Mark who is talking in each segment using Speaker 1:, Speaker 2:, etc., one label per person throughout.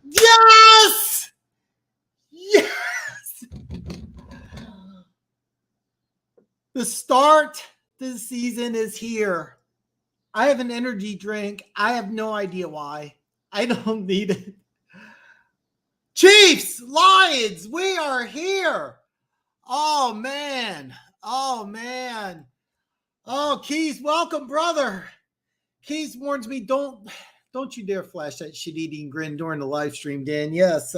Speaker 1: Yes! Yes! The start to the season is here. I have an energy drink. I have no idea why. I don't need it. Chiefs, Lions, we are here. Oh, man. Oh, man. Oh, Keys, welcome, brother. Keys warns me, don't you dare flash that shit-eating grin during the live stream, Dan. Yes,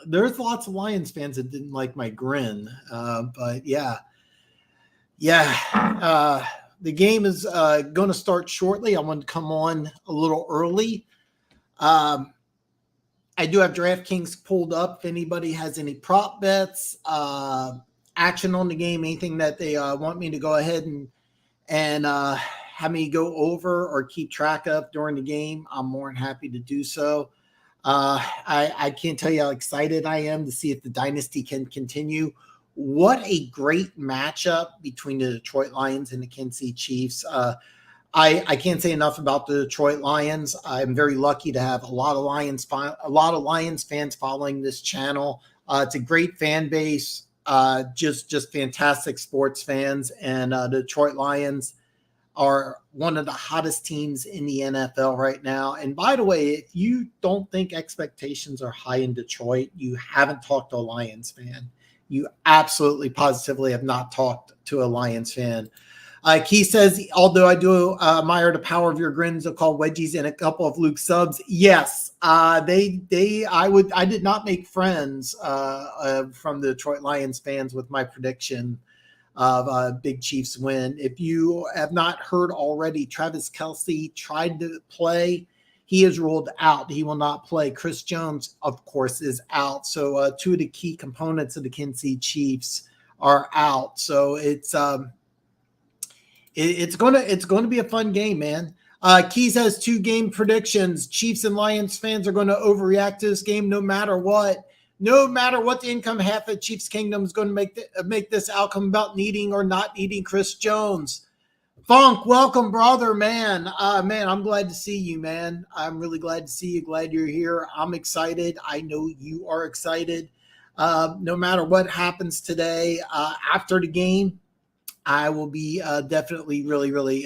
Speaker 1: there's lots of Lions fans that didn't like my grin, but yeah. The game is going to start shortly. I want to come on a little early. I do have DraftKings pulled up. If anybody has any prop bets, action on the game, anything that they want me to go ahead and have me go over or keep track of during the game, I'm more than happy to do so. I can't tell you how excited I am to see if the dynasty can continue. What a great matchup between the Detroit Lions and the Kansas City Chiefs. I can't say enough about the Detroit Lions. I'm very lucky to have a lot of Lions fans following this channel. It's a great fan base, just fantastic sports fans, and the Detroit Lions are one of the hottest teams in the NFL right now. And by the way, if you don't think expectations are high in Detroit, you haven't talked to a Lions fan. You absolutely positively have not talked to a Lions fan. Key says, although I do admire the power of your grins, they'll call wedgies and a couple of Luke subs. Yes, I did not make friends from the Detroit Lions fans with my prediction of Big Chiefs win. If you have not heard already, Travis Kelce tried to play. He is ruled out. He will not play. Chris Jones, of course, is out. So two of the key components of the Kansas City Chiefs are out. So it's going to be a fun game, man. Keys has 2 game predictions. Chiefs and Lions fans are going to overreact to this game no matter what. No matter what the income half of Chiefs Kingdom is going to make this outcome about needing or not needing Chris Jones. Funk, welcome, brother, man. Man, I'm glad to see you, man. I'm really glad to see you. Glad you're here. I'm excited. I know you are excited. No matter what happens today, after the game, I will be definitely really, really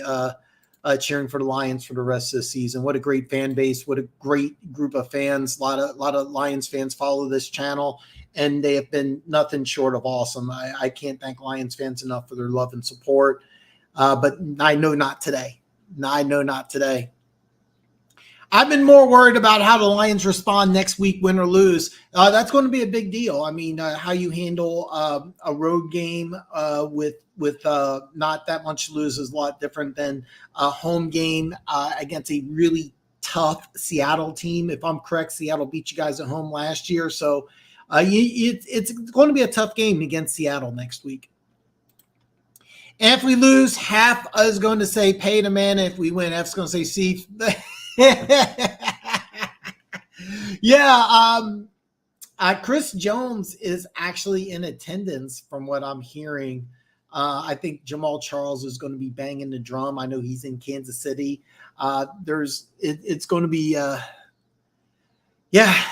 Speaker 1: cheering for the Lions for the rest of the season. What a great fan base. What a great group of fans. A lot of Lions fans follow this channel, and they have been nothing short of awesome. I can't thank Lions fans enough for their love and support. But I know not today. I know not today. I've been more worried about how the Lions respond next week, win or lose. That's going to be a big deal. I mean, how you handle a road game with not that much to lose is a lot different than a home game against a really tough Seattle team. If I'm correct, Seattle beat you guys at home last year. So it's going to be a tough game against Seattle next week. And if we lose, half is going to say pay the man. If we win, F's going to say see. Yeah. Chris Jones is actually in attendance from what I'm hearing. I think Jamal Charles is going to be banging the drum. I know he's in Kansas City. It's going to be, yeah.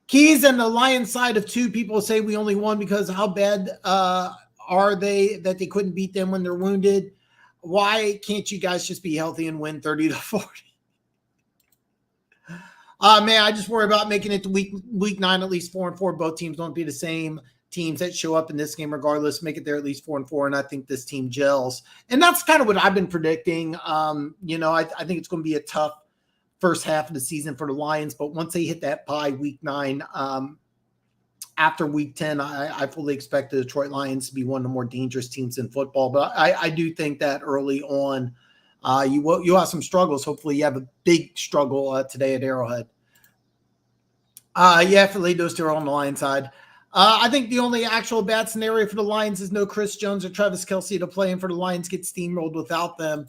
Speaker 1: Keys and the Lions side of 2 people say we only won because how bad are they that they couldn't beat them when they're wounded? Why can't you guys just be healthy and win 30-40? Man, I just worry about making it to week 9 at least 4-4. Both teams don't be the same teams that show up in this game regardless. Make it there at least 4-4, and I think this team gels. And that's kind of what I've been predicting. I think it's going to be a tough first half of the season for the Lions, but once they hit that bye week 9, after week 10, I fully expect the Detroit Lions to be one of the more dangerous teams in football. But I do think that early on, you'll have some struggles. Hopefully you have a big struggle today at Arrowhead. Yeah, for those two are on the Lions side. I think the only actual bad scenario for the Lions is no Chris Jones or Travis Kelce to play, and for the Lions get steamrolled without them.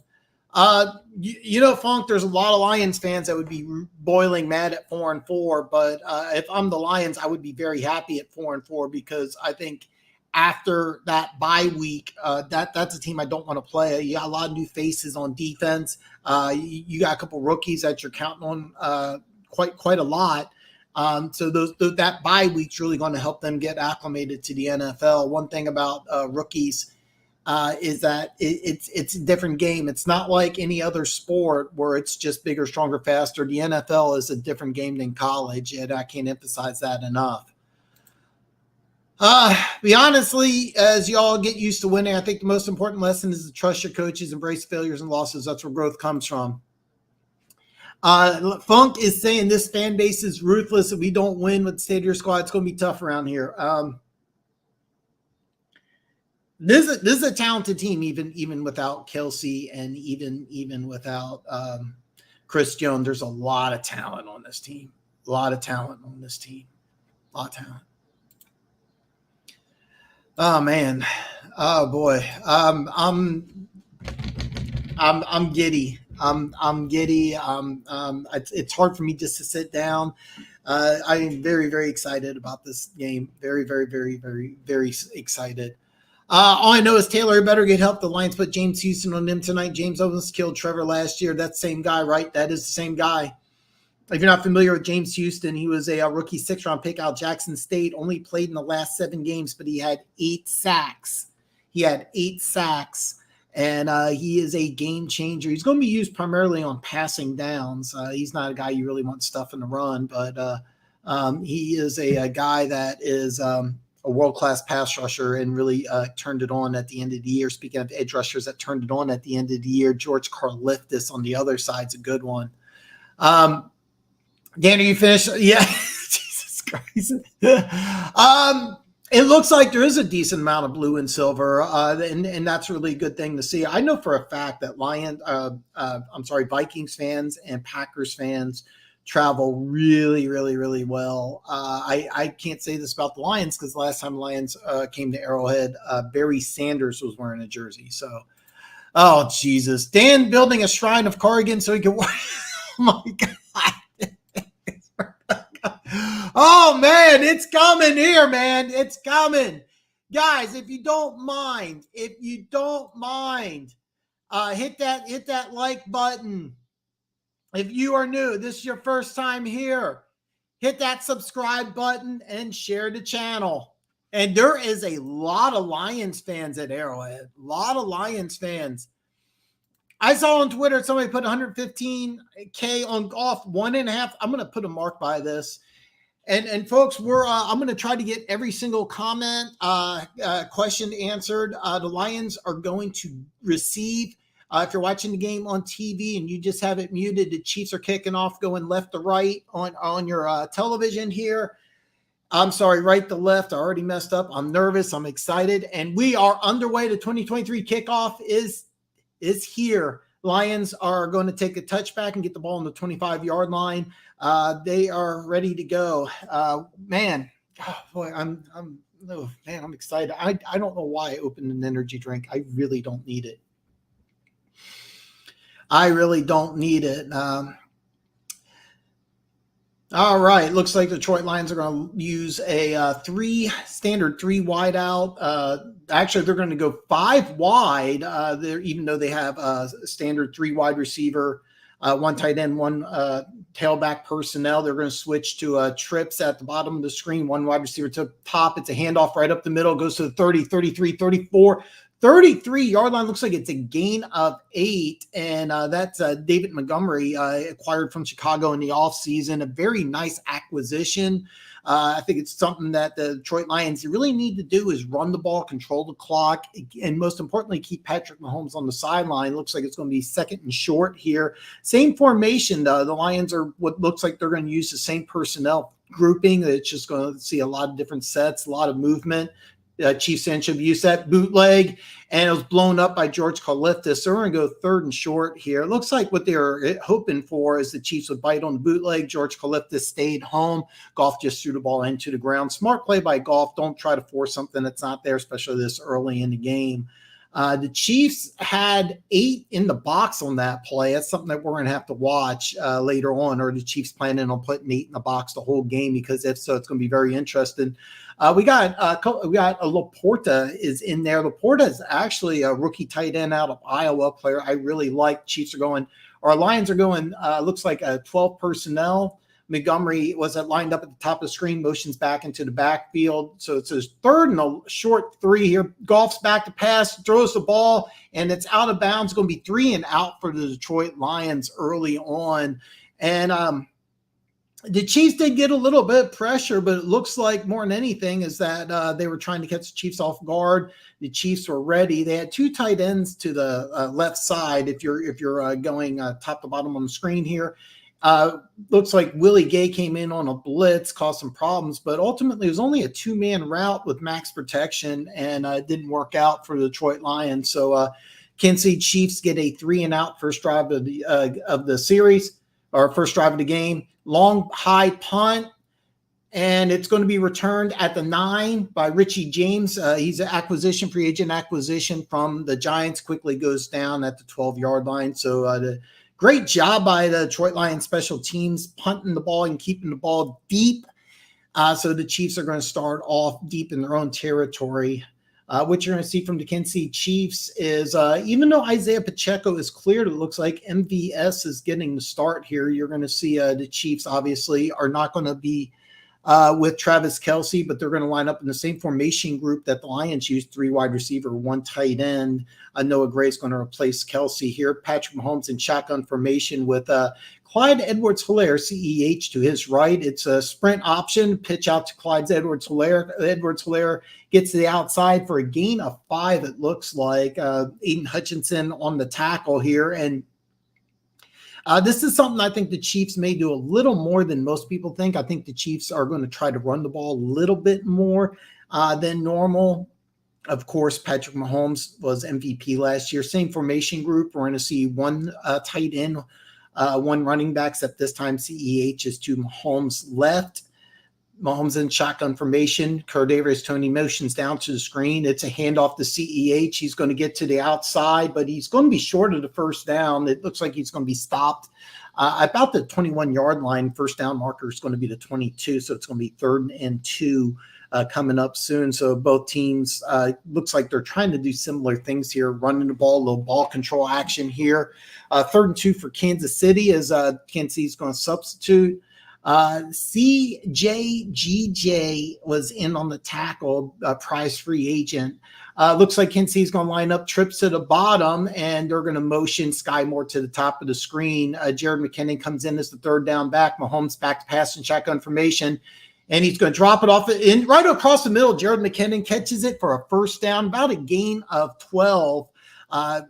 Speaker 1: Funk, there's a lot of Lions fans that would be boiling mad at 4-4, but if I'm the Lions, I would be very happy at 4-4 because I think after that bye week, that's a team I don't want to play. You got a lot of new faces on defense. You got a couple rookies that you're counting on quite a lot. So that bye week's really going to help them get acclimated to the NFL. One thing about rookies is that it's a different game. It's not like any other sport where it's just bigger, stronger, faster. The NFL is a different game than college, and I can't emphasize that enough. Honestly, as y'all get used to winning, I think the most important lesson is to trust your coaches, embrace failures and losses. That's where growth comes from. Funk is saying this fan base is ruthless. If we don't win with the state of your squad, it's going to be tough around here. This is a talented team, even without Kelce and even without Chris Jones. There's a lot of talent on this team. A lot of talent. Oh man. Oh boy. I'm giddy. I'm giddy. It's hard for me just to sit down. I am very, very excited about this game. Very, very, very, very, very excited. All I know is Taylor better get help. The Lions put James Houston on them tonight. James Owens killed Trevor last year. That's the same guy, right? That is the same guy. If you're not familiar with James Houston, he was a rookie 6th-round pick out of Jackson State. Only played in the last 7 games, but he had 8 sacks. And he is a game changer. He's going to be used primarily on passing downs. He's not a guy you really want stuffing the run, but he is a guy that is a world-class pass rusher and really turned it on at the end of the year. Speaking of edge rushers that turned it on at the end of the year, George Karlaftis on the other side's a good one. Dan, are you finished? Yeah. Jesus Christ. It looks like there is a decent amount of blue and silver, and that's a really good thing to see. I know for a fact that Vikings fans and Packers fans travel really, really, really well. I can't say this about the Lions because the last time the Lions came to Arrowhead, Barry Sanders was wearing a jersey. So, oh, Jesus. Dan building a shrine of Corrigan so he can – oh, my God. Oh man, it's coming here, man. It's coming. Guys, if you don't mind, hit that like button. If you are new, this is your first time here, hit that subscribe button and share the channel. And there is a lot of Lions fans at Arrowhead. A lot of Lions fans. I saw on Twitter somebody put 115K on off 1.5. I'm going to put a mark by this. And folks, I'm going to try to get every single comment, question answered. The Lions are going to receive, if you're watching the game on TV and you just have it muted, the Chiefs are kicking off going left to right on your television here. I'm sorry, right to left. I already messed up. I'm nervous. I'm excited. And we are underway. The 2023 kickoff is here. Lions are going to take a touchback and get the ball on the 25-yard line. They are ready to go. Man, oh boy, I'm excited. I don't know why I opened an energy drink. I really don't need it. All right. Looks like the Detroit Lions are going to use a standard 3 wide out. Actually, they're going to go 5 wide. Even though they have a standard 3 wide receiver, 1 tight end, 1 tailback personnel. They're going to switch to trips at the bottom of the screen, 1 wide receiver to top. It's a handoff right up the middle, goes to the 30, 33, 34, 33-yard line. Looks like it's a gain of 8, and that's David Montgomery, acquired from Chicago in the offseason. A very nice acquisition. I think it's something that the Detroit Lions really need to do is run the ball, control the clock, and most importantly, keep Patrick Mahomes on the sideline. Looks like it's going to be 2nd and short here. Same formation, though. The Lions are what looks like they're going to use the same personnel grouping. It's just going to see a lot of different sets, a lot of movement. Chiefs should use that bootleg, and it was blown up by George Kalifdis. So we're going to go 3rd and short here. It looks like what they're hoping for is the Chiefs would bite on the bootleg. George Kalifdis stayed home. Goff just threw the ball into the ground. Smart play by Goff. Don't try to force something that's not there, especially this early in the game. The Chiefs had 8 in the box on that play. That's something that we're going to have to watch later on. Or the Chiefs planning on putting 8 in the box the whole game? Because if so, it's going to be very interesting. We got Laporta is in there. Laporta is actually a rookie tight end out of Iowa player I really like. Chiefs are going, or Lions are going, looks like a 12 personnel. Montgomery was lined up at the top of the screen, motions back into the backfield. So it's his 3rd and a short 3 here. Goff's back to pass, throws the ball, and it's out of bounds. It's going to be 3 and out for the Detroit Lions early on. And the Chiefs did get a little bit of pressure, but it looks like more than anything is that they were trying to catch the Chiefs off guard. The Chiefs were ready. They had 2 tight ends to the left side. If you're going top to bottom on the screen here, looks like Willie Gay came in on a blitz, caused some problems, but ultimately it was only a 2-man route with max protection, and it didn't work out for the Detroit Lions. So Kansas City Chiefs get a 3 and out first drive of the series, or first drive of the game. Long high punt, and it's going to be returned at the 9 by Richie James. He's an free agent acquisition from the Giants. Quickly goes down at the 12-yard line. So the great job by the Detroit Lions special teams, punting the ball and keeping the ball deep. So the Chiefs are going to start off deep in their own territory. What you're going to see from the Kansas City Chiefs is even though Isaiah Pacheco is cleared, it looks like MVS is getting the start here. You're going to see the Chiefs obviously are not going to be with Travis Kelce, but they're going to line up in the same formation group that the Lions used, 3 wide receiver, 1 tight end. Noah Gray is going to replace Kelce here. Patrick Mahomes in shotgun formation with Clyde Edwards-Helaire, CEH to his right. It's a sprint option, pitch out to Clyde Edwards-Helaire. Edwards-Helaire gets to the outside for a gain of 5, it looks like. Aiden Hutchinson on the tackle here. And this is something I think the Chiefs may do a little more than most people think. I think the Chiefs are going to try to run the ball a little bit more than normal. Of course, Patrick Mahomes was MVP last year. Same formation group. We're going to see 1 tight end, 1 running back, except this time CEH is to Mahomes left. Mahomes in shotgun formation. Kadarius Toney motions down to the screen. It's a handoff to CEH. He's going to get to the outside, but he's going to be short of the first down. It looks like he's going to be stopped about the 21-yard line. First down marker is going to be the 22, so it's going to be 3rd and 2 coming up soon. So both teams looks like they're trying to do similar things here, running the ball, a little ball control action here. 3rd and 2 for Kansas City as Kansas City's going to substitute. CJGJ was in on the tackle, prize free agent. Looks like Kansas City's going to line up, trips to the bottom, and they're going to motion Sky Moore to the top of the screen. Jared McKinnon comes in as the 3rd down back. Mahomes back to pass and shotgun formation, and he's going to drop it off in right across the middle. Jared McKinnon catches it for a first down, about a gain of 12.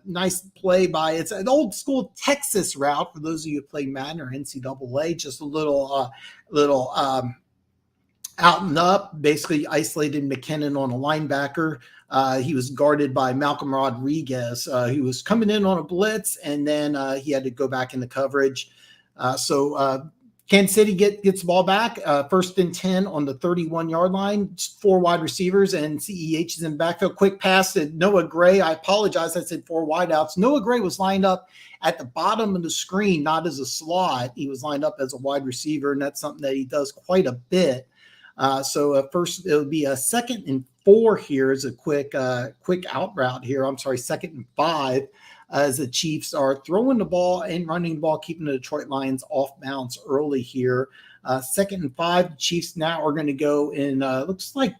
Speaker 1: Nice play by, it's an old school Texas route for those of you who play Madden or NCAA, just a little out and up, basically isolated McKinnon on a linebacker. He was guarded by Malcolm Rodriguez. He was coming in on a blitz, and then he had to go back into coverage. So Kansas City gets the ball back, 1st and 10 on the 31-yard line, 4 wide receivers, and CEH is in the backfield. Quick pass to Noah Gray. I apologize, I said 4 wideouts. Noah Gray was lined up at the bottom of the screen, not as a slot. He was lined up as a wide receiver, and that's something that he does quite a bit. So first, it'll be a 2nd and 4 here as a quick out route here. I'm sorry, 2nd and 5. As the Chiefs are throwing the ball and running the ball, keeping the Detroit Lions off bounds early here. 2nd and 5, the Chiefs now are going to go in, looks like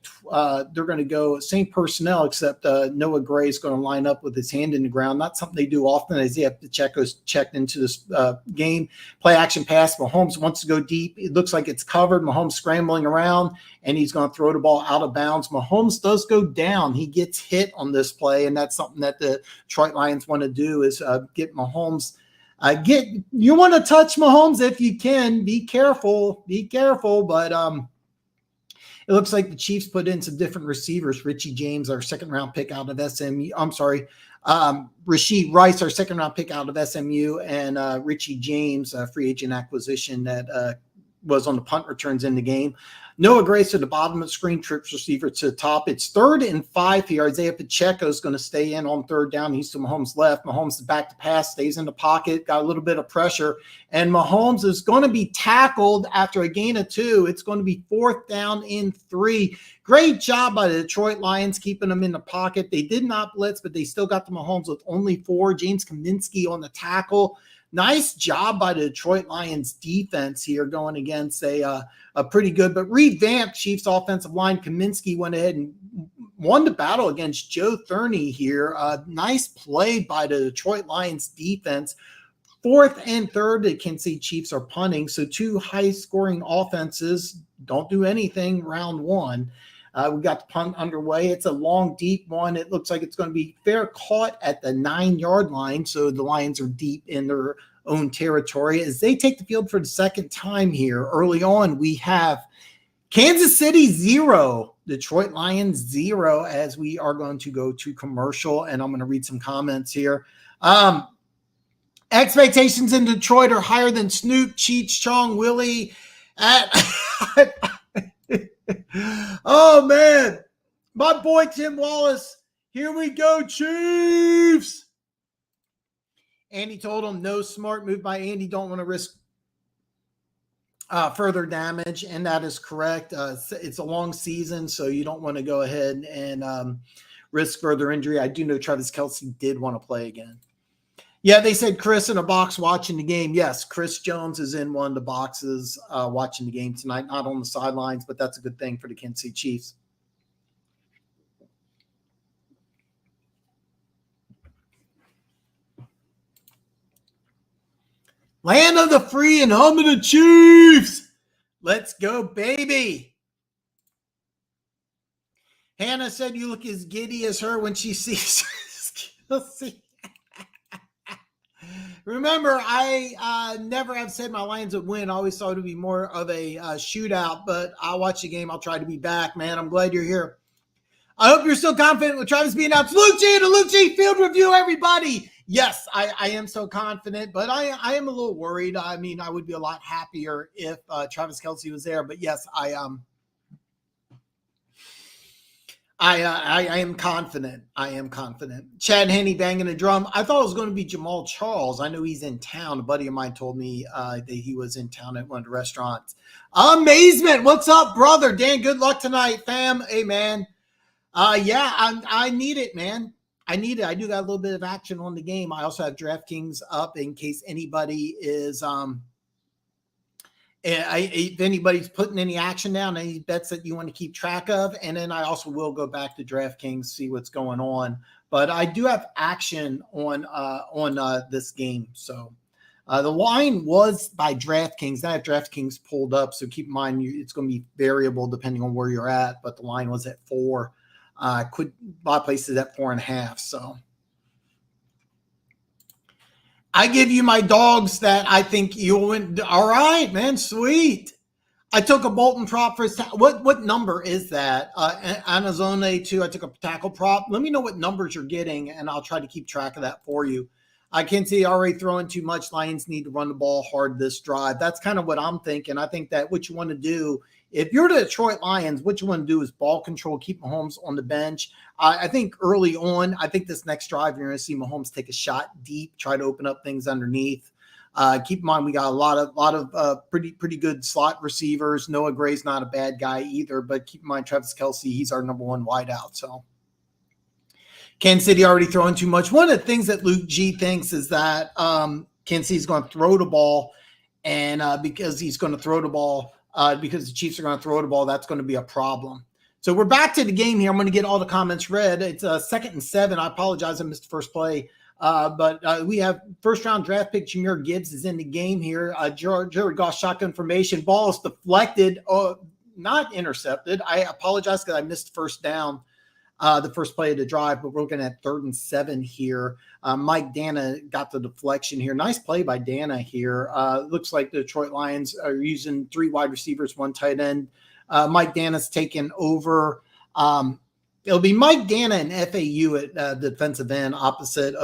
Speaker 1: they're going to go same personnel, except Noah Gray is going to line up with his hand in the ground. Not something they do often. Isaiah Pacheco's checked into this game. Play action pass. Mahomes wants to go deep. It looks like it's covered. Mahomes scrambling around, and he's going to throw the ball out of bounds. Mahomes does go down. He gets hit on this play, and that's something that the Detroit Lions want to do is get Mahomes. You want to touch Mahomes if you can. Be careful. But It looks like the Chiefs put in some different receivers. Richie James, our second-round pick out of SMU. I'm sorry. Rashid Rice, our second-round pick out of SMU, and Richie James, a free agent acquisition that was on the punt returns in the game. Noah Grace at the bottom of the screen, trips receiver to the top. It's 3rd and 5 here. Isaiah Pacheco is going to stay in on 3rd down. He's to Mahomes' left. Mahomes is back to pass, stays in the pocket, got a little bit of pressure. And Mahomes is going to be tackled after a gain of 2. It's going to be 4th down and 3. Great job by the Detroit Lions keeping them in the pocket. They did not blitz, but they still got to Mahomes with only 4. James Kaminsky on the tackle. Nice job by the Detroit Lions defense here going against a pretty good but revamped Chiefs offensive line. Kaminsky went ahead and won the battle against Joe Thurney here. Nice play by the Detroit Lions defense. 4th and 3rd, the Kansas City Chiefs are punting. So 2 high-scoring offenses don't do anything round 1. We got the punt underway. It's a long, deep one. It looks like it's going to be fair caught at the 9-yard line. So the Lions are deep in their own territory as they take the field for the second time here. Early on, we have Kansas City 0, Detroit Lions 0, as we are going to go to commercial. And I'm going to read some comments here. Expectations in Detroit are higher than Snoop, Cheech, Chong, Willie at oh, man. My boy, Tim Wallace. Here we go, Chiefs. Andy told him no smart move by Andy. Don't want to risk further damage, and that is correct. It's a long season, so you don't want to go ahead and risk further injury. I do know Travis Kelce did want to play again. Yeah, they said Chris in a box watching the game. Yes, Chris Jones is in one of the boxes watching the game tonight, not on the sidelines, but that's a good thing for the Kansas City Chiefs. Land of the free and home of the Chiefs. Let's go, baby. Hannah said you look as giddy as her when she sees Kelce. Remember, I never have said my Lions would win. I always thought it would be more of a shootout, but I'll watch the game. I'll try to be back, man. I'm glad you're here. I hope you're still confident with Travis being out. Luke G, the Luke G field review, everybody. Yes, I am so confident, but I am a little worried. I mean, I would be a lot happier if Travis Kelce was there, but yes, I am confident. I am confident. Chad Henney banging a drum. I thought it was going to be Jamal Charles. I know he's in town. A buddy of mine told me that he was in town at one of the restaurants. Amazement. What's up, brother? Dan, good luck tonight, fam. Hey, man. Yeah, I need it, man. I need it. I do got a little bit of action on the game. I also have DraftKings up in case anybody is if anybody's putting any action down, any bets that you want to keep track of. And then I also will go back to DraftKings, see what's going on. But I do have action on this game. So the line was by DraftKings. I have DraftKings pulled up. So keep in mind, it's going to be variable depending on where you're at. But the line was at 4. Could buy places at 4.5. So I give you my dogs that I think you'll win. All right, man. Sweet. I took a Bolton prop for his what number is that? Anazone 2. I took a tackle prop. Let me know what numbers you're getting, and I'll try to keep track of that for you. I can see already throwing too much. Lions need to run the ball hard this drive. That's kind of what I'm thinking. I think that what you want to do, if you're the Detroit Lions, what you want to do is ball control, keep Mahomes on the bench. I think early on, I think this next drive, you're going to see Mahomes take a shot deep, try to open up things underneath. Keep in mind, we got a lot of pretty good slot receivers. Noah Gray's not a bad guy either, but keep in mind, Travis Kelce, he's our number 1 wideout. So Kansas City already throwing too much. One of the things that Luke G thinks is that Kansas City's going to throw the ball, and because he's going to throw the ball, because the Chiefs are going to throw the ball, that's going to be a problem. So we're back to the game here. I'm going to get all the comments read. It's 2nd and 7. I apologize, I missed the first play. But we have first-round draft pick Jahmyr Gibbs is in the game here. Jared Goff shotgun formation. Ball is deflected, not intercepted. I apologize because I missed first down, the first play of the drive, but we're looking at 3rd and 7 here. Mike Dana got the deflection here. Nice play by Dana here. Looks like the Detroit Lions are using 3 wide receivers, 1 tight end. Mike Dana's taken over. It'll be Mike Dana and FAU at the defensive end opposite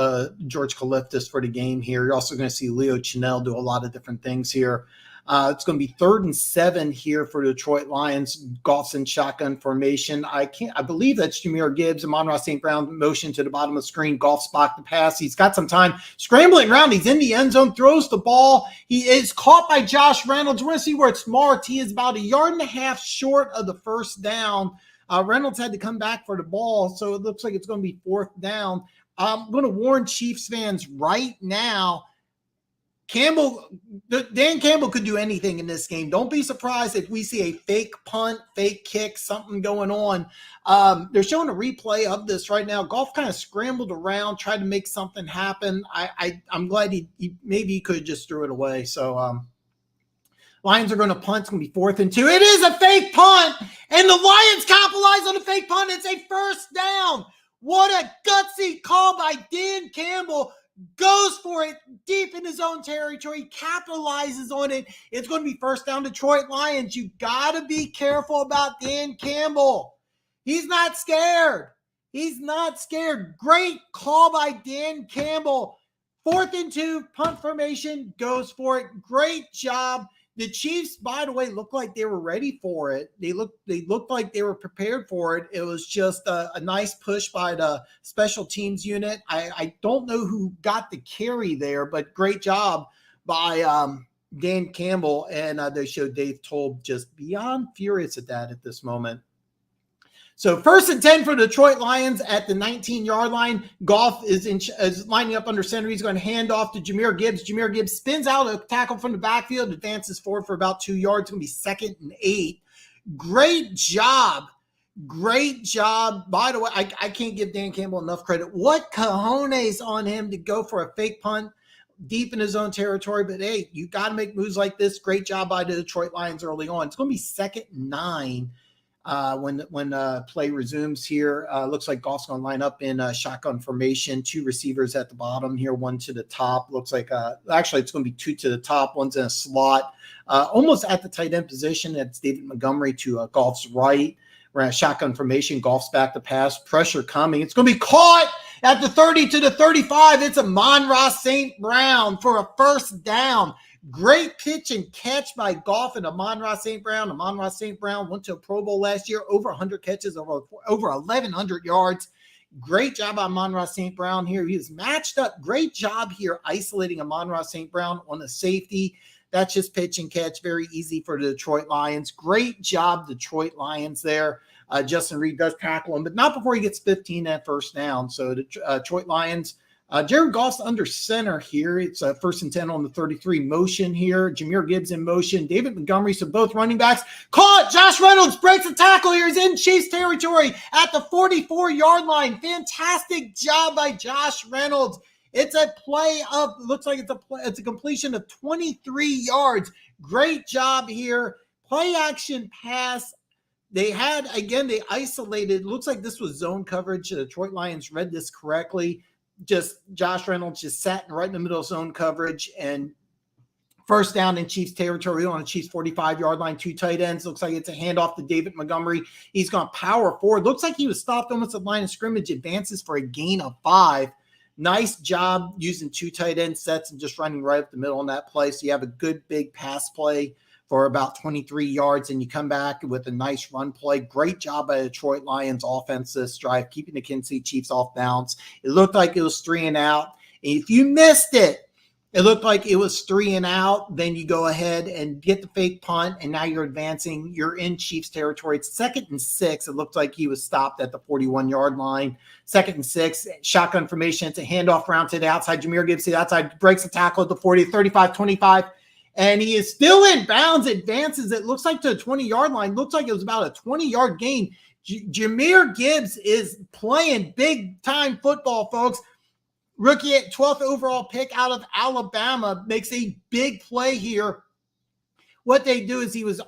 Speaker 1: George Kaliftis for the game here. You're also going to see Leo Chenel do a lot of different things here. It's going to be 3rd and 7 here for the Detroit Lions. Goff's in shotgun formation. I believe that's Jahmyr Gibbs. Amon-Ra St. Brown motion to the bottom of the screen. Goff spot the pass. He's got some time scrambling around. He's in the end zone, throws the ball. He is caught by Josh Reynolds. We're going to see where it's marked. He is about 1.5 yards short of the first down. Reynolds had to come back for the ball, so it looks like it's going to be 4th down. I'm going to warn Chiefs fans right now, Dan Campbell could do anything in this game. Don't be surprised if we see a fake punt, fake kick, something going on. They're showing a replay of this right now. Goff kind of scrambled around, tried to make something happen. I'm glad he maybe he could have just threw it away. So Lions are going to punt. It's going to be 4th and 2. It is a fake punt, and the Lions capitalize on the fake punt. It's a 1st down. What a gutsy call by Dan Campbell. Goes for it deep in his own territory, capitalizes on it. It's going to be 1st down Detroit Lions. You got to be careful about Dan Campbell. He's not scared. He's not scared. Great call by Dan Campbell. 4th and 2, punt formation, goes for it. Great job. The Chiefs, by the way, looked like they were ready for it. They looked like they were prepared for it. It was just a nice push by the special teams unit. I don't know who got the carry there, but great job by Dan Campbell. And they showed Dave Toll just beyond furious at that at this moment. So 1st and 10 for the Detroit Lions at the 19-yard line. Goff is lining up under center. He's going to hand off to Jahmyr Gibbs. Jahmyr Gibbs spins out a tackle from the backfield, advances forward for about 2 yards. It's going to be 2nd and 8. Great job. Great job. By the way, I can't give Dan Campbell enough credit. What cojones on him to go for a fake punt deep in his own territory. But, hey, you got to make moves like this. Great job by the Detroit Lions early on. It's going to be 2nd and 9. When play resumes here. Looks like Goff's going to line up in shotgun formation. 2 receivers at the bottom here, 1 to the top. Looks like actually it's going to be 2 to the top. 1's in a slot, almost at the tight end position. That's David Montgomery to Goff's right. We're at shotgun formation. Goff's back to pass. Pressure coming. It's going to be caught at the 30 to the 35. It's Amon-Ra St. Brown for a 1st down. Great pitch and catch by Goff and Amon-Ra St. Brown. Amon-Ra St. Brown went to a Pro Bowl last year, over 100 catches, over 1,100 yards. Great job by Amon-Ra St. Brown here. He was matched up. Great job here isolating Amon-Ra St. Brown on the safety. That's just pitch and catch. Very easy for the Detroit Lions. Great job, Detroit Lions there. Justin Reed does tackle him, but not before he gets 15 at 1st down. So the Detroit Lions, Jared Goff's under center here. It's 1st and 10 on the 33 motion here. Jahmyr Gibbs in motion. David Montgomery, so both running backs. Caught. Josh Reynolds breaks the tackle here. He's in Chiefs territory at the 44-yard line. Fantastic job by Josh Reynolds. It's a play of, looks like it's a completion of 23 yards. Great job here. Play action pass. They isolated. Looks like this was zone coverage. The Detroit Lions read this correctly. Just Josh Reynolds just sat right in the middle of zone coverage, and 1st down in Chiefs territory on the Chiefs 45-yard line. 2 tight ends. Looks like it's a handoff to David Montgomery. He's going to power forward. Looks like he was stopped almost at line of scrimmage. Advances for a gain of 5. Nice job using 2 tight end sets and just running right up the middle on that play. So you have a good big pass play for about 23 yards, and you come back with a nice run play. Great job by the Detroit Lions offense this drive, keeping the Kansas City Chiefs off balance. It looked like it was 3 and out. And if you missed it, it looked like it was 3 and out. Then you go ahead and get the fake punt, and now you're advancing. You're in Chiefs territory. It's 2nd and 6. It looked like he was stopped at the 41-yard line. 2nd and 6, shotgun formation. It's a handoff round to the outside. Jahmyr Gibbs to the outside, breaks the tackle at the 40, 35, 25. And he is still in bounds, advances. It looks like to the 20-yard line. Looks like it was about a 20-yard gain. Jahmyr Gibbs is playing big-time football, folks. Rookie at 12th overall pick out of Alabama makes a big play here. What they do is he was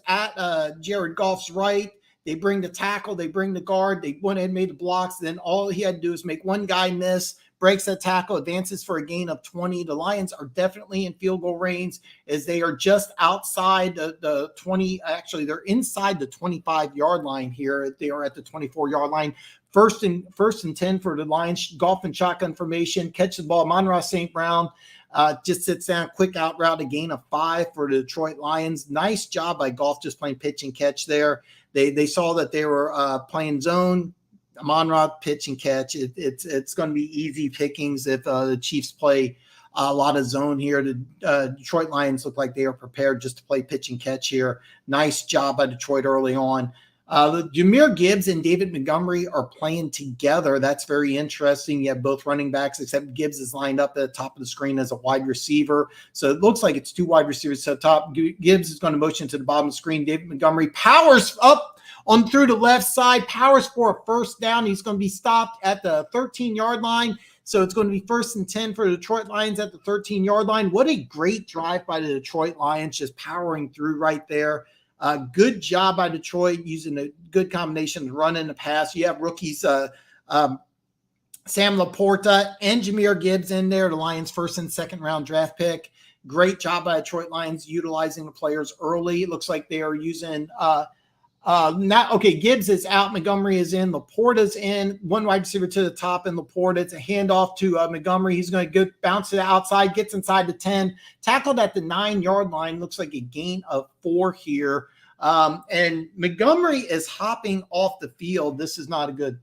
Speaker 1: at Jared Goff's right. They bring the tackle. They bring the guard. They went ahead and made the blocks. Then all he had to do is make one guy miss, breaks that tackle, advances for a gain of 20. The Lions are definitely in field goal range as they are just outside the 20. Actually, they're inside the 25-yard line here. They are at the 24-yard line. First and 10 for the Lions. Golf and shotgun formation. Catch the ball. Amon-Ra St. Brown just sits down. Quick out route. A gain of 5 for the Detroit Lions. Nice job by Golf just playing pitch and catch there. They saw that they were playing zone. Amon-Ra pitch and catch. It's going to be easy pickings if the Chiefs play a lot of zone here. The Detroit Lions look like they are prepared just to play pitch and catch here. Nice job by Detroit early on. Jahmyr Gibbs and David Montgomery are playing together. That's very interesting. You have both running backs, except Gibbs is lined up at the top of the screen as a wide receiver. So it looks like it's 2 wide receivers at the top. Gibbs is going to motion to the bottom of the screen. David Montgomery powers up on through the left side, powers for a first down. He's going to be stopped at the 13-yard line. So it's going to be 1st and 10 for the Detroit Lions at the 13-yard line. What a great drive by the Detroit Lions, just powering through right there. Good job by Detroit using a good combination of run and the pass. You have rookies Sam Laporta and Jahmyr Gibbs in there, the Lions' 1st and 2nd round draft pick. Great job by Detroit Lions utilizing the players early. It looks like they are using Gibbs is out. Montgomery is in. Laporta's in. 1 wide receiver to the top, and Laporta. It's a handoff to Montgomery. He's going to go bounce to the outside, gets inside the 10, tackled at the 9-yard line. Looks like a gain of 4 here. And Montgomery is hopping off the field. This is not a good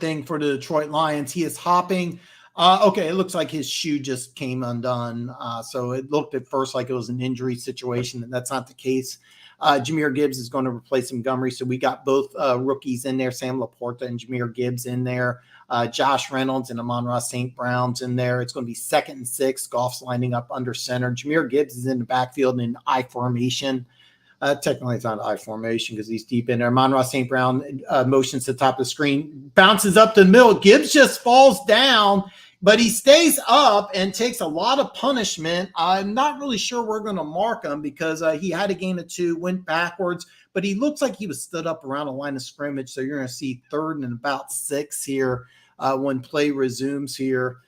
Speaker 1: thing for the Detroit Lions. He is hopping. It looks like his shoe just came undone. So it looked at first like it was an injury situation, and that's not the case. Jahmyr Gibbs is going to replace Montgomery. So we got both rookies in there, Sam Laporta and Jahmyr Gibbs in there. Josh Reynolds and Amon-Ra St. Brown's in there. It's going to be 2nd and 6. Goff's lining up under center. Jahmyr Gibbs is in the backfield in I formation. Technically, it's not I formation because he's deep in there. Amon-Ra St. Brown motions to the top of the screen, bounces up the middle. Gibbs just falls down, but he stays up and takes a lot of punishment. I'm not really sure we're going to mark him because he had a gain of 2, went backwards, but he looks like he was stood up around a line of scrimmage. So you're going to see 3rd and about 6 here when play resumes here.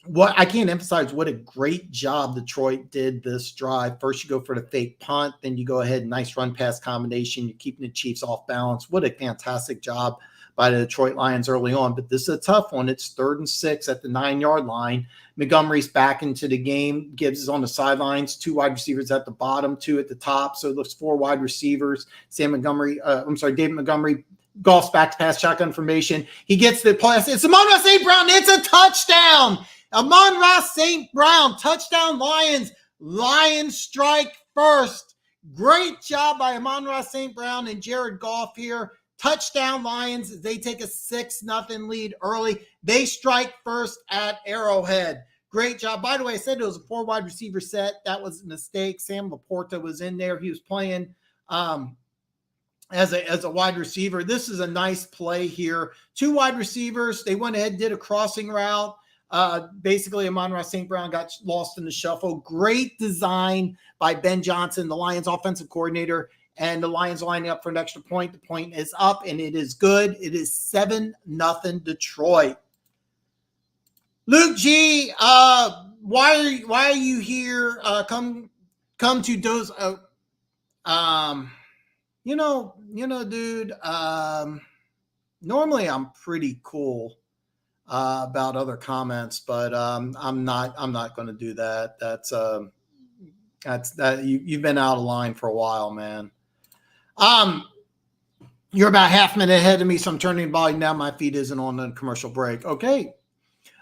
Speaker 1: What I can't emphasize what a great job Detroit did this drive. First, you go for the fake punt, then you go ahead, nice run pass combination. You're keeping the Chiefs off balance. What a fantastic job by the Detroit Lions early on. But this is a tough one. It's 3rd and 6 at the 9-yard line. Montgomery's back into the game. Gibbs is on the sidelines. 2 wide receivers at the bottom, 2 at the top. So it looks 4 wide receivers. David Montgomery. Golf's back to pass shotgun formation. He gets the pass. It's Amon-Ra St. Brown. It's a touchdown. Amon-Ra St. Brown, touchdown Lions. Lions strike first. Great job by Amon-Ra St. Brown and Jared Goff here. Touchdown Lions. They take a 6-0 lead early. They strike first at Arrowhead. Great job. By the way, I said it was a 4 wide receiver set. That was a mistake. Sam Laporta was in there. He was playing as a wide receiver. This is a nice play here. 2 wide receivers. They went ahead and did a crossing route. Basically, Amon-Ra St. Brown got lost in the shuffle. Great design by Ben Johnson, the Lions offensive coordinator, and the Lions lining up for an extra point. The point is up, and it is good. It is 7-0 Detroit. Luke G, why are you here? Come to those. Dude. Normally I'm pretty cool about other comments, but I'm not going to do that. That's you've been out of line for a while, man. You're about half a minute ahead of me, so I'm turning the volume down. My feed isn't on the commercial break. Okay.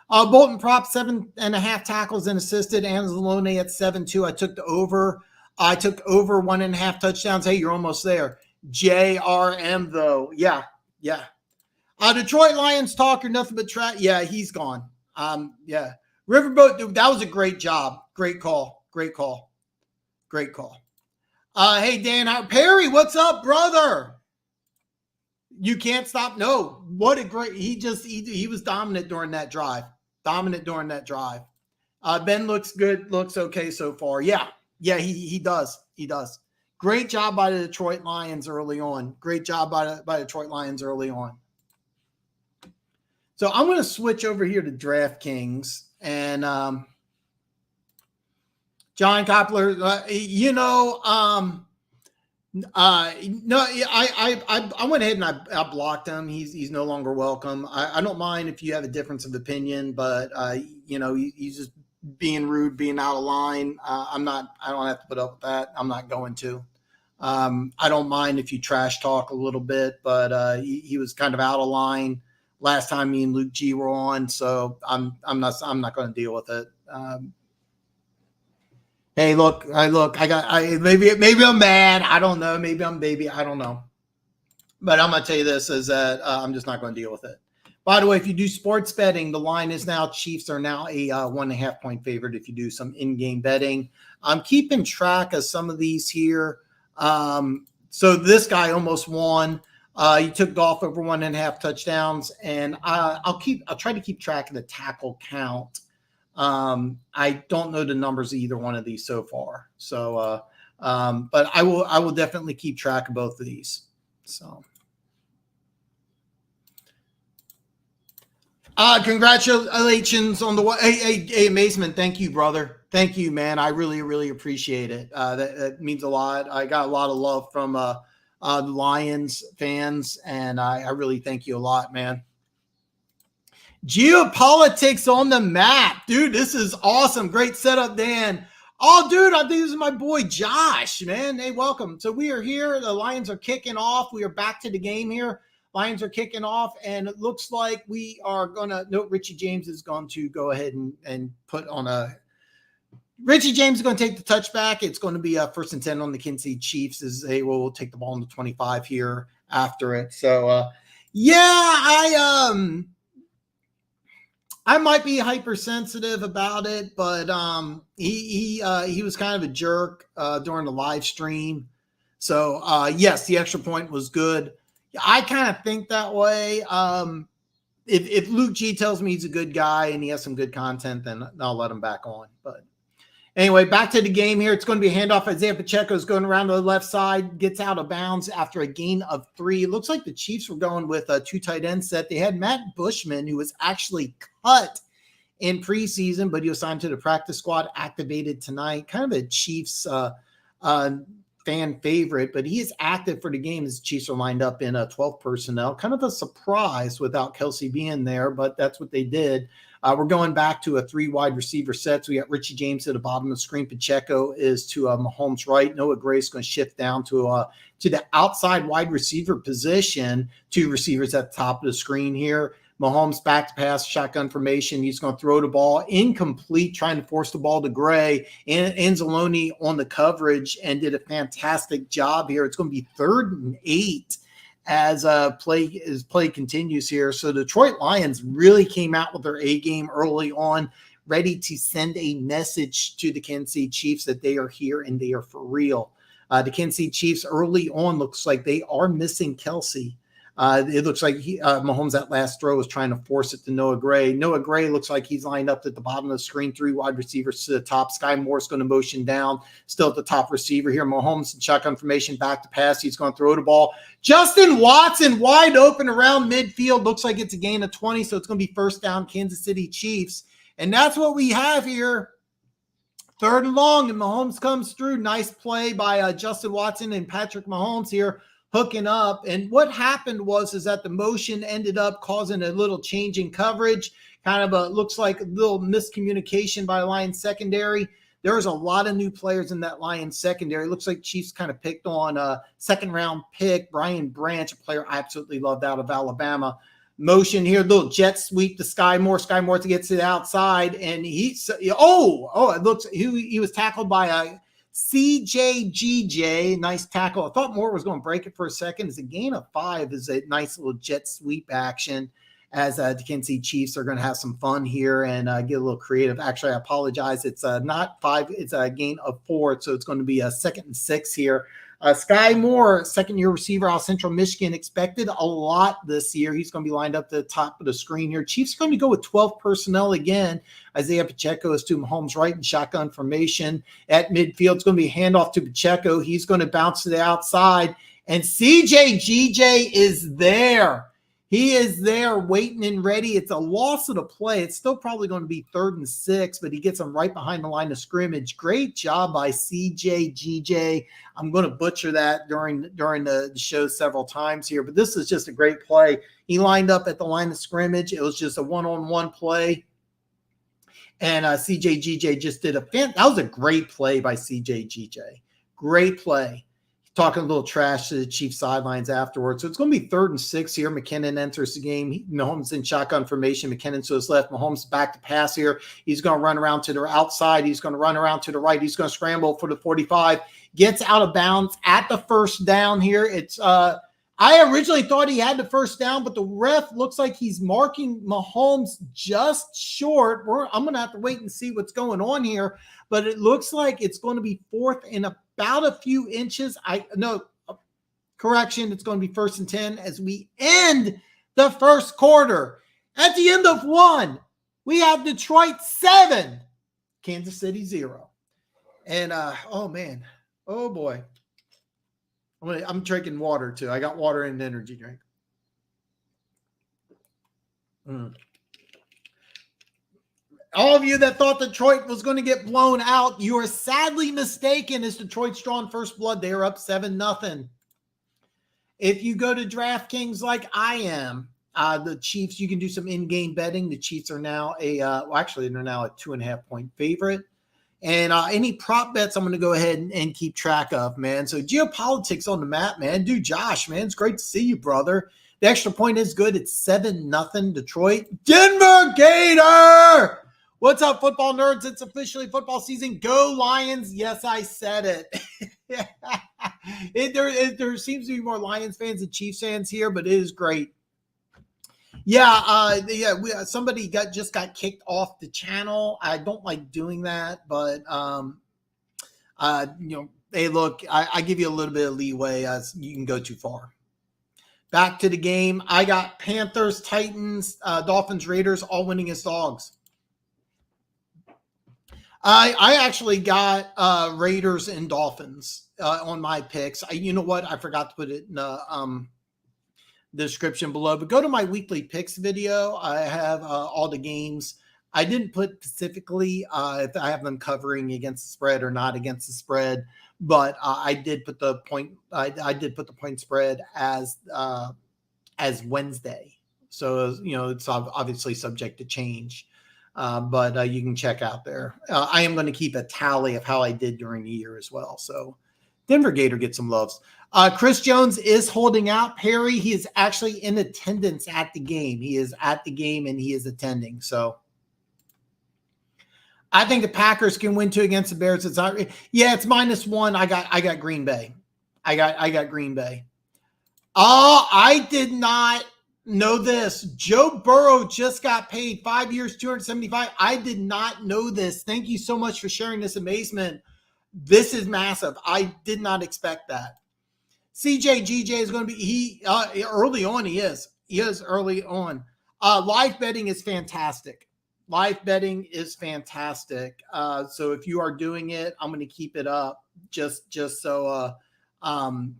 Speaker 1: Bolton Prop 7.5 tackles and assisted. Anzalone at 7.2. I took the over. I took over 1.5 touchdowns. Hey, you're almost there. JRM though. Yeah. Detroit Lions talker, nothing but trash. Yeah, he's gone. Yeah. Riverboat, dude, that was a great job. Great call. Hey, Dan Perry, what's up, brother? You can't stop. No, what a great. He was dominant during that drive. Ben looks good. Looks okay so far. Yeah, he does. Great job by the Detroit Lions early on. So I'm going to switch over here to DraftKings and John Koppler. No, I went ahead and I blocked him. He's no longer welcome. I don't mind if you have a difference of opinion, but he's just being rude, being out of line. I don't have to put up with that. I'm not going to. I don't mind if you trash talk a little bit, but he was kind of out of line last time me and Luke G were on, so I'm not going to deal with it. Hey, look, maybe I'm mad. I don't know. Maybe I'm baby. I don't know. But I'm going to tell you this is that I'm just not going to deal with it. By the way, if you do sports betting, the line is now Chiefs are now a 1.5 point favorite if you do some in-game betting. I'm keeping track of some of these here. So this guy almost won. He took Goff over 1.5 touchdowns, and I'll try to keep track of the tackle count. I don't know the numbers of either one of these so far. So, but I will definitely keep track of both of these. So, congratulations on the hey Amazement. Thank you, brother. Thank you, man. I really, really appreciate it. That means a lot. I got a lot of love from the Lions fans, and I really thank you a lot, man. Geopolitics on the map. Dude, this is awesome. Great setup, Dan. Oh, dude, I think this is my boy Josh, man. Hey, welcome. So we are here. The Lions are kicking off. We are back to the game here. Lions are kicking off, and it looks like we are going to – no, Richie James is going to go ahead and put on a – Richie James is going to take the touchback. It's going to be a 1st and 10 on the Kansas City Chiefs as they will take the ball on the 25 here after it. So, I might be hypersensitive about it, but he was kind of a jerk during the live stream. So, yes, the extra point was good. I kind of think that way. If Luke G tells me he's a good guy and he has some good content, then I'll let him back on. But anyway, back to the game here. It's going to be a handoff. Isaiah Pacheco is going around to the left side, gets out of bounds after a gain of 3. It looks like the Chiefs were going with a 2 tight end set. They had Matt Bushman, who was actually cut in preseason, but he was signed to the practice squad, activated tonight. Kind of a Chiefs fan favorite, but he is active for the game as the Chiefs are lined up in 12 personnel. Kind of a surprise without Kelsey being there, but that's what they did. We're going back to a 3 wide receiver set. So we got Richie James at the bottom of the screen. Pacheco is to Mahomes' right. Noah Gray's going to shift down to the outside wide receiver position. 2 receivers at the top of the screen here. Mahomes back to pass, shotgun formation. He's going to throw the ball incomplete, trying to force the ball to Gray. And Anzalone on the coverage and did a fantastic job here. It's going to be 3rd and 8 as play continues here. So Detroit Lions really came out with their A game early on, ready to send a message to the Kansas City Chiefs that they are here and they are for real. The Kansas City Chiefs early on looks like they are missing Kelsey. It looks like Mahomes, that last throw, was trying to force it to Noah Gray. Noah Gray looks like he's lined up at the bottom of the screen, 3 wide receivers to the top. Sky Moore's going to motion down, still at the top receiver here. Mahomes in shotgun formation, back to pass. He's going to throw the ball. Justin Watson wide open around midfield. Looks like it's a gain of 20, so it's going to be 1st down Kansas City Chiefs. And that's what we have here. 3rd and long, and Mahomes comes through. Nice play by Justin Watson and Patrick Mahomes here, hooking up. And what happened was that the motion ended up causing a little change in coverage, kind of looks like a little miscommunication by Lions secondary. There's a lot of new players in that Lions secondary. Looks like Chiefs kind of picked on a 2nd round pick, Brian Branch, a player I absolutely loved out of Alabama. Motion here, little jet sweep to Sky Moore to get to the outside. And it looks he was tackled by a CJGJ, nice tackle. I thought Moore was going to break it for a second. It's a gain of 5 is a nice little jet sweep action as the Kansas City Chiefs are going to have some fun here and get a little creative. Actually, I apologize. It's not 5. It's a gain of 4. So it's going to be a 2nd and 6 here. Sky Moore, 2nd-year receiver out of Central Michigan, expected a lot this year. He's going to be lined up at the top of the screen here. Chiefs are going to go with 12 personnel again. Isaiah Pacheco is to Mahomes' right in shotgun formation at midfield. It's going to be a handoff to Pacheco. He's going to bounce to the outside, and CJGJ is there. He is there waiting and ready. It's a loss of the play. It's still probably going to be 3rd and 6, but he gets them right behind the line of scrimmage. Great job by CJ. I'm going to butcher that during the show several times here, but this is just a great play. He lined up at the line of scrimmage. It was just a one-on-one play. And CJ just did that was a great play by CJ. Great play. Talking a little trash to the Chiefs sidelines afterwards. So it's going to be 3rd and 6 here. McKinnon enters the game. Mahomes in shotgun formation. McKinnon to his left. Mahomes back to pass here. He's going to run around to the outside. He's going to run around to the right. He's going to scramble for the 45. Gets out of bounds at the first down here. It's I originally thought he had the first down, but the ref looks like he's marking Mahomes just short. I'm going to have to wait and see what's going on here, but it looks like it's going to be 4th and about a few inches. Correction. It's going to be 1st and 10 as we end the first quarter. At the end of 1, we have Detroit 7, Kansas City 0. And, oh man, oh boy. I'm drinking water too. I got water and an energy drink. All of you that thought Detroit was going to get blown out, you are sadly mistaken. As Detroit's drawn first blood, they are up 7-0. If you go to DraftKings like I am, the Chiefs, you can do some in-game betting. The Chiefs are now they're now a 2.5-point favorite. And any prop bets I'm going to go ahead and keep track of, man. So geopolitics on the map, man. Dude, Josh, man, it's great to see you, brother. The extra point is good. It's 7-0 Detroit. Denver Gator! What's up, football nerds? It's officially football season. Go Lions. Yes, I said it. There seems to be more Lions fans than Chiefs fans here, but it is great. Somebody just got kicked off the channel. I don't like doing that, but hey, look, I give you a little bit of leeway as you can go too far. Back to the game. I got Panthers, Titans, Dolphins, Raiders, all winning as dogs. I actually got Raiders and Dolphins on my picks. You know what? I forgot to put it in the description below, but go to my weekly picks video. I have all the games. I didn't put specifically if I have them covering against the spread or not against the spread, but I did put the point. I did put the point spread as Wednesday, so it's obviously subject to change. But you can check out there. I am going to keep a tally of how I did during the year as well. So Denver Gator gets some loves. Chris Jones is holding out. Perry, he is actually in attendance at the game. He is at the game and he is attending. So I think the Packers can win 2 against the Bears. It's not. Yeah, it's -1. I got Green Bay. I got Green Bay. Oh, I did not know this. Joe Burrow just got paid 5 years, $275. I did not know this. Thank you so much for sharing this amazement. This is massive. I did not expect that. CJ is going to be early on. He is early on. Live betting is fantastic. So if you are doing it, I'm going to keep it up just so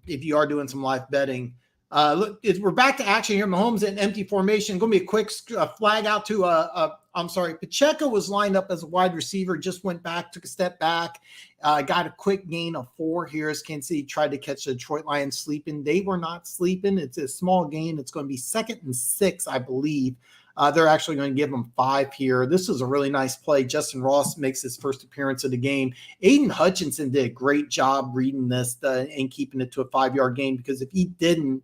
Speaker 1: if you are doing some live betting. Look, we're back to action here. Mahomes in empty formation. Going to be a quick flag out to Pacheco was lined up as a wide receiver, just went back, took a step back, got a quick gain of 4 here. As Kansas City tried to catch the Detroit Lions sleeping. They were not sleeping. It's a small gain. It's going to be 2nd and 6, I believe. They're actually going to give them 5 here. This was a really nice play. Justin Ross makes his first appearance of the game. Aiden Hutchinson did a great job reading this and keeping it to a 5-yard gain, because if he didn't,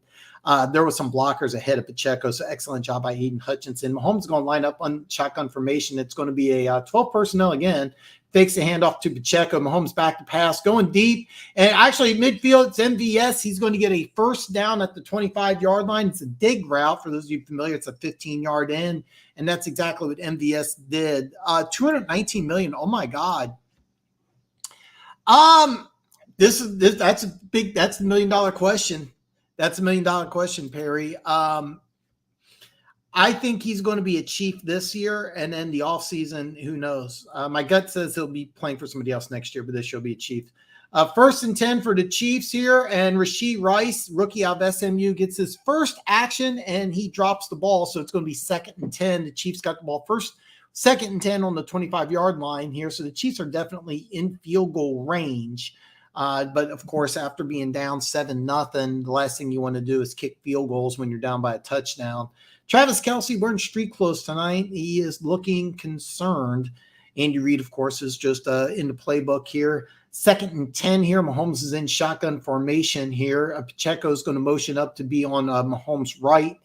Speaker 1: there was some blockers ahead of Pacheco. So excellent job by Aiden Hutchinson. Mahomes is going to line up on shotgun formation. It's going to be a 12 personnel again. Fakes the handoff to Pacheco. Mahomes back to pass, going deep. And actually, midfield, it's MVS. He's going to get a first down at the 25-yard line. It's a dig route. For those of you familiar, it's a 15-yard in. And that's exactly what MVS did. $219 million. Oh, my God. That's $1 million question. That's $1 million question, Perry. I think he's going to be a Chief this year, and then the offseason, who knows? My gut says he'll be playing for somebody else next year, but this year will be a Chief. First and 10 for the Chiefs here, and Rashee Rice, rookie out of SMU, gets his first action, and he drops the ball, so it's going to be 2nd and 10. The Chiefs got the ball first, 2nd and 10 on the 25-yard line here, so the Chiefs are definitely in field goal range. But, of course, after being down 7-0, the last thing you want to do is kick field goals when you're down by a touchdown. Travis Kelce wearing street clothes tonight. He is looking concerned. Andy Reid, of course, is just in the playbook here. 2nd and 10 here. Mahomes is in shotgun formation here. Pacheco is going to motion up to be on Mahomes' right.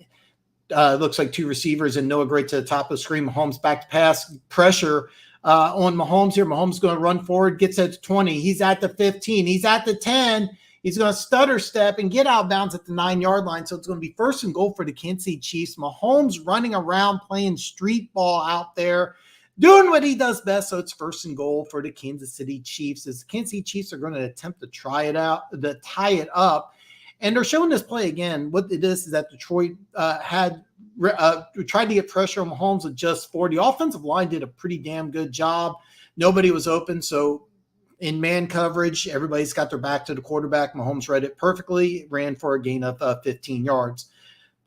Speaker 1: Looks like 2 receivers and Noah Gray to the top of the screen. Mahomes back to pass. Pressure on Mahomes here. Mahomes is going to run forward, gets at 20. He's at the 15. He's at the 10. He's going to stutter step and get out of bounds at the 9-yard line. So it's going to be 1st and goal for the Kansas City Chiefs. Mahomes running around playing street ball out there, doing what he does best. So it's 1st and goal for the Kansas City Chiefs, as the Kansas City Chiefs are going to attempt to tie it up. And they're showing this play again. What it is that Detroit tried to get pressure on Mahomes with just 4. The offensive line did a pretty damn good job. Nobody was open. So in man coverage, everybody's got their back to the quarterback. Mahomes read it perfectly, ran for a gain of 15 yards.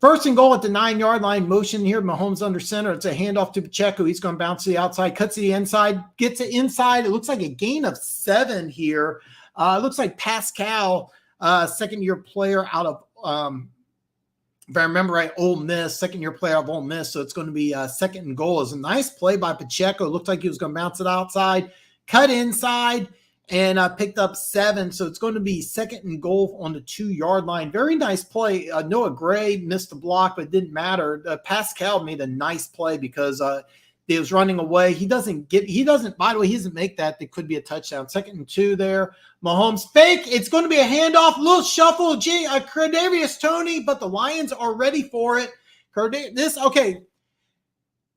Speaker 1: 1st and goal at the 9-yard line. Motion here. Mahomes under center. It's a handoff to Pacheco. He's going to bounce to the outside, cuts to the inside, gets it inside. It looks like a gain of 7 here. It looks like Pascal, second-year player out of, if I remember right, Ole Miss, second-year player of Ole Miss. So it's going to be 2nd and goal. It's a nice play by Pacheco. It looked like he was going to bounce it outside, cut inside, and picked up 7. So it's going to be 2nd and goal on the 2-yard line. Very nice play. Noah Gray missed the block, but it didn't matter. Pascal made a nice play because he was running away. He doesn't, by the way, he doesn't make that. It could be a touchdown. 2nd and 2 there. Mahomes fake. It's going to be a handoff, little shuffle. Kadarius Toney, but the Lions are ready for it. Okay.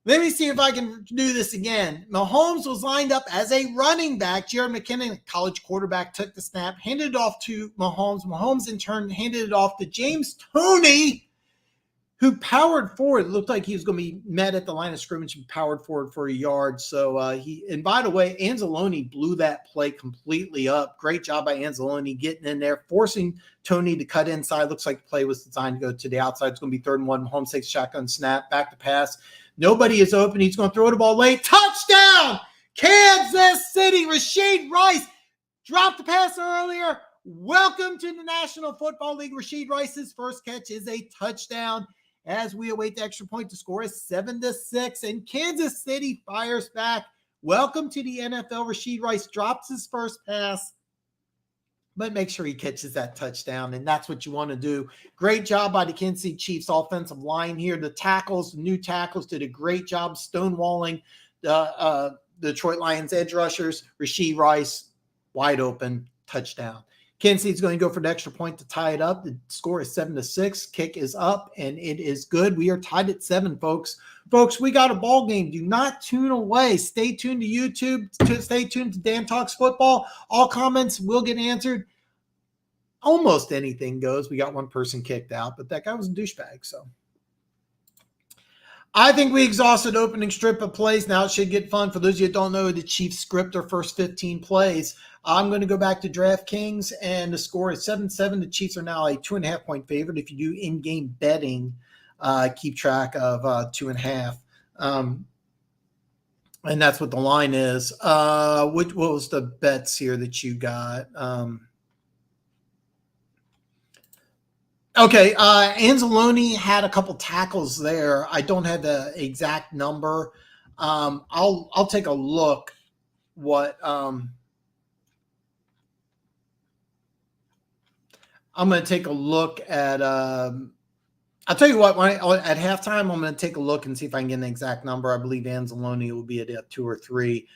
Speaker 1: Let me see if I can do this again. Mahomes was lined up as a running back. Jared McKinnon, college quarterback, took the snap, handed it off to Mahomes. Mahomes, in turn, handed it off to James Toney, who powered forward. It looked like he was going to be met at the line of scrimmage and powered forward for a yard. So and by the way, Anzalone blew that play completely up. Great job by Anzalone getting in there, forcing Toney to cut inside. Looks like the play was designed to go to the outside. It's going to be 3rd and 1. Mahomes takes shotgun snap, back to pass. Nobody is open. He's going to throw the ball late. Touchdown! Kansas City. Rashee Rice dropped the pass earlier. Welcome to the National Football League. Rashee Rice's first catch is a touchdown as we await the extra point. To score is 7-6, and Kansas City fires back. Welcome to the NFL. Rashee Rice drops his first pass, but make sure he catches that touchdown, and that's what you want to do. Great job by the Kansas City Chiefs offensive line here. The new tackles did a great job stonewalling the Detroit Lions edge rushers. Rashee Rice, wide open, touchdown. Kansas City's going to go for the extra point to tie it up. The score is 7-6. Kick is up, and it is good. We are tied at 7, folks. Folks, we got a ball game. Do not tune away. Stay tuned to YouTube. Stay tuned to Dan Talks Football. All comments will get answered. Almost anything goes. We got one person kicked out, but that guy was a douchebag. So I think we exhausted opening strip of plays. Now it should get fun. For those of you that don't know, the Chiefs script their first 15 plays. I'm going to go back to DraftKings, and the score is 7-7. The Chiefs are now a 2.5-point favorite. If you do in-game betting, keep track of 2.5. And that's what the line is. What was the bets here that you got? Okay, Anzalone had a couple tackles there. I don't have the exact number. I'll take a look. I'm going to take a look at. I'll tell you what. At halftime, I'm going to take a look and see if I can get an exact number. I believe Anzalone will be at 2 or 3.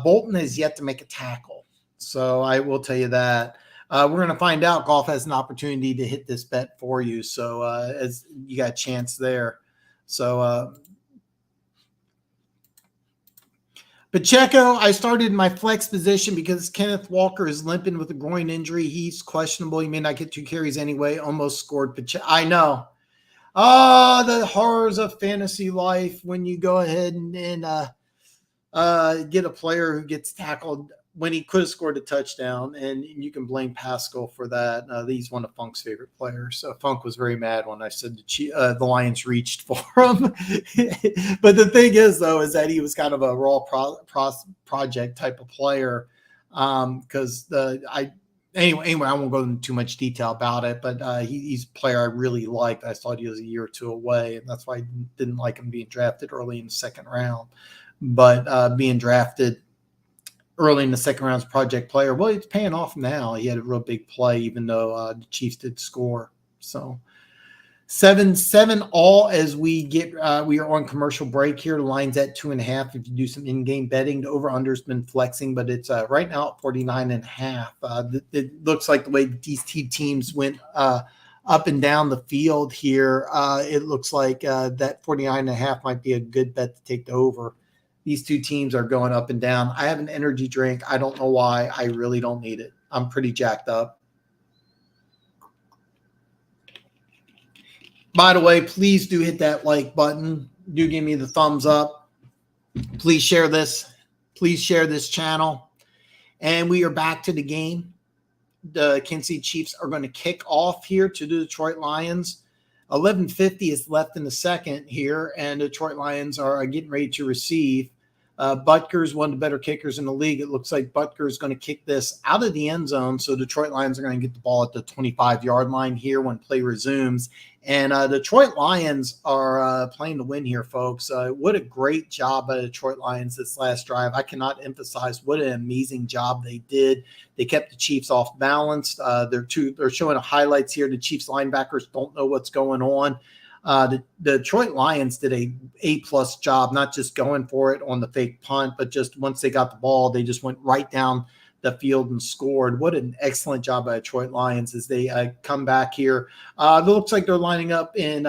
Speaker 1: Bolton has yet to make a tackle, so I will tell you that. We're going to find out. Golf has an opportunity to hit this bet for you, so as you got a chance there. So Pacheco, I started in my flex position because Kenneth Walker is limping with a groin injury. He's questionable. He may not get 2 carries anyway. Almost scored Pacheco. I know. The horrors of fantasy life when you go ahead and get a player who gets tackled when he could have scored a touchdown, and you can blame Pascal for that. He's one of Funk's favorite players. So Funk was very mad when I said the Lions reached for him. But the thing is, though, is that he was kind of a raw project type of player. Because anyway, I won't go into too much detail about it, but he's a player I really liked. I thought he was a year or two away, and that's why I didn't like him being drafted early in the second round. But being drafted early in the second round's project player, well, it's paying off now. He had a real big play, even though the Chiefs did score. So 7-7 all as we are on commercial break here. The line's at 2.5. If you do some in-game betting, the over-under's been flexing, but it's right now at 49.5. It looks like the way these two teams went up and down the field here, it looks like that 49.5 might be a good bet to take the over. These two teams are going up and down. I have an energy drink. I don't know why. I really don't need it. I'm pretty jacked up. By the way, please do hit that like button. Do give me the thumbs up. Please share this. Please share this channel. And we are back to the game. The Kansas City Chiefs are going to kick off here to the Detroit Lions. 11:50 is left in the second here, and the Detroit Lions are getting ready to receive. Butker's one of the better kickers in the league. It looks like Butker is going to kick this out of the end zone. So Detroit Lions are going to get the ball at the 25-yard line here when play resumes. And Detroit Lions are playing to win here, folks. What a great job by the Detroit Lions this last drive. I cannot emphasize what an amazing job they did. They kept the Chiefs off balance. They're showing highlights here. The Chiefs linebackers don't know what's going on. The Detroit Lions did a A-plus job, not just going for it on the fake punt, but just once they got the ball, they just went right down the field and scored. What an excellent job by Detroit Lions as they come back here. It looks like they're lining up in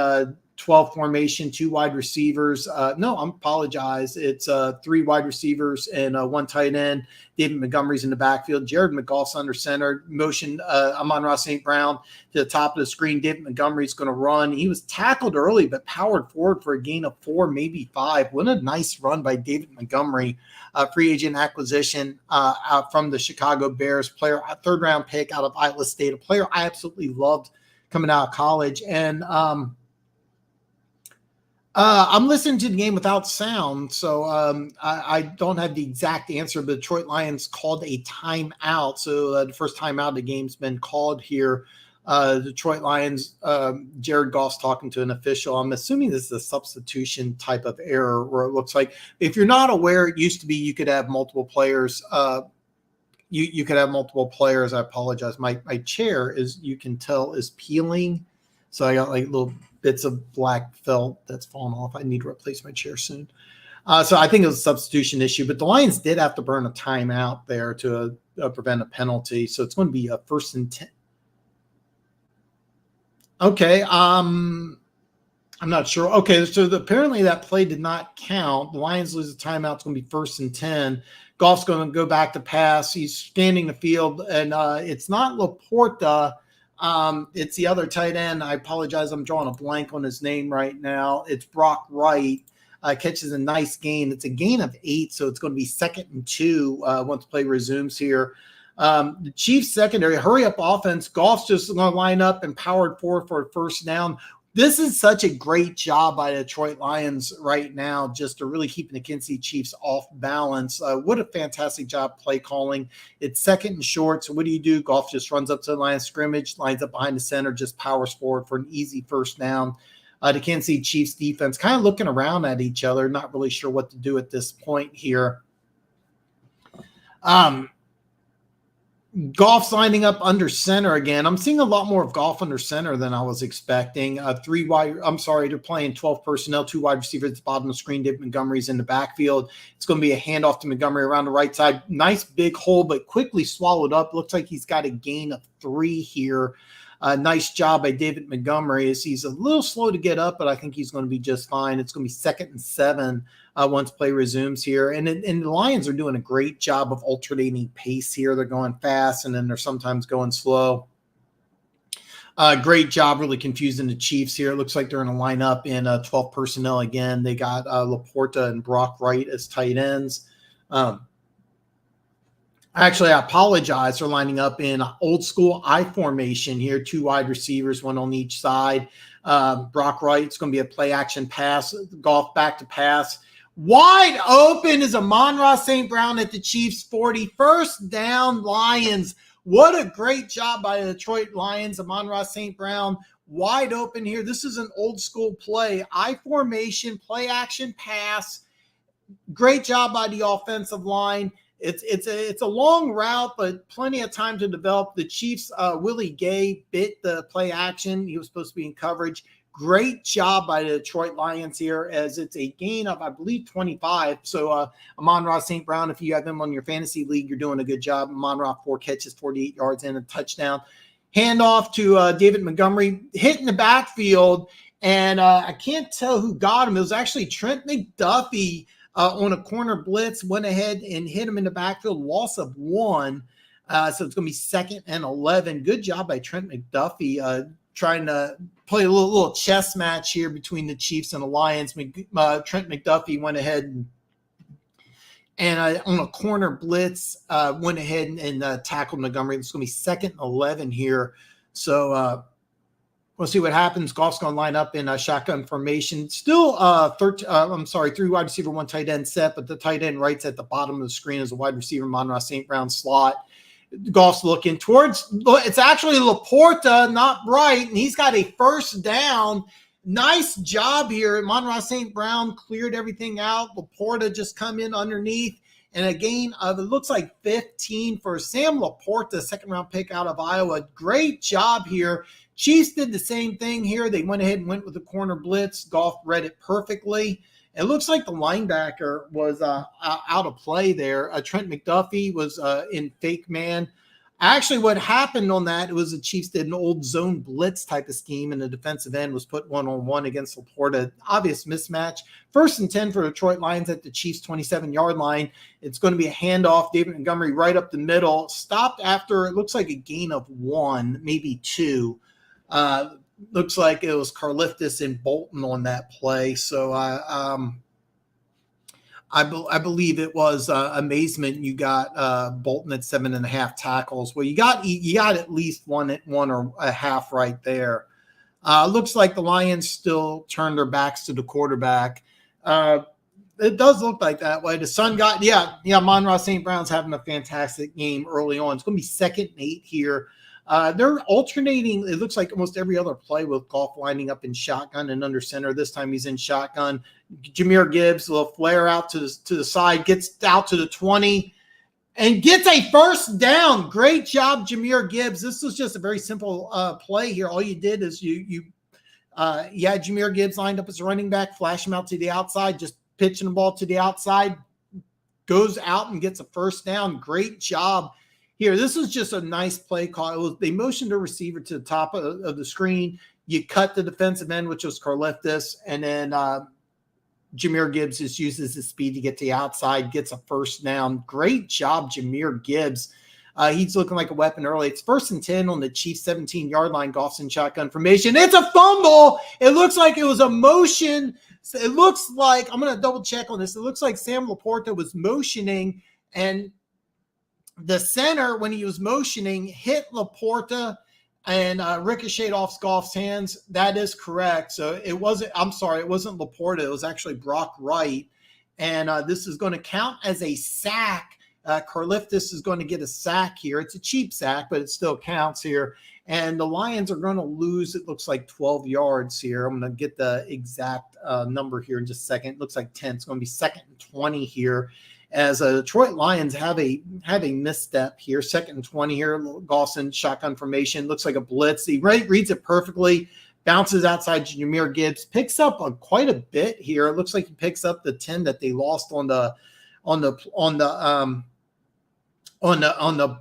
Speaker 1: 12 formation, 2 wide receivers. No, I apologize. It's 3 wide receivers and 1 tight end. David Montgomery's in the backfield. Jared McGough's under center. Motion Amon-Ra St. Brown to the top of the screen. David Montgomery's going to run. He was tackled early, but powered forward for a gain of 4, maybe 5. What a nice run by David Montgomery. Free agent acquisition out from the Chicago Bears player, a 3rd-round pick out of Iowa State, a player I absolutely loved coming out of college. And I'm listening to the game without sound, so I don't have the exact answer, but Detroit Lions called a timeout. So the first timeout of the game's been called here. Detroit Lions, Jared Goff's talking to an official. I'm assuming this is a substitution type of error where it looks like, if you're not aware, it used to be you could have multiple players. You could have multiple players. I apologize. My chair, is, you can tell, is peeling. So I got like little bits of black felt that's fallen off. I need to replace my chair soon. So I think it was a substitution issue, but the Lions did have to burn a timeout there to prevent a penalty. So it's going to be a 1st and 10. Okay. I'm not sure. Okay. So apparently that play did not count. The Lions lose a timeout. It's going to be 1st and 10. Goff's going to go back to pass. He's scanning the field, and it's not Laporta. It's the other tight end. I apologize. I'm drawing a blank on his name right now. It's Brock Wright. Catches a nice gain. It's a gain of 8, so it's going to be 2nd and 2 once play resumes here. The Chiefs secondary, hurry up offense. Goff's just going to line up and powered forward for a 1st down. This is such a great job by the Detroit Lions right now, just to really keeping the Kansas City Chiefs off balance. What a fantastic job play calling. It's 2nd and short. So what do? Goff just runs up to the line of scrimmage, lines up behind the center, just powers forward for an easy 1st down. The Kansas City Chiefs defense kind of looking around at each other, not really sure what to do at this point here. Goff's lining up under center again. I'm seeing a lot more of Goff under center than I was expecting. 3 wide. I'm sorry, they're playing 12 personnel, 2 wide receivers at the bottom of the screen. David Montgomery's in the backfield. It's going to be a handoff to Montgomery around the right side. Nice big hole, but quickly swallowed up. Looks like he's got a gain of 3 here. Nice job by David Montgomery. He's a little slow to get up, but I think he's going to be just fine. It's going to be 2nd and 7 once play resumes here. And the Lions are doing a great job of alternating pace here. They're going fast, and then they're sometimes going slow. Great job really confusing the Chiefs here. It looks like they're going to line up in 12 personnel again. They got Laporta and Brock Wright as tight ends. Actually, I apologize for lining up in old school I formation here. 2 wide receivers, 1 on each side. Brock Wright, it's going to be a play action pass, golf back to pass. Wide open is Amon-Ra St. Brown at the Chiefs 40. First down, Lions. What a great job by the Detroit Lions. Amon-Ra St. Brown wide open here. This is an old school play. I formation, play action pass. Great job by the offensive line. It's a long route, but plenty of time to develop. The Chiefs, Willie Gay bit the play action. He was supposed to be in coverage. Great job by the Detroit Lions here, as it's a gain of, I believe, 25. So Amon-Ra St. Brown, if you have him on your fantasy league, you're doing a good job. Amon-Ra, 4 catches, 48 yards, and a touchdown. Handoff to David Montgomery, hitting the backfield, and I can't tell who got him. It was actually Trent McDuffie on a corner blitz, went ahead and hit him in the backfield, loss of 1. So it's going to be 2nd and 11. Good job by Trent McDuffie trying to play a little chess match here between the Chiefs and the Lions. Trent McDuffie went ahead and on a corner blitz, went ahead and tackled Montgomery. It's going to be 2nd and 11 here. So we'll see what happens. Goff's going to line up in a shotgun formation. Still, 3 wide receiver, 1 tight end set, but the tight end right's at the bottom of the screen as a wide receiver, Amon-Ra St. Brown slot. Goff's looking towards, it's actually Laporta, not Bright, and he's got a first down. Nice job here. Amon-Ra St. Brown cleared everything out. Laporta just come in underneath, and a gain of, it looks like 15 for Sam Laporta, 2nd-round pick out of Iowa. Great job here. Chiefs did the same thing here. They went ahead and went with the corner blitz. Goff read it perfectly. It looks like the linebacker was out of play there. Trent McDuffie was in fake man. Actually, what happened on that, it was the Chiefs did an old zone blitz type of scheme, and the defensive end was put 1-on-1 against Laporta. Obvious mismatch. 1st and 10 for Detroit Lions at the Chiefs' 27-yard line. It's going to be a handoff. David Montgomery right up the middle. Stopped after, it looks like a gain of 1, maybe 2. Looks like it was Karliftis and Bolton on that play. So I believe it was amazement. You got Bolton at 7.5 tackles. Well, you got at least one or a half right there. Looks like the Lions still turned their backs to the quarterback. It does look like that way. The sun got Amon-Ra St. Brown's having a fantastic game early on. It's going to be 2nd and 8 here. They're alternating, it looks like almost every other play, with Goff lining up in shotgun and under center. This time he's in shotgun. Jahmyr Gibbs, a little flare out to the side, gets out to the 20 and gets a first down. Great job, Jahmyr Gibbs. This was just a very simple play here. All you did is you had Jahmyr Gibbs lined up as a running back, flash him out to the outside, just pitching the ball to the outside, goes out and gets a first down. Great job here. This is just a nice play call. They motioned the receiver to the top of the screen. You cut the defensive end, which was Karliftis, and then Jahmyr Gibbs just uses his speed to get to the outside, gets a first down. Great job, Jahmyr Gibbs. He's looking like a weapon early. It's 1st and 10 on the Chiefs' 17-yard line. Goff's in shotgun formation. It's a fumble. It looks like it was a motion. It looks like, I'm going to double check on this. It looks like Sam Laporta was motioning, and the center, when he was motioning, hit Laporta and ricocheted off Goff's hands. That is correct. So it wasn't Laporta. It was actually Brock Wright. And this is going to count as a sack. Karliftis is going to get a sack here. It's a cheap sack, but it still counts here. And the Lions are going to lose, it looks like 12 yards here. I'm going to get the exact number here in just a second. It looks like 10. It's going to be 2nd and 20 here, as Detroit Lions have a misstep here. 2nd and 20 here. Goff's shotgun formation. Looks like a blitz. He reads it perfectly. Bounces outside Jahmyr Gibbs. Picks up quite a bit here. It looks like he picks up the 10 that they lost on the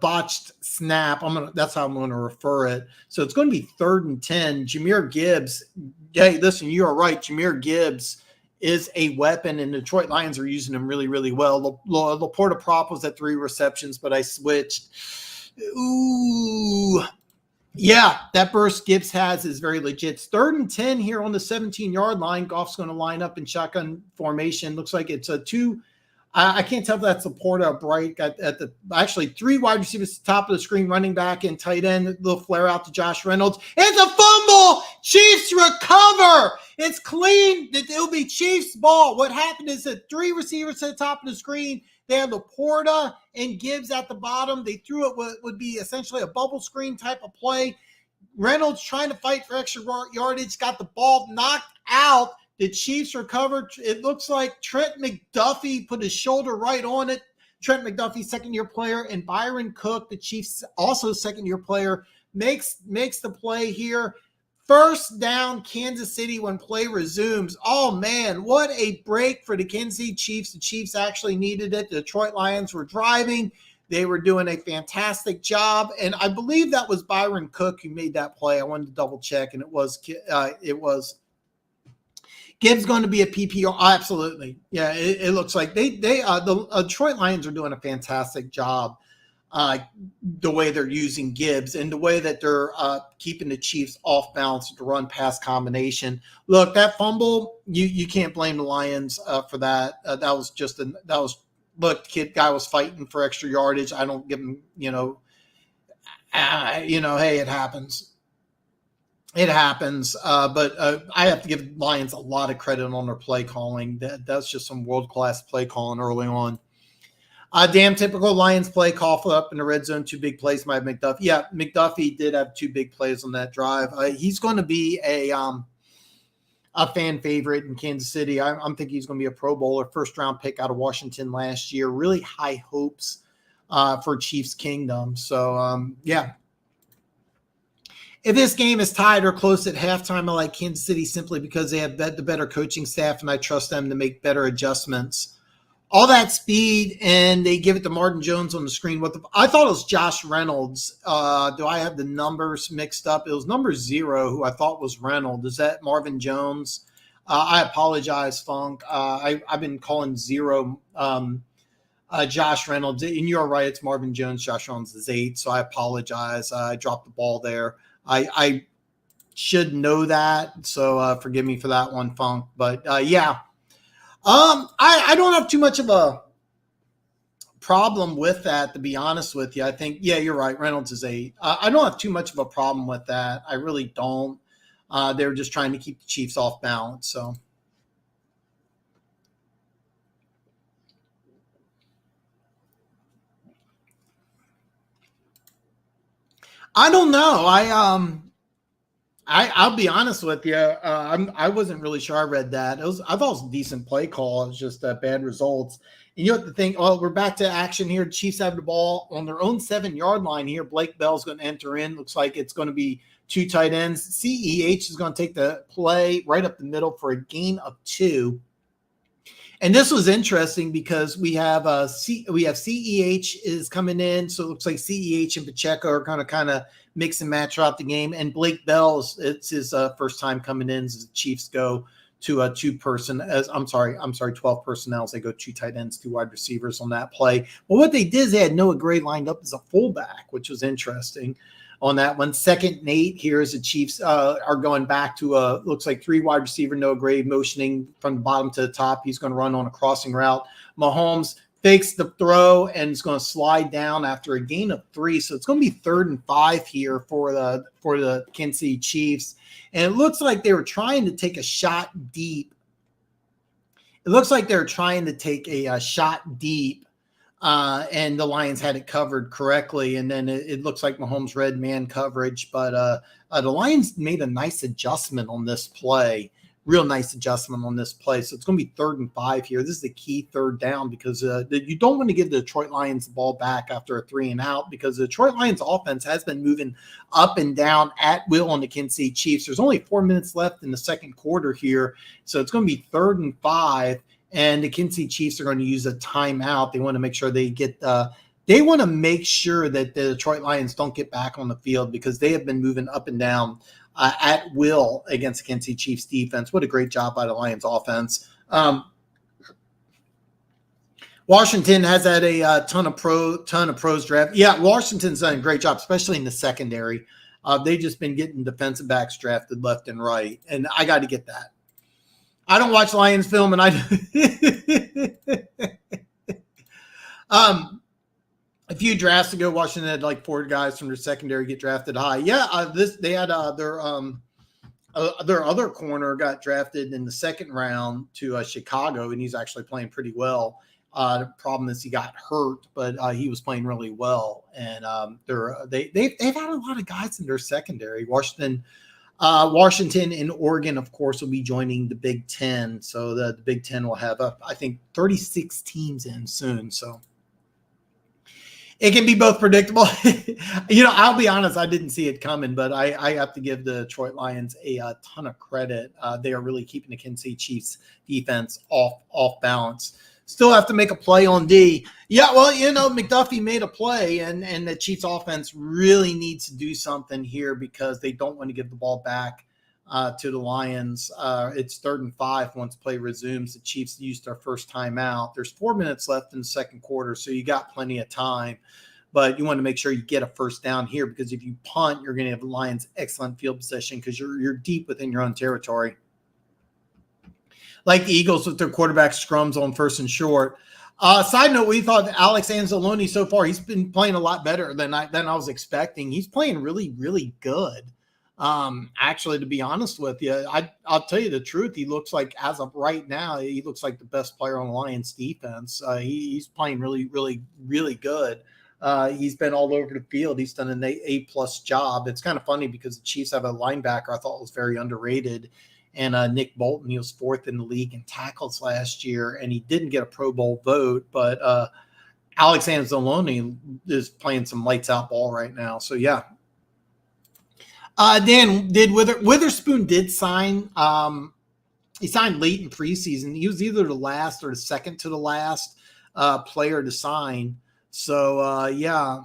Speaker 1: botched snap. That's how I'm going to refer it. So it's going to be 3rd and 10. Jahmyr Gibbs. Hey, listen, you are right. Jahmyr Gibbs is a weapon, and the Detroit Lions are using him really, really well. Laporta prop was at 3 receptions, but I switched. Ooh. Yeah, that burst Gibbs has is very legit. It's 3rd and 10 here on the 17-yard line. Goff's going to line up in shotgun formation. Looks like it's a 2 I can't tell if that's Laporta or Bright at the actually 3 wide receivers at the top of the screen, running back and tight end. Little flare out to Josh Reynolds. It's a fumble. Chiefs recover. It's clean. It'll be Chiefs ball. What happened is that 3 receivers at the top of the screen. They had Laporta and Gibbs at the bottom. They threw it what would be essentially a bubble screen type of play. Reynolds trying to fight for extra yardage, got the ball knocked out. The Chiefs recovered. It looks like Trent McDuffie put his shoulder right on it. Trent McDuffie, second-year player, and Byron Cook, the Chiefs also second-year player, makes the play here. First down, Kansas City when play resumes. Oh, man, what a break for the Kansas City Chiefs. The Chiefs actually needed it. The Detroit Lions were driving. They were doing a fantastic job, and I believe that was Byron Cook who made that play. I wanted to double-check, and it was Gibbs going to be a PPR? Absolutely. Yeah, it looks like the Detroit Lions are doing a fantastic job the way they're using Gibbs and the way that they're keeping the Chiefs off balance with the run-pass combination. Look, that fumble, you can't blame the Lions for that. Look, guy was fighting for extra yardage. I don't give him, hey, it happens. It happens, but I have to give Lions a lot of credit on their play calling. That's just some world-class play calling early on. Damn typical Lions play call for up in the red zone. 2 big plays by McDuffie. Yeah, McDuffie did have 2 big plays on that drive. He's going to be a fan favorite in Kansas City. I'm thinking he's going to be a Pro Bowler, first-round pick out of Washington last year. Really high hopes for Chiefs Kingdom. So, yeah. If this game is tied or close at halftime, I like Kansas City simply because they have the better coaching staff, and I trust them to make better adjustments. All that speed, and they give it to Martin Jones on the screen. I thought it was Josh Reynolds. Do I have the numbers mixed up? It was number 0 who I thought was Reynolds. Is that Marvin Jones? I apologize, Funk. I've been calling 0 Josh Reynolds, and you're right. It's Marvin Jones. Josh Reynolds is 8, so I apologize. I dropped the ball there. I should know that, so forgive me for that one, Funk. But yeah, I don't have too much of a problem with that, to be honest with you. I think, yeah, you're right. Reynolds is 8. I don't have too much of a problem with that. I really don't. They're just trying to keep the Chiefs off balance. So. I don't know. I'll be honest with you. I wasn't really sure I read that. I thought it was a decent play call. It was just bad results. And you have to think, well, we're back to action here. Chiefs have the ball on their own 7-yard line here. Blake Bell's going to enter in. Looks like it's going to be 2 tight ends. CEH is going to take the play right up the middle for a gain of 2. And this was interesting because we have CEH is coming in, so it looks like CEH and Pacheco are going to kind of mix and match throughout the game. And Blake Bell, it's his first time coming in as the Chiefs go to a 12 personnel as they go 2 tight ends, 2 wide receivers on that play. Well, what they did is they had Noah Gray lined up as a fullback, which was interesting on that one. 2nd and 8 here as the Chiefs are going back to looks like 3 wide receiver, Noah Gray motioning from the bottom to the top. He's going to run on a crossing route. Mahomes fakes the throw and is going to slide down after a gain of 3. So it's going to be 3rd and 5 here for the Kansas City Chiefs. And it looks like they were trying to take a shot deep. It looks like they're trying to take a shot deep. And the Lions had it covered correctly. And then it looks like Mahomes read man coverage. But the Lions made a nice adjustment on this play. Real nice adjustment on this play. So it's going to be 3rd and 5 here. This is the key 3rd down because you don't want to give the Detroit Lions the ball back after a 3 and out because the Detroit Lions offense has been moving up and down at will on the Kansas City Chiefs. There's only 4 minutes left in the second quarter here. So it's going to be 3rd and 5. And the Kansas City Chiefs are going to use a timeout. They want to make sure they want to make sure that the Detroit Lions don't get back on the field because they have been moving up and down at will against the Kansas City Chiefs defense. What a great job by the Lions offense. Washington has had a ton of pros draft. Yeah, Washington's done a great job, especially in the secondary. They've just been getting defensive backs drafted left and right, and I got to get that. I don't watch Lions film, and A few drafts ago, Washington had like 4 guys from their secondary get drafted high. Yeah, they had their other corner got drafted in the second round to Chicago, and he's actually playing pretty well. The problem is he got hurt, but he was playing really well. And they've had a lot of guys in their secondary. Washington and Oregon, of course, will be joining the Big Ten. So the Big Ten will have, I think, 36 teams in soon. So it can be both predictable. I'll be honest, I didn't see it coming, but I have to give the Detroit Lions a ton of credit. They are really keeping the Kansas City Chiefs defense off balance. Still have to make a play on D. Yeah, well, McDuffie made a play, and the Chiefs offense really needs to do something here because they don't want to give the ball back to the Lions. It's 3rd and 5 once play resumes. The Chiefs used their first timeout. There's 4 minutes left in the second quarter, so you got plenty of time. But you want to make sure you get a first down here because if you punt, you're going to have the Lions excellent field position because you're deep within your own territory. Like the Eagles with their quarterback scrums on 1st and short. Side note, we thought Alex Anzalone so far, he's been playing a lot better than I was expecting. He's playing really, really good. Actually, to be honest with you, I'll tell you the truth. He looks like, as of right now, he looks like the best player on the Lions defense. He's playing really, really, really good. He's been all over the field. He's done an A+ job. It's kind of funny because the Chiefs have a linebacker I thought was very underrated. And Nick Bolton, he was 4th in the league in tackles last year, and he didn't get a Pro Bowl vote. But Alex Anzalone is playing some lights out ball right now. So yeah. Dan, Witherspoon did sign. He signed late in preseason. He was either the last or the second to the last player to sign. So yeah.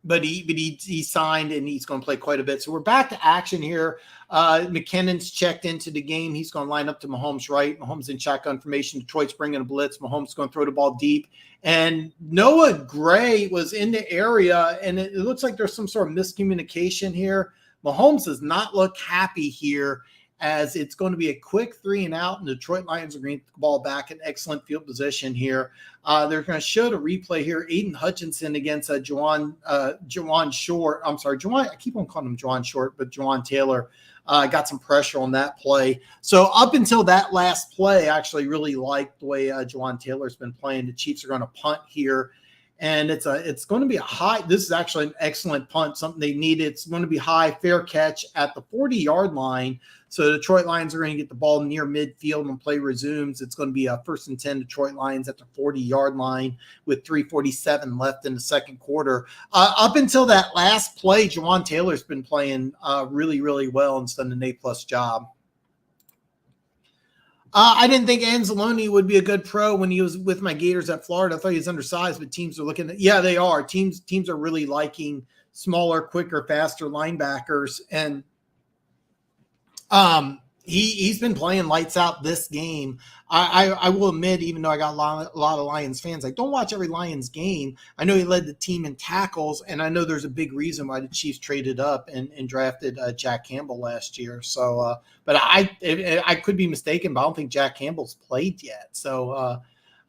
Speaker 1: But he signed and he's going to play quite a bit. So we're back to action here. McKinnon's checked into the game. He's going to line up to Mahomes right. Mahomes in shotgun formation. Detroit's bringing a blitz. Mahomes going to throw the ball deep. And Noah Gray was in the area, and it looks like there's some sort of miscommunication here. Mahomes does not look happy here as it's going to be a quick 3 and out, and the Detroit Lions are going to get the ball back in excellent field position here. They're going to show the replay here. Aiden Hutchinson against Juwan Short. I'm sorry, Juwan. I keep on calling him Juwan Short, but Juwan Taylor got some pressure on that play. So up until that last play, I actually really liked the way Juwan Taylor's been playing. The Chiefs are going to punt here. And it's going to be a high. This is actually an excellent punt, something they needed. It's going to be high, fair catch at the 40-yard line. So the Detroit Lions are going to get the ball near midfield when play resumes. It's going to be a 1st and 10 Detroit Lions at the 40-yard line with 3:47 left in the second quarter. Up until that last play, Juwan Taylor's been playing really, really well and done an A+ job. I didn't think Anzalone would be a good pro when he was with my Gators at Florida. I thought he was undersized, but teams are looking at, yeah, they are. Teams are really liking smaller, quicker, faster linebackers. And he's been playing lights out this game. I will admit, even though I got a lot of Lions fans, I don't watch every Lions game. I know he led the team in tackles, and I know there's a big reason why the Chiefs traded up and drafted Jack Campbell last year. So, but I could be mistaken, but I don't think Jack Campbell's played yet. So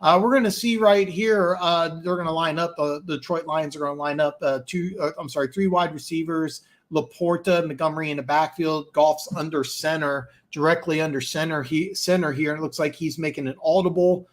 Speaker 1: we're going to see right here. They're going to line up. The Detroit Lions are going to line up 3 wide receivers. Laporta, Montgomery in the backfield. Goff's under center, directly under center here. It looks like he's making an audible.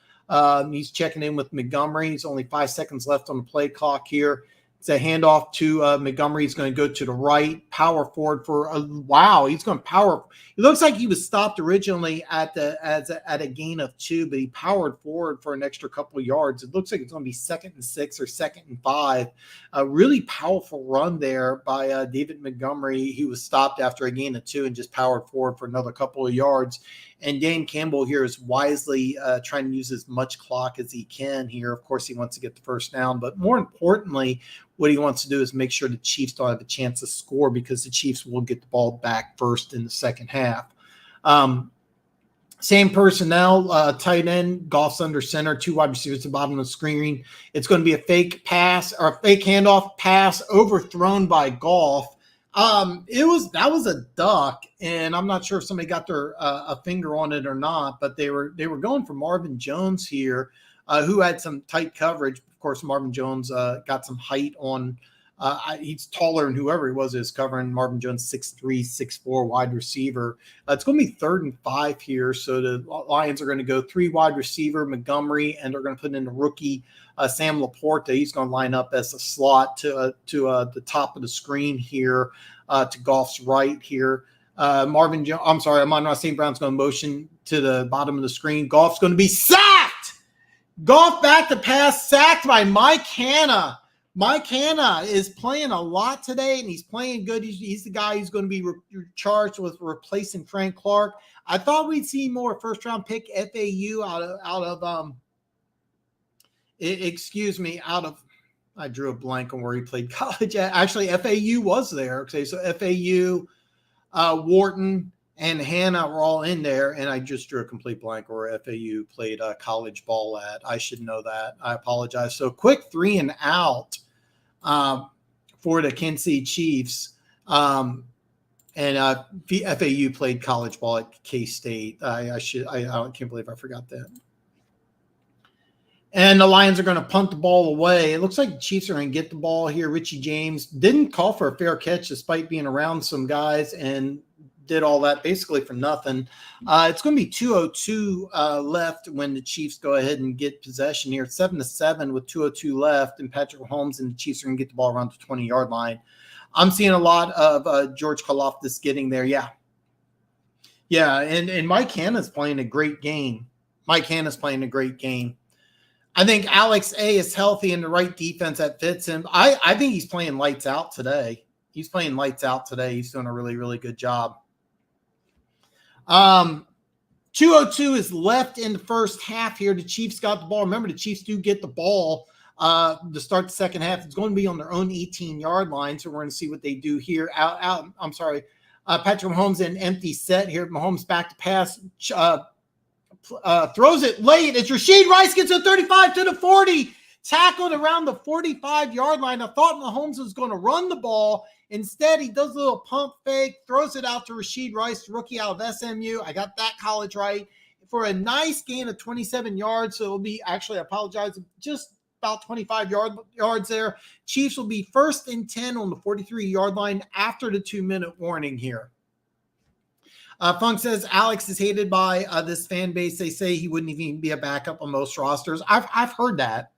Speaker 1: He's checking in with Montgomery. He's only 5 seconds left on the play clock here. It's a handoff to Montgomery. He's going to go to the right. Power forward for wow. He's going to power. It looks like he was stopped originally at a gain of 2, but he powered forward for an extra couple of yards. It looks like it's going to be 2nd and 6 or 2nd and 5. A really powerful run there by David Montgomery. He was stopped after a gain of 2 and just powered forward for another couple of yards. And Dan Campbell here is wisely trying to use as much clock as he can here. Of course, he wants to get the first down, but more importantly, what he wants to do is make sure the Chiefs don't have a chance to score because the Chiefs will get the ball back first in the second half. Same personnel, tight end, Goff's under center, 2 wide receivers at the bottom of the screen. It's going to be a fake pass or a fake handoff pass overthrown by Goff. That was a duck, and I'm not sure if somebody got their a finger on it or not, but they were going for Marvin Jones here. who had some tight coverage. Of course, Marvin Jones got some height on. He's taller than whoever he was covering. Marvin Jones, 6'3", 6'4", wide receiver. It's going to be 3rd and 5 here. So the Lions are going to go 3 wide receiver, Montgomery, and they're going to put in the rookie Sam Laporta. He's going to line up as a slot to the top of the screen here to Goff's right here. Amon-Ra St. Brown's going to motion to the bottom of the screen. Goff's going to be sacked. Goff back to pass, sacked by Mike Hanna. Mike Hanna is playing a lot today, and he's playing good. He's the guy who's going to be charged with replacing Frank Clark. I thought we'd see more first-round pick FAU out of I drew a blank on where he played college at. Actually, FAU was there. Okay, so FAU, Wharton, and Hanna were all in there, and I just drew a complete blank where FAU played college ball at. I should know that. I apologize. So quick 3 and out for the Kansas City Chiefs. And FAU played college ball at K-State. I can't believe I forgot that. And the Lions are going to punt the ball away. It looks like the Chiefs are going to get the ball here. Richie James didn't call for a fair catch despite being around some guys and did all that basically for nothing. It's going to be 2:02 left when the Chiefs go ahead and get possession here. 7-7 with 2:02 left, and Patrick Mahomes and the Chiefs are going to get the ball around the 20-yard line. I'm seeing a lot of George Karlaftis getting there. Yeah, and Mike Hanna's playing a great game. I think Alex A is healthy in the right defense that fits him. I think he's playing lights out today. He's doing a really, really good job. 2:02 is left in the first half here. The Chiefs got the ball. Remember, the Chiefs do get the ball to start the second half. It's going to be on their own 18-yard line, so we're going to see what they do here. Patrick Mahomes in an empty set here. Mahomes back to pass. Throws it late as Rashid Rice gets a 35 to the 40. Tackled around the 45-yard line. I thought Mahomes was going to run the ball. Instead, he does a little pump fake, throws it out to Rashid Rice, rookie out of SMU. I got that college right for a nice gain of 27 yards. So it'll be, actually, I apologize, just about 25 yards there. Chiefs will be 1st and 10 on the 43-yard line after the 2-minute warning here. Funk says Alex is hated by this fan base. They say he wouldn't even be a backup on most rosters. I've heard that.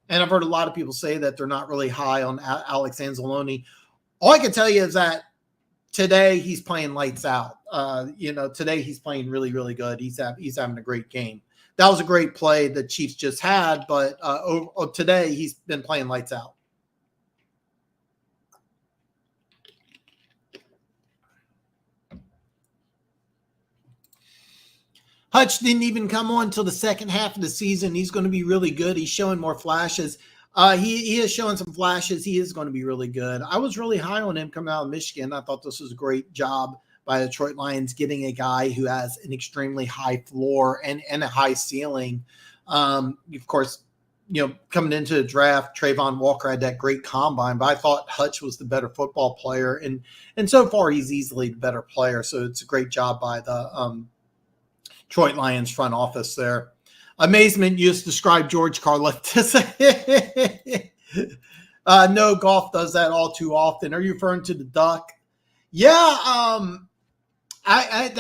Speaker 1: And I've heard a lot of people say that they're not really high on Alex Anzalone. All I can tell you is that today he's playing lights out. Today he's playing really, really good. He's having a great game. That was a great play the Chiefs just had, but today he's been playing lights out. Hutch didn't even come on until the second half of the season. He's going to be really good. He's showing more flashes. He is showing some flashes. He is going to be really good. I was really high on him coming out of Michigan. I thought this was a great job by the Detroit Lions getting a guy who has an extremely high floor and a high ceiling. Of course, coming into the draft, Trayvon Walker had that great combine, but I thought Hutch was the better football player. And so far, he's easily the better player. So it's a great job by the Detroit Lions front office there. Amazement used to describe George Karlaftis. No, Goff does that all too often. Are you referring to the duck? Yeah. It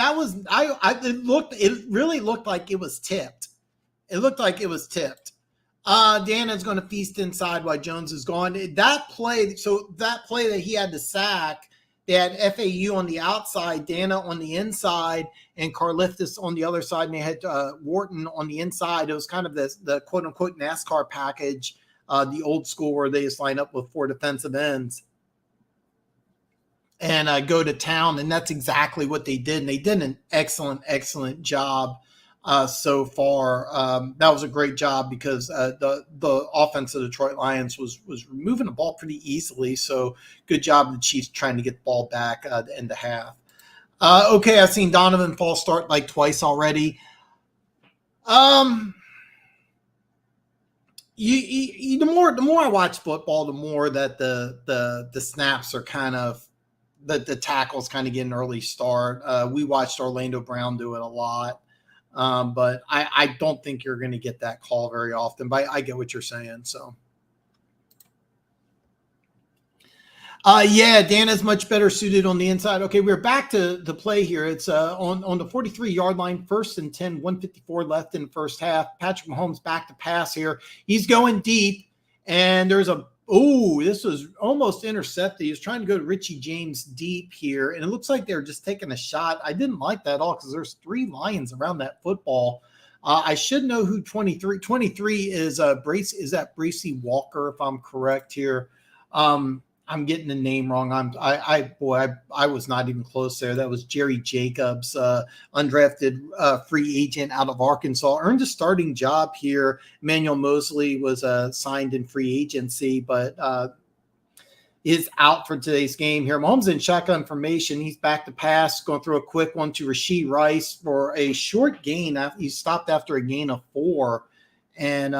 Speaker 1: really looked like it was tipped. Dana's going to feast inside while Jones is gone. That play that he had to sack, they had FAU on the outside, Dana on the inside, and Karlaftis on the other side, and they had Wharton on the inside. It was kind of the quote-unquote NASCAR package, the old school where they just line up with 4 defensive ends and go to town, and that's exactly what they did, and they did an excellent job so far. That was a great job because the offense of the Detroit Lions was moving the ball pretty easily, so good job of the Chiefs trying to get the ball back at the end of half. Okay, I've seen Donovan false start like twice already. The more I watch football, the more that the snaps are kind of the tackles kind of get an early start. We watched Orlando Brown do it a lot. But I don't think you're going to get that call very often. But I get what you're saying. So. Yeah, Dan is much better suited on the inside. Okay, we're back to the play here. It's on the 43-yard line, 1st and 10, 154 left in the first half. Patrick Mahomes back to pass here. He's going deep, and there's this was almost intercepted. He was trying to go to Richie James deep here, and it looks like they're just taking a shot. I didn't like that at all because there's 3 Lions around that football. I should know who 23 is. Is that Bracey Walker, if I'm correct here? I'm getting the name wrong. I was not even close there. That was Jerry Jacobs, undrafted free agent out of Arkansas. Earned a starting job here. Emmanuel Mosley was signed in free agency, but is out for today's game here. Mahomes in shotgun formation. He's back to pass, going through a quick one to Rashee Rice for a short gain. He stopped after a gain of 4. And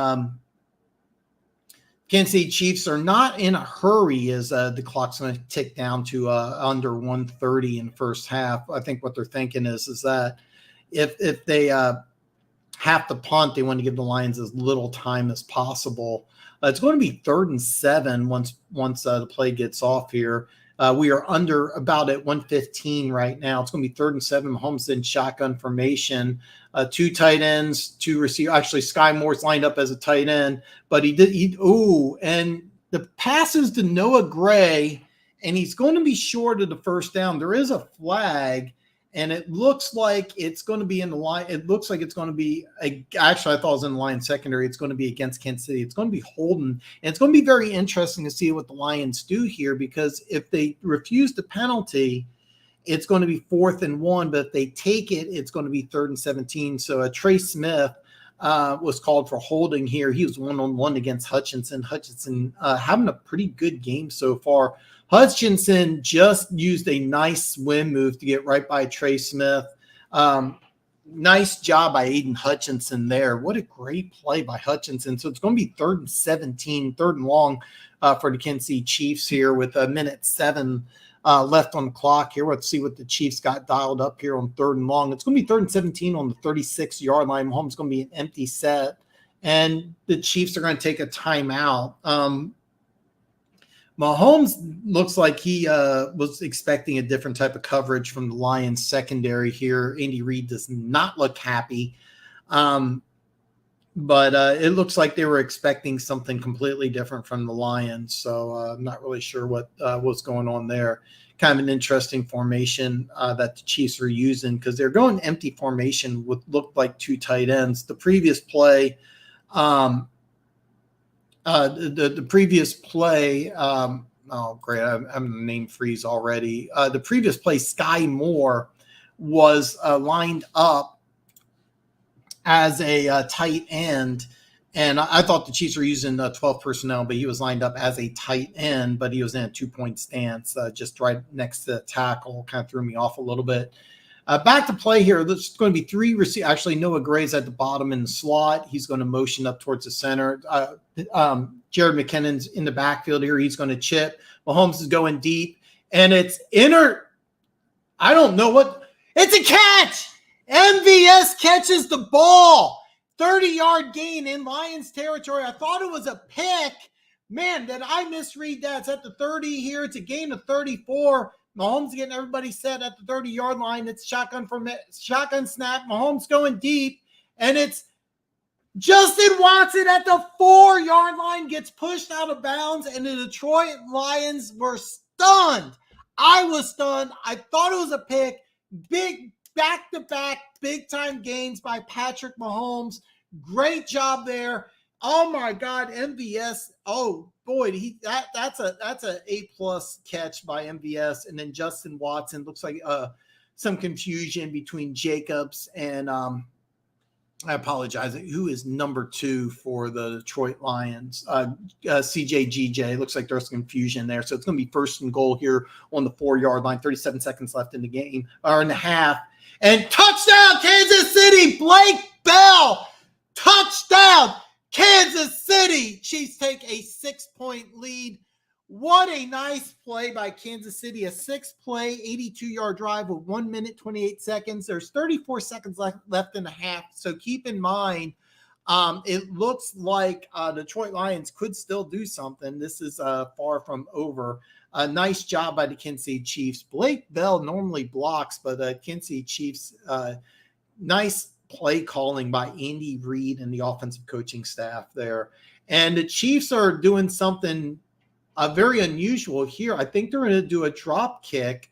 Speaker 1: Kansas City Chiefs are not in a hurry as the clock's going to tick down to under 1:30 in the first half. I think what they're thinking is that if they have to punt, they want to give the Lions as little time as possible. It's going to be 3rd and 7 once the play gets off here. We are under about at 1:15 right now. It's going to be 3rd and 7. Mahomes in shotgun formation. 2 tight ends, 2 receivers. Actually, Sky Moore's lined up as a tight end, but and the passes to Noah Gray, and he's going to be short of the first down. There is a flag, and it looks like it's going to be in the line. It looks like it's going to be actually, I thought it was in the Lions secondary. It's going to be against Kansas City. It's going to be holding, and it's going to be very interesting to see what the Lions do here, because if they refuse the penalty, it's going to be 4th and 1, but if they take it, it's going to be 3rd and 17. So Trey Smith was called for holding here. He was 1-on-1 against Hutchinson. Hutchinson having a pretty good game so far. Hutchinson just used a nice swim move to get right by Trey Smith. Nice job by Aiden Hutchinson there. What a great play by Hutchinson. So it's going to be 3rd and 17, 3rd and long for the Kansas City Chiefs here with 1:07 left on the clock here. Let's see what the Chiefs got dialed up here on 3rd and long. It's going to be 3rd and 17 on the 36-yard line. Mahomes is going to be an empty set, and the Chiefs are going to take a timeout. Mahomes looks like he was expecting a different type of coverage from the Lions secondary here. Andy Reid does not look happy. But it looks like they were expecting something completely different from the Lions. So I'm not really sure what was going on there. Kind of an interesting formation that the Chiefs are using, because they're going empty formation with looked like 2 tight ends. The previous play, the previous play, oh, great, I'm a name freeze already. The previous play, Sky Moore was lined up as a tight end, and I thought the Chiefs were using 12 personnel, but he was lined up as a tight end, but he was in a 2-point stance, just right next to the tackle. Kind of threw me off a little bit. Back to play here. There's going to be 3 receivers. Actually, Noah Gray's at the bottom in the slot. He's going to motion up towards the center. Jared McKinnon's in the backfield here. He's going to chip. Mahomes is going deep, and it's I don't know what. It's a catch. MVS catches the ball. 30-yard gain in Lions territory. I thought it was a pick. Man, did I misread that? It's at the 30 here. It's a gain of 34. Mahomes getting everybody set at the 30-yard line. It's shotgun snap. Mahomes going deep, and it's Justin Watson at the 4-yard line gets pushed out of bounds, and the Detroit Lions were stunned. I was stunned. I thought it was a pick. Big back-to-back big-time gains by Patrick Mahomes. Great job there. Oh my God, MVS. Oh boy, that's a A+ catch by MVS. And then Justin Watson, looks like some confusion between Jacobs and I apologize, who is number 2 for the Detroit Lions? CJGJ. Looks like there's confusion there. So it's going to be 1st and goal here on the 4-yard line. 37 seconds left in the game, or in the half. And touchdown, Kansas City. Blake Bell. Touchdown, Kansas City. Chiefs take a 6-point lead What a nice play by Kansas City. A 6-play, 82-yard drive with 1 minute, 28 seconds. There's 34 seconds left in the half. So keep in mind, it looks like Detroit Lions could still do something. This is far from over. Nice job by the Kansas City Chiefs. Blake Bell normally blocks, but Kansas City Chiefs, nice play calling by Andy Reid and the offensive coaching staff there. And the Chiefs are doing something very unusual here. I think they're going to do a drop kick.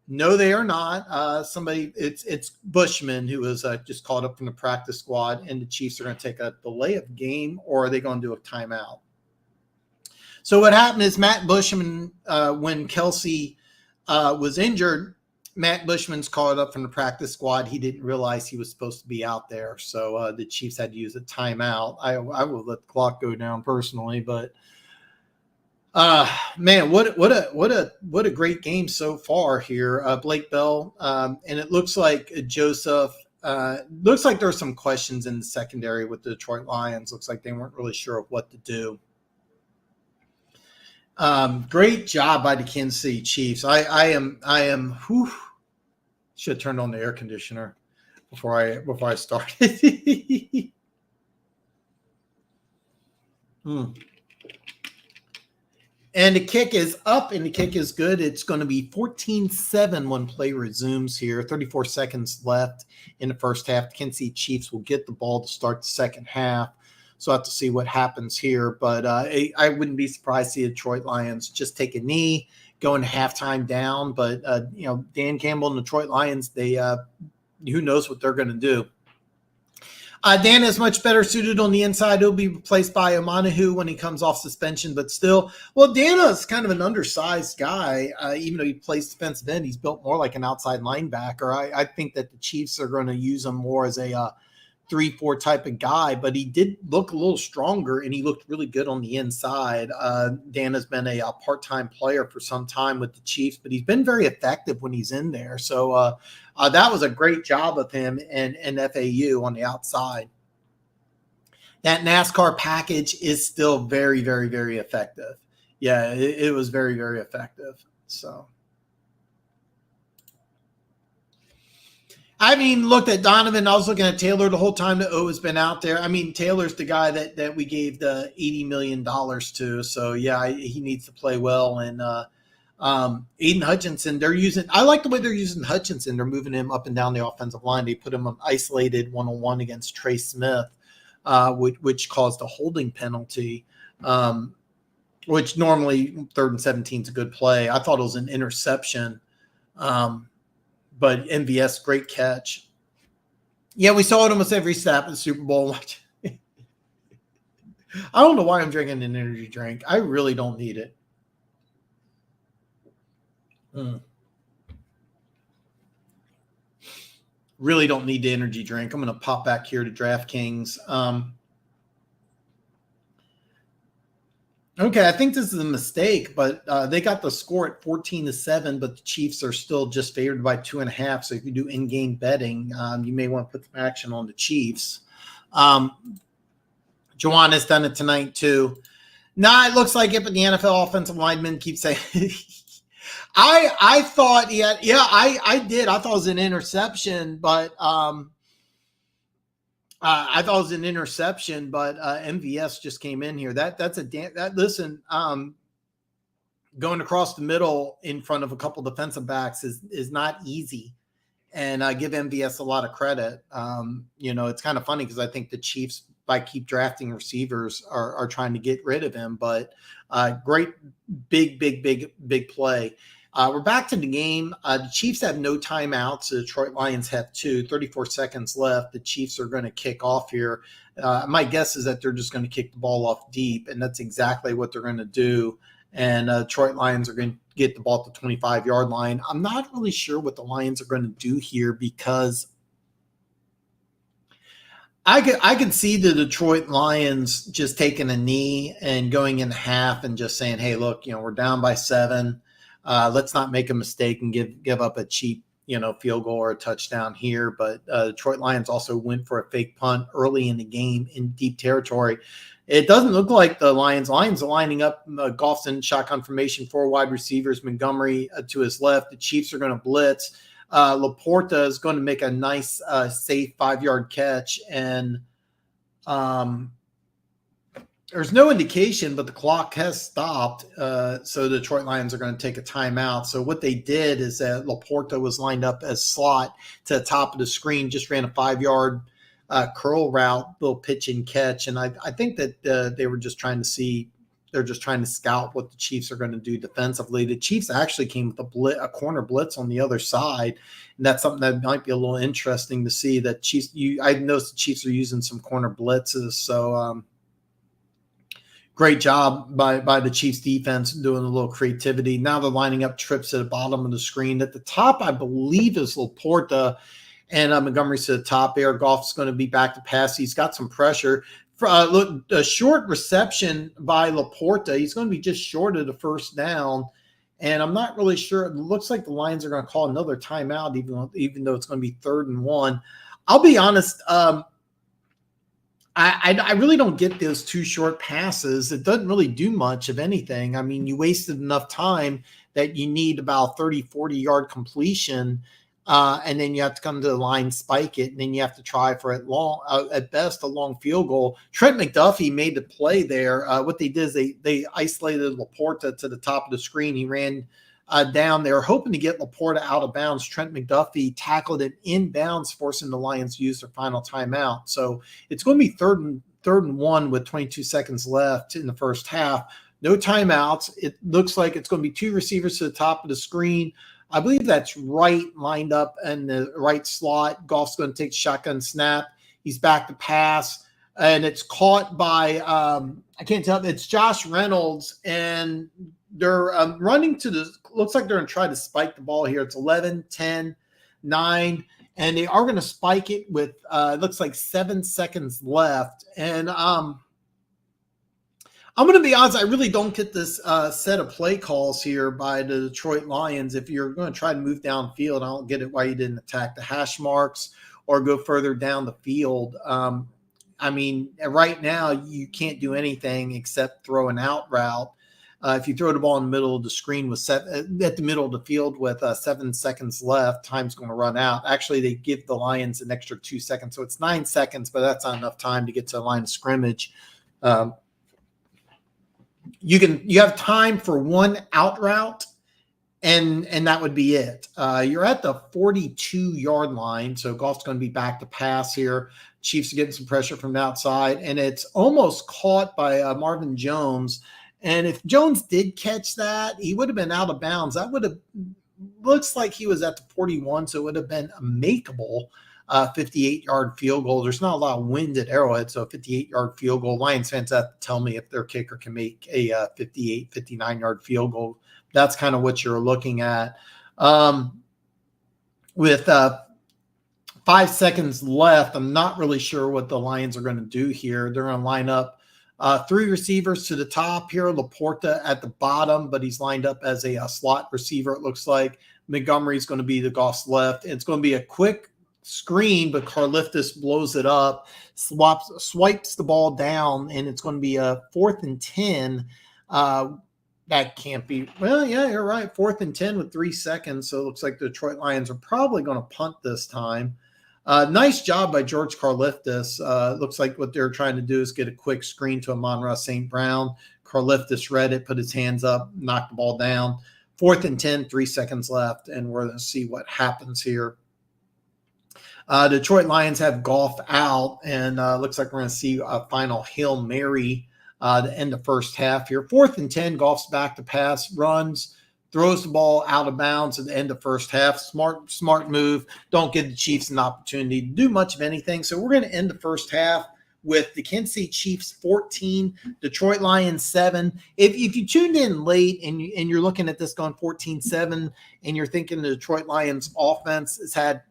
Speaker 1: No, they are not. It's Bushman who was just called up from the practice squad, and the Chiefs are going to take a delay of game, or are they going to do a timeout? So what happened is Matt Bushman, when Kelsey was injured, Matt Bushman's called up from the practice squad. He didn't realize he was supposed to be out there, so the Chiefs had to use a timeout. I will let the clock go down personally, but man, what a great game so far here. Blake Bell, and it looks like Joseph. Looks like there's some questions in the secondary with the Detroit Lions. Looks like they weren't really sure of what to do. Great job by the Kansas City Chiefs. I am. Should have turned on the air conditioner before I started. And the kick is up, and the kick is good. It's going to be 14-7 when play resumes here. 34 seconds left in the first half. The Kansas City Chiefs will get the ball to start the second half. So I have to see what happens here. But I wouldn't be surprised to see the Detroit Lions just take a knee, go into halftime down. But, Dan Campbell and the Detroit Lions, they who knows what they're going to do. Dan is much better suited on the inside. He'll be replaced by Omanahu when he comes off suspension, but still, well, Dana is kind of an undersized guy, even though he plays defensive end. He's built more like an outside linebacker. I think that the Chiefs are going to use him more as a 3-4 type of guy, but he did look a little stronger, and he looked really good on the inside. Dan has been a part-time player for some time with the Chiefs, but he's been very effective when he's in there. So that was a great job of him and FAU on the outside. That NASCAR package is still very, very, very effective. Yeah, it was very, very effective. So. I mean, looked at Donovan. I was looking at Taylor the whole time that O has been out there. I mean, Taylor's the guy that we gave the $80 million to. So, yeah, he needs to play well. And Aiden Hutchinson, I like the way they're using Hutchinson. They're moving him up and down the offensive line. They put him on isolated one-on-one against Trey Smith, which caused a holding penalty, which normally 3rd and 17 is a good play. I thought it was an interception. But MVS, great catch. Yeah, we saw it almost every snap in the Super Bowl. I don't know why I'm drinking an energy drink. I really don't need it. Really don't need the energy drink. I'm going to pop back here to DraftKings. Okay, I think this is a mistake, but they got the score at 14-7, but the Chiefs are still just favored by 2.5. So if you do in-game betting, you may want to put some action on the Chiefs. Juwan has done it tonight too. It looks like it, but the NFL offensive lineman keeps saying I thought I did. I thought it was an interception, but MVS just came in here. Listen, going across the middle in front of a couple defensive backs is not easy, and I give MVS a lot of credit. It's kind of funny because I think the Chiefs, by keep drafting receivers, are trying to get rid of him, but great, big play. We're back to the game. The Chiefs have no timeouts. The Detroit Lions have 2. 34 seconds left. The Chiefs are going to kick off here. My guess is that they're just going to kick the ball off deep, and that's exactly what they're going to do. And Detroit Lions are going to get the ball at the 25-yard line. I'm not really sure what the Lions are going to do here because I could see the Detroit Lions just taking a knee and going in half and just saying, hey, look, we're down by 7. Let's not make a mistake and give up a cheap field goal or a touchdown here. But Detroit Lions also went for a fake punt early in the game in deep territory. It doesn't look like the Lions are lining up. Goff's in shotgun formation, 4 wide receivers, Montgomery to his left. The Chiefs are going to blitz. Laporta is going to make a nice, safe 5-yard catch. And there's no indication, but the clock has stopped. So the Detroit Lions are going to take a timeout. So what they did is that Laporta was lined up as slot to the top of the screen, just ran a 5-yard curl route, little pitch and catch. And I think that they were just trying to see, they're just trying to scout what the Chiefs are going to do defensively. The Chiefs actually came with a corner blitz on the other side. And that's something that might be a little interesting to see. That Chiefs, I noticed the Chiefs are using some corner blitzes. So great job by the Chiefs defense doing a little creativity. Now they're lining up trips at the bottom of the screen. At the top, I believe, is Laporta. And Montgomery's to the top there. Goff's going to be back to pass. He's got some pressure. Look, a short reception by Laporta. He's going to be just short of the first down. And I'm not really sure. It looks like the Lions are going to call another timeout, even though it's going to be 3rd and 1. I'll be honest. I really don't get those 2 short passes. It doesn't really do much of anything. I mean, you wasted enough time that you need about 30, 40-yard completion. And then you have to come to the line, spike it, and then you have to try for at best a long field goal. Trent McDuffie made the play there. What they did is they isolated Laporta to the top of the screen. He ran down. They were hoping to get Laporta out of bounds. Trent McDuffie tackled it inbounds, forcing the Lions to use their final timeout. So it's going to be third and 1 with 22 seconds left in the first half. No timeouts. It looks like it's going to be 2 receivers to the top of the screen. I believe that's right lined up in the right slot. Goff's going to take the shotgun snap. He's back to pass, and it's caught by I can't tell. It's Josh Reynolds, and they're running to the. Looks like they're going to try to spike the ball here. It's 11, 10, 9, and they are going to spike it with it looks like 7 seconds left. And I'm going to be honest, I really don't get this set of play calls here by the Detroit Lions. If you're going to try to move downfield, I don't get it why you didn't attack the hash marks or go further down the field. I mean, right now you can't do anything except throw an out route. If you throw the ball in the middle of the screen at the middle of the field with 7 seconds left, time's going to run out. Actually, they give the Lions an extra 2 seconds, so it's 9 seconds, but that's not enough time to get to the line of scrimmage. You have time for 1 out route, and that would be it. You're at the 42-yard line, so Goff's going to be back to pass here. Chiefs are getting some pressure from the outside, and it's almost caught by Marvin Jones. And if Jones did catch that, he would have been out of bounds. That would have looks like he was at the 41, so it would have been a makeable 58-yard field goal. There's not a lot of wind at Arrowhead, so a 58-yard field goal. Lions fans have to tell me if their kicker can make a 58, 59-yard field goal. That's kind of what you're looking at. With 5 seconds left, I'm not really sure what the Lions are going to do here. They're going to line up 3 receivers to the top here. Laporta at the bottom, but he's lined up as a slot receiver, it looks like. Montgomery's going to be the Goff's left. It's going to be a quick screen, but Karlaftis blows it up, swipes the ball down, and it's going to be a 4th and 10. That can't be. Well, yeah, you're right. 4th and 10 with 3 seconds. So it looks like the Detroit Lions are probably going to punt this time. Nice job by George Karlaftis. Looks like what they're trying to do is get a quick screen to Amon-Ra St. Brown. Karlaftis read it, put his hands up, knocked the ball down. 4th and 10, 3 seconds left, and we're going to see what happens here. Detroit Lions have Goff out, and looks like we're going to see a final Hail Mary to end the first half here. 4th and 10, Goff's back to pass, runs, throws the ball out of bounds at the end of first half. Smart move. Don't give the Chiefs an opportunity to do much of anything. So we're going to end the first half with the Kansas City Chiefs 14, Detroit Lions 7. If you tuned in late and you're looking at this going 14-7 and you're thinking the Detroit Lions offense has had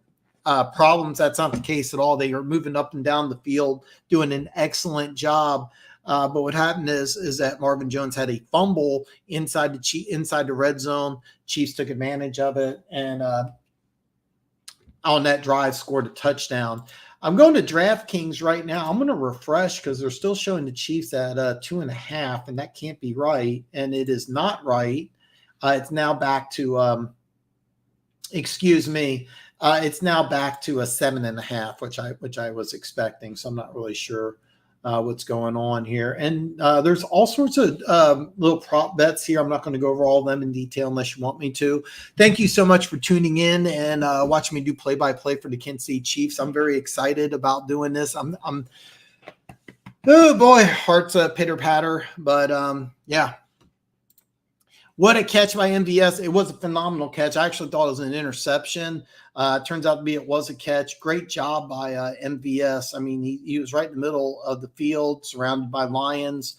Speaker 1: problems, that's not the case at all. They are moving up and down the field, doing an excellent job. But what happened is that Marvin Jones had a fumble inside the red zone. Chiefs took advantage of it, and on that drive scored a touchdown. I'm going to DraftKings right now. I'm going to refresh because they're still showing the Chiefs at 2.5, and that can't be right. And it is not right. It's now back to, excuse me, it's now back to a 7.5, which I was expecting. So I'm not really sure what's going on here. And there's all sorts of little prop bets here. I'm not going to go over all of them in detail unless you want me to. Thank you so much for tuning in and watching me do play-by-play for the Kansas City Chiefs. I'm very excited about doing this. I'm oh boy, heart's a pitter-patter. But yeah. What a catch by MVS. It was a phenomenal catch. I actually thought it was an interception. Turns out to be it was a catch. Great job by MVS. I mean, he was right in the middle of the field, surrounded by Lions,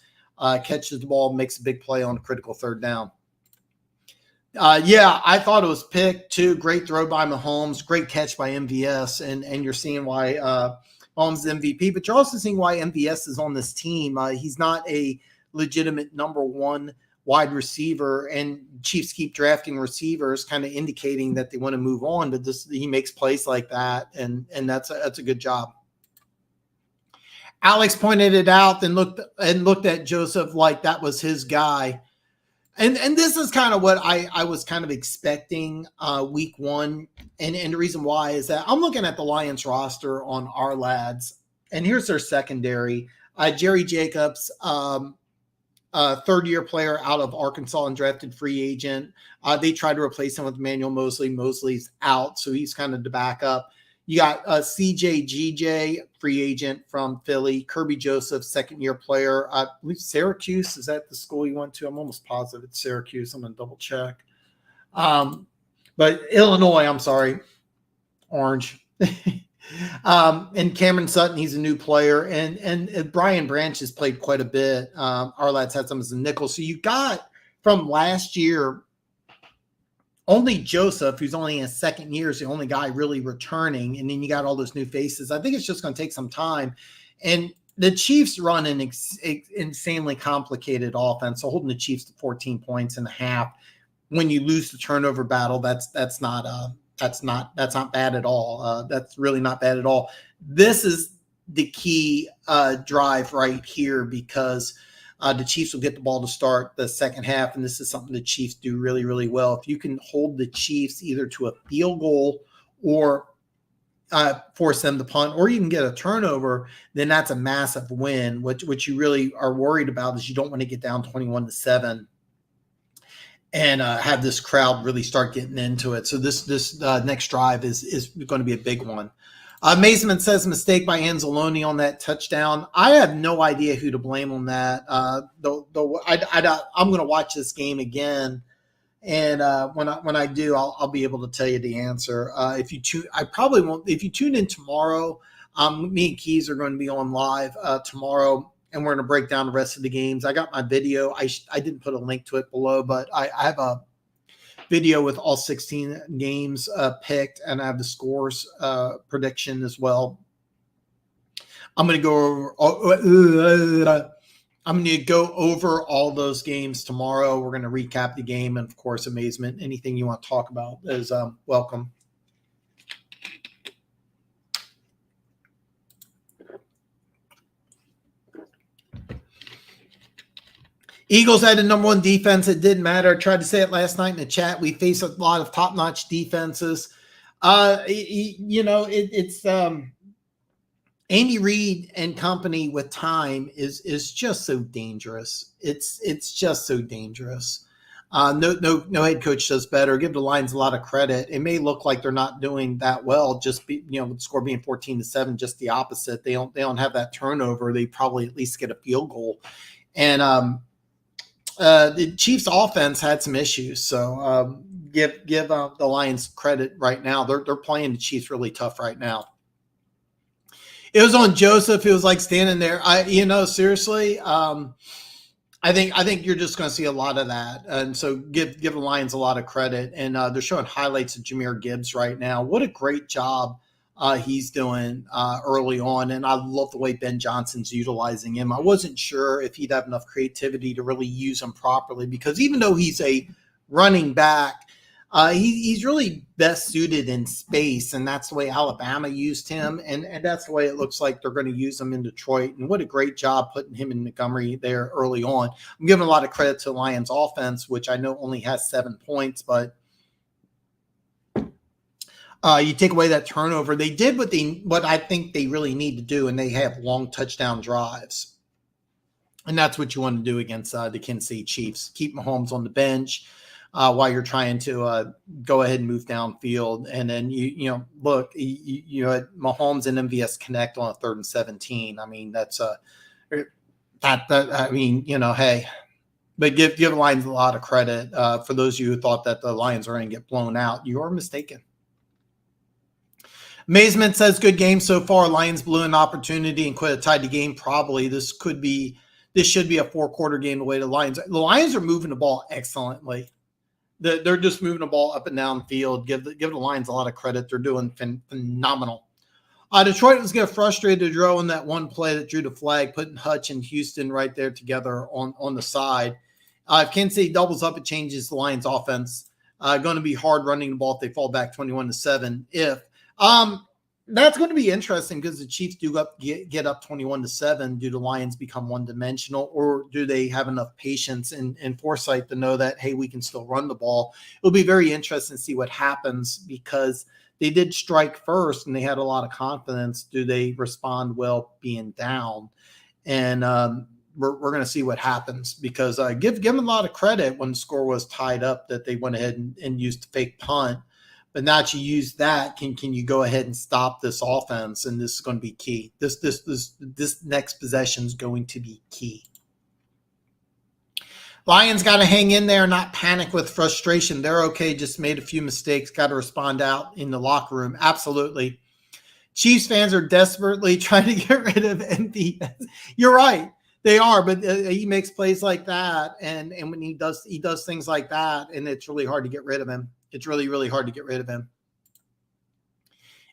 Speaker 1: catches the ball, makes a big play on a critical third down. Yeah, I thought it was picked too. Great throw by Mahomes. Great catch by MVS. And you're seeing why Mahomes is MVP, but you're also seeing why MVS is on this team. He's not a legitimate number one wide receiver, and Chiefs keep drafting receivers, kind of indicating that they want to move on. But he makes plays like that, and that's a good job. Alex pointed it out and looked at Joseph like that was his guy, and this is kind of what I was kind of expecting week one, and the reason why is that I'm looking at the Lions roster on our lads, and here's their secondary: Jerry Jacobs. Third-year player out of Arkansas and drafted free agent. They tried to replace him with Emmanuel Mosley. Mosley's out, so he's kind of the backup. You got CJ free agent from Philly. Kirby Joseph, second-year player. I believe Syracuse. Is that the school you went to? I'm almost positive it's Syracuse. I'm going to double-check. But Illinois, I'm sorry. Orange. And Cameron Sutton, he's a new player, and Brian Branch has played quite a bit. Our lads had some as a nickel. So you got from last year, only Joseph, who's only in his second year, is the only guy really returning, and then you got all those new faces. I think it's just going to take some time. And the Chiefs run an insanely complicated offense. So holding the Chiefs to 14 points and a half when you lose the turnover battle, that's not bad at all. That's really not bad at all. This is the key drive right here because the Chiefs will get the ball to start the second half, and this is something the Chiefs do really, really well. If you can hold the Chiefs either to a field goal or force them to punt, or you can get a turnover, then that's a massive win. What you really are worried about is you don't want to get down 21-7. And have this crowd really start getting into it. So this next drive is going to be a big one. Mazeman says mistake by Anzalone on that touchdown. I have no idea who to blame on that. I'm going to watch this game again, and when I do, I'll be able to tell you the answer. If you tune in tomorrow, me and Keys are going to be on live tomorrow. And we're going to break down the rest of the games. I got my video. I didn't put a link to it below, but I have a video with all 16 games picked, and I have the scores prediction as well. I'm going to go over all those games tomorrow. We're going to recap the game, and of course, amazement. Anything you want to talk about is welcome. Eagles had the number one defense. It didn't matter. I tried to say it last night in the chat. We face a lot of top-notch defenses. It's Andy Reid and company with time is just so dangerous. It's just so dangerous. No head coach does better. Give the Lions a lot of credit. It may look like they're not doing that well. Just with the score being 14-7, just the opposite. They don't have that turnover. They probably at least get a field goal. And the Chiefs offense had some issues. So give the Lions credit right now. They're playing the Chiefs really tough right now. It was on Joseph. It was like standing there. Seriously, I think you're just going to see a lot of that. And so give the Lions a lot of credit. And they're showing highlights of Jahmyr Gibbs right now. What a great job he's doing early on. And I love the way Ben Johnson's utilizing him. I wasn't sure if he'd have enough creativity to really use him properly because even though he's a running back, He's really best suited in space, and that's the way Alabama used him, and that's the way it looks like they're going to use him in Detroit. And what a great job putting him in Montgomery there early on. I'm giving a lot of credit to the Lions offense, which I know only has 7 points, but you take away that turnover. They did what I think they really need to do, and they have long touchdown drives. And that's what you want to do against the Kansas City Chiefs. Keep Mahomes on the bench while you're trying to go ahead and move downfield. And then, look, you had Mahomes and MVS connect on a 3rd and 17. I mean, that's hey. But give the Lions a lot of credit. For those of you who thought that the Lions are going to get blown out, you are mistaken. Amazement says, good game so far. Lions blew an opportunity and could have tied the game. Probably this should be a 4-quarter game the way the Lions are moving the ball excellently. They're just moving the ball up and down the field. Give the Lions a lot of credit. They're doing phenomenal. Detroit was getting frustrated to draw in that one play that drew the flag, putting Hutch and Houston right there together on the side. If Kansas City doubles up, it changes the Lions' offense. Going to be hard running the ball if they fall back 21-7. That's going to be interesting because the Chiefs do get up 21-7. Do the Lions become one-dimensional, or do they have enough patience and foresight to know that, hey, we can still run the ball? It'll be very interesting to see what happens because they did strike first and they had a lot of confidence. Do they respond well being down? And we're going to see what happens because give them a lot of credit when the score was tied up that they went ahead and used the fake punt. But now that you use that, can you go ahead and stop this offense? And this is going to be key. This next possession is going to be key. Lions got to hang in there, not panic with frustration. They're okay, just made a few mistakes, got to respond out in the locker room. Absolutely. Chiefs fans are desperately trying to get rid of MVS. You're right. They are, but he makes plays like that. And when he does things like that, and it's really hard to get rid of him. It's really, really hard to get rid of him.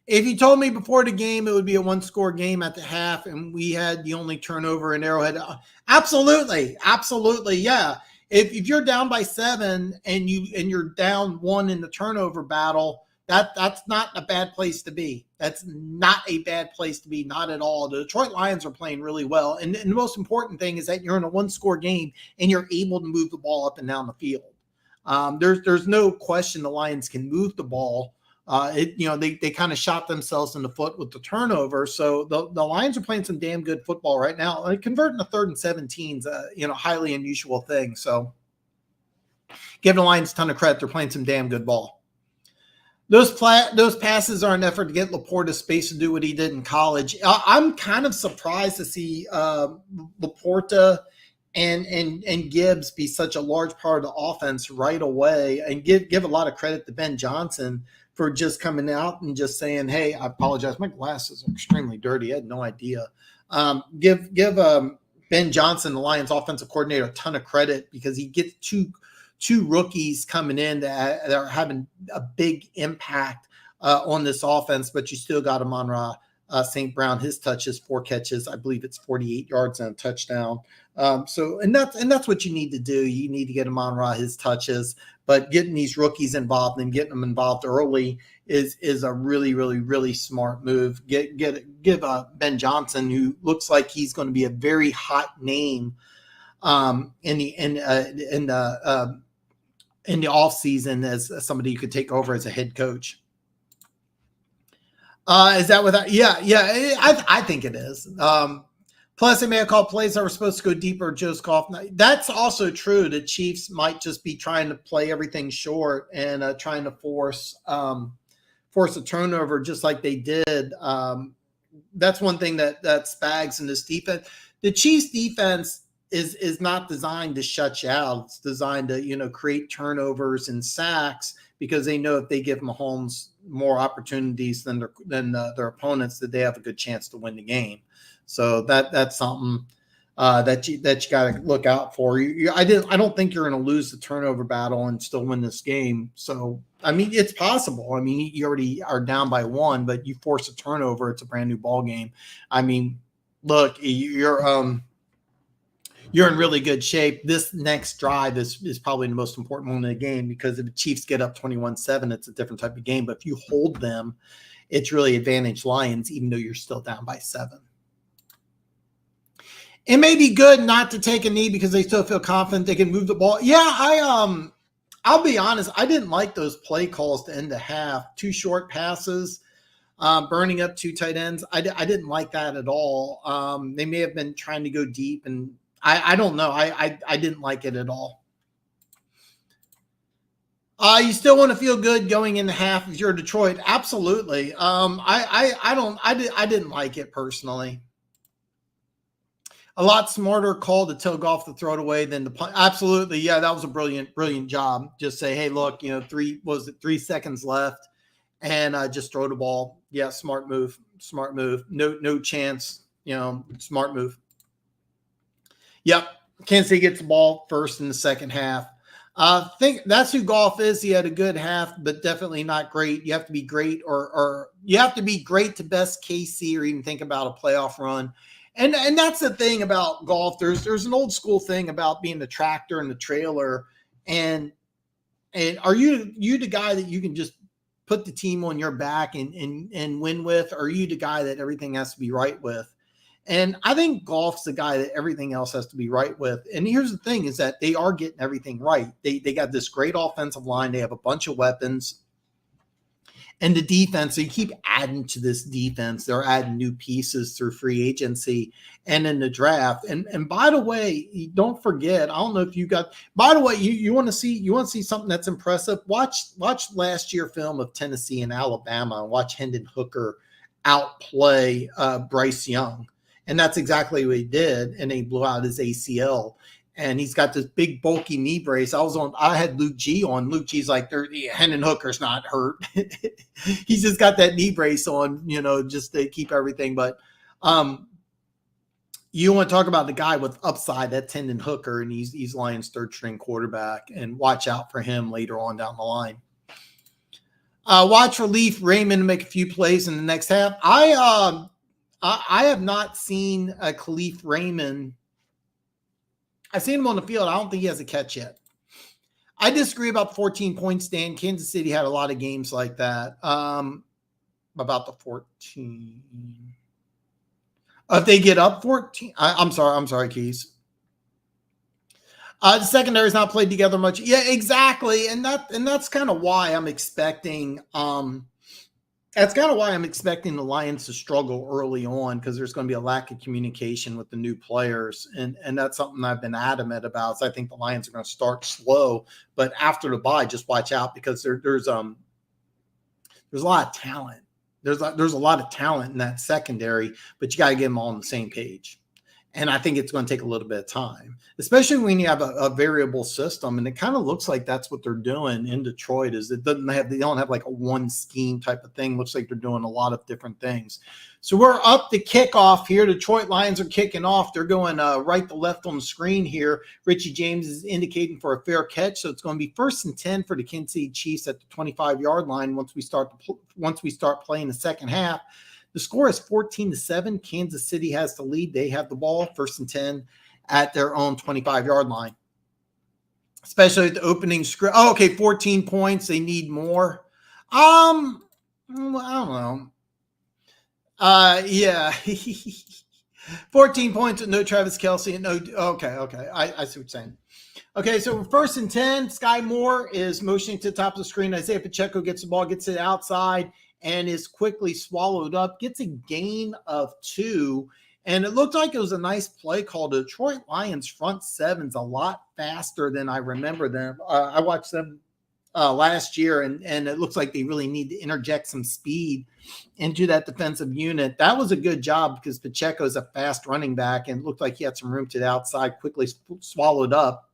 Speaker 1: If you told me before the game it would be a 1-score game at the half and we had the only turnover in Arrowhead, absolutely, yeah. If you're down by 7 and you're down 1 in the turnover battle, that's not a bad place to be. That's not a bad place to be, not at all. The Detroit Lions are playing really well, and the most important thing is that you're in a 1-score game and you're able to move the ball up and down the field. There's no question the Lions can move the ball. They kind of shot themselves in the foot with the turnover. So the Lions are playing some damn good football right now. Converting a 3rd and 17 is a highly unusual thing. So give the Lions a ton of credit. They're playing some damn good ball. Those passes are an effort to get Laporta space to do what he did in college. I'm kind of surprised to see Laporta and Gibbs be such a large part of the offense right away, and give a lot of credit to Ben Johnson for just coming out and just saying, hey, I apologize. My glasses are extremely dirty. I had no idea. Give Ben Johnson, the Lions offensive coordinator, a ton of credit because he gets two rookies coming in that are having a big impact on this offense, but you still got Amon-Ra St. Brown, his touches, 4 catches. I believe it's 48 yards and a touchdown. And that's what you need to do. You need to get Amon-Ra his touches, but getting these rookies involved and getting them involved early is a really, really, really smart move. Give Ben Johnson, who looks like he's going to be a very hot name in the offseason as somebody you could take over as a head coach. Is that without? Yeah. I think it is. Plus, they may have called plays that were supposed to go deeper. Joe's cough. That's also true. The Chiefs might just be trying to play everything short and trying to force a turnover, just like they did. That's one thing that Spags in this defense. The Chiefs defense is not designed to shut you out. It's designed to create turnovers and sacks because they know if they give Mahomes more opportunities than their opponents, that they have a good chance to win the game. So that's something that you got to look out for. I don't think you're going to lose the turnover battle and still win this game. So I mean, it's possible. I mean, you already are down by 1, but you force a turnover, it's a brand new ball game. I mean, look, you you're in really good shape. This next drive is probably the most important one in the game, because if the Chiefs get up 21-7, it's a different type of game. But if you hold them, it's really advantage Lions, even though you're still down by 7. It may be good not to take a knee because they still feel confident they can move the ball. Yeah, I'll be honest, I didn't like those play calls to end the half. 2 short passes, burning up 2 tight ends. I didn't like that at all. They may have been trying to go deep, and I don't know. I didn't like it at all. You still want to feel good going in the half if you're Detroit? Absolutely. I didn't like it personally. A lot smarter call to tell Goff to throw it away than the punt. Absolutely. Yeah, that was a brilliant job. Just say, hey, look, 3 seconds left, and just throw the ball. Yeah, smart move. No chance, smart move. Yep. Kansas City gets the ball first in the second half. I think that's who Goff is. He had a good half, but definitely not great. You have to be great, or you have to be great to best KC, or even think about a playoff run. And that's the thing about Goff. There's an old school thing about being the tractor and the trailer. And are you the guy that you can just put the team on your back and win with? Or are you the guy that everything has to be right with? And I think Goff's the guy that everything else has to be right with. And here's the thing, is that they are getting everything right. They got this great offensive line. They have a bunch of weapons. And the defense, so you keep adding to this defense. They're adding new pieces through free agency and in the draft. And by the way, don't forget, I don't know if you got, by the way, you want to see something that's impressive? Watch last year film of Tennessee and Alabama, and watch Hendon Hooker outplay Bryce Young. And that's exactly what he did. And he blew out his ACL. And he's got this big bulky knee brace. I had Luke G on. Luke G's like, Hendon Hooker's not hurt. He's just got that knee brace on, just to keep everything. But you want to talk about the guy with upside, that's Hendon Hooker, and he's Lions' 3rd string quarterback. And watch out for him later on down the line. Watch for Leaf Raymond make a few plays in the next half. I have not seen Khalif Raymond. I've seen him on the field. I don't think he has a catch yet. I disagree about 14 points, Dan. Kansas City had a lot of games like that. About the 14. If they get up 14, I'm sorry, Keys. The secondary is not played together much. Yeah, exactly. And that's kind of why I'm expecting the Lions to struggle early on, because there's going to be a lack of communication with the new players. And that's something I've been adamant about. So I think the Lions are going to start slow, but after the bye, just watch out, because there's a lot of talent. There's a lot of talent in that secondary, but you got to get them all on the same page. And I think it's going to take a little bit of time, especially when you have a variable system. And it kind of looks like that's what they're doing in Detroit. Is they don't have like a one scheme type of thing. Looks like they're doing a lot of different things. So we're up to kickoff here. Detroit Lions are kicking off. They're going right to left on the screen here. Richie James is indicating for a fair catch. So it's going to be 1st and 10 for the Kansas City Chiefs at the 25-yard line once we start playing the second half. The score is 14-7. Kansas City has the lead. They have the ball, 1st and 10 at their own 25-yard line. Especially at the opening script. Oh, okay, 14 points. They need more. I don't know. Yeah. 14 points with no Travis Kelce and no. Okay. I see what you're saying. Okay, so 1st and 10. Sky Moore is motioning to the top of the screen. Isaiah Pacheco gets the ball, gets it outside, and is quickly swallowed up, gets a gain of 2. And it looked like it was a nice play call. The Detroit Lions front seven's a lot faster than I remember them. I watched them last year, and it looks like they really need to interject some speed into that defensive unit. That was a good job, because Pacheco is a fast running back, and it looked like he had some room to the outside, quickly swallowed up.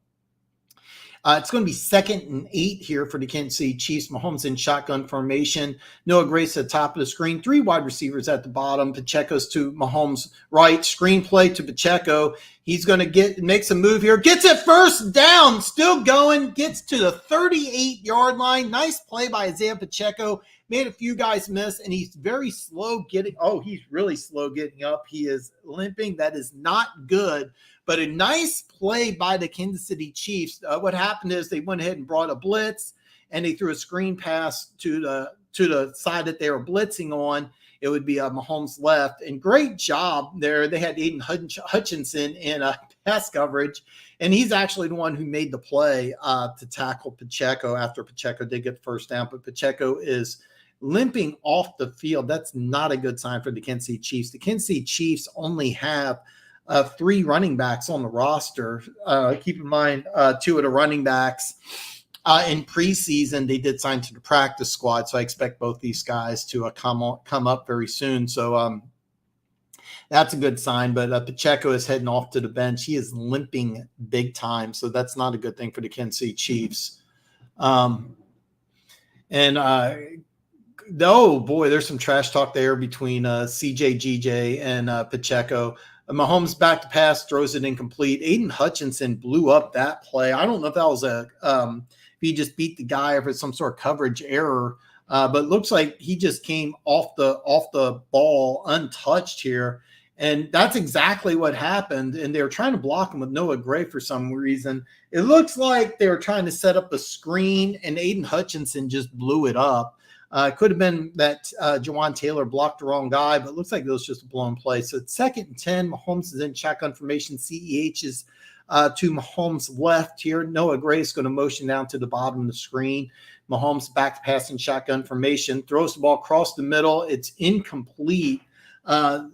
Speaker 1: It's going to be 2nd and 8 here for the Kansas City Chiefs. Mahomes in shotgun formation. Noah Grace at the top of the screen. 3 wide receivers at the bottom. Pacheco's to Mahomes' right. Screen play to Pacheco. He's going to makes a move here. Gets it 1st down. Still going. Gets to the 38-yard line. Nice play by Isaiah Pacheco. made a few guys miss, and he's very slow getting. Oh, he's really slow getting up. He is limping. That is not good. But a nice play by the Kansas City Chiefs. What happened is they went ahead and brought a blitz, and they threw a screen pass to the side that they were blitzing on. It would be Mahomes left. And great job there. They had Aiden Hutchinson in pass coverage, and he's actually the one who made the play to tackle Pacheco after Pacheco did get the first down. But Pacheco is limping off the field. That's not a good sign for the Kansas City Chiefs. The Kansas City Chiefs only have 3 running backs on the roster. Keep in mind, 2 of the running backs in preseason, they did sign to the practice squad. So I expect both these guys to come up very soon. So that's a good sign. But Pacheco is heading off to the bench. He is limping big time. So that's not a good thing for the Kansas City Chiefs. Oh boy, there's some trash talk there between CJ, GJ, and Pacheco. Mahomes back to pass, throws it incomplete. Aiden Hutchinson blew up that play. I don't know if that was if he just beat the guy or if it's some sort of coverage error, but it looks like he just came off the ball untouched here. And that's exactly what happened. And they were trying to block him with Noah Gray for some reason. It looks like they were trying to set up a screen, and Aiden Hutchinson just blew it up. It could have been that Jawan Taylor blocked the wrong guy, but it looks like it was just a blown play. So it's 2nd and 10. Mahomes is in shotgun formation. CEH is to Mahomes' left here. Noah Gray is going to motion down to the bottom of the screen. Mahomes back to pass in shotgun formation. Throws the ball across the middle. It's incomplete. Who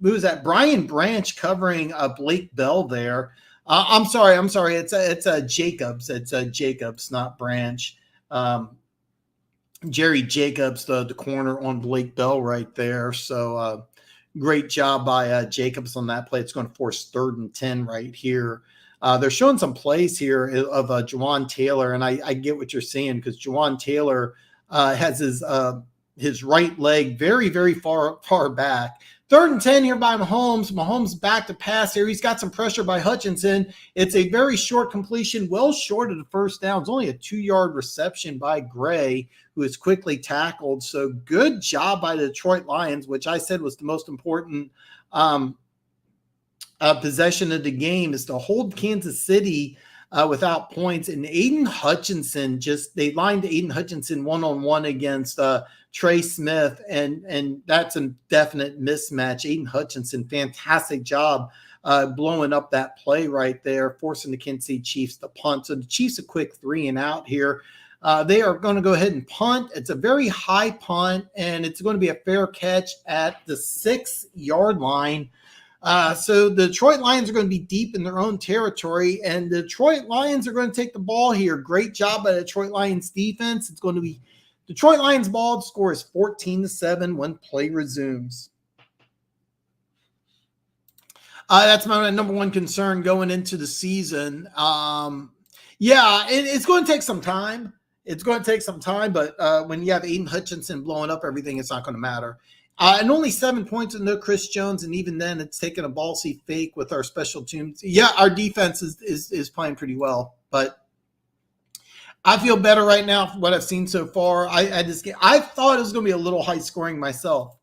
Speaker 1: was that? Brian Branch covering Blake Bell there. I'm sorry. It's Jacobs. It's Jacobs, not Branch. Jerry Jacobs, the corner on Blake Bell right there. So great job by Jacobs on that play. It's going to force 3rd and 10 right here. They're showing some plays here of Jawan Taylor, and I get what you're saying because Jawan Taylor has his right leg very, very far back. 3rd and 10 here by Mahomes. Mahomes back to pass here. He's got some pressure by Hutchinson. It's a very short completion, well short of the first down. It's only a 2-yard reception by Gray, who is quickly tackled. So good job by the Detroit Lions, which I said was the most important possession of the game, is to hold Kansas City without points. And Aiden Hutchinson, they lined Aiden Hutchinson one-on-one against Trey Smith, and that's a definite mismatch. Aiden Hutchinson, fantastic job blowing up that play right there, forcing the Kansas City Chiefs to punt. So the Chiefs a quick 3 and out here. They are going to go ahead and punt. It's a very high punt, and it's going to be a fair catch at the 6-yard line. So the Detroit Lions are going to be deep in their own territory, and the Detroit Lions are going to take the ball here. Great job by the Detroit Lions defense. It's going to be Detroit Lions ball. The score is 14-7 when play resumes. That's my number one concern going into the season. It's going to take some time. But when you have Aiden Hutchinson blowing up everything, it's not going to matter. And only 7 points with no Chris Jones, and even then, it's taking a ballsy fake with our special teams. Yeah, our defense is playing pretty well, but I feel better right now from what I've seen so far. I thought it was going to be a little high scoring myself.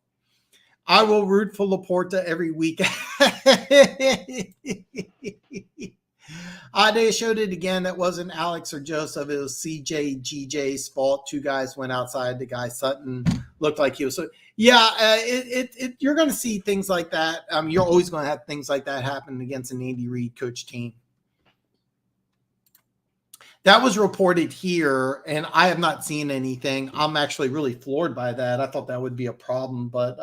Speaker 1: I will root for Laporta every week. They showed it again. That wasn't Alex or Joseph. It was CJ, GJ's fault. 2 guys went outside. The guy Sutton looked like he was. So yeah, you're going to see things like that. You're always going to have things like that happen against an Andy Reid coach team. That was reported here, and I have not seen anything. I'm actually really floored by that. I thought that would be a problem, but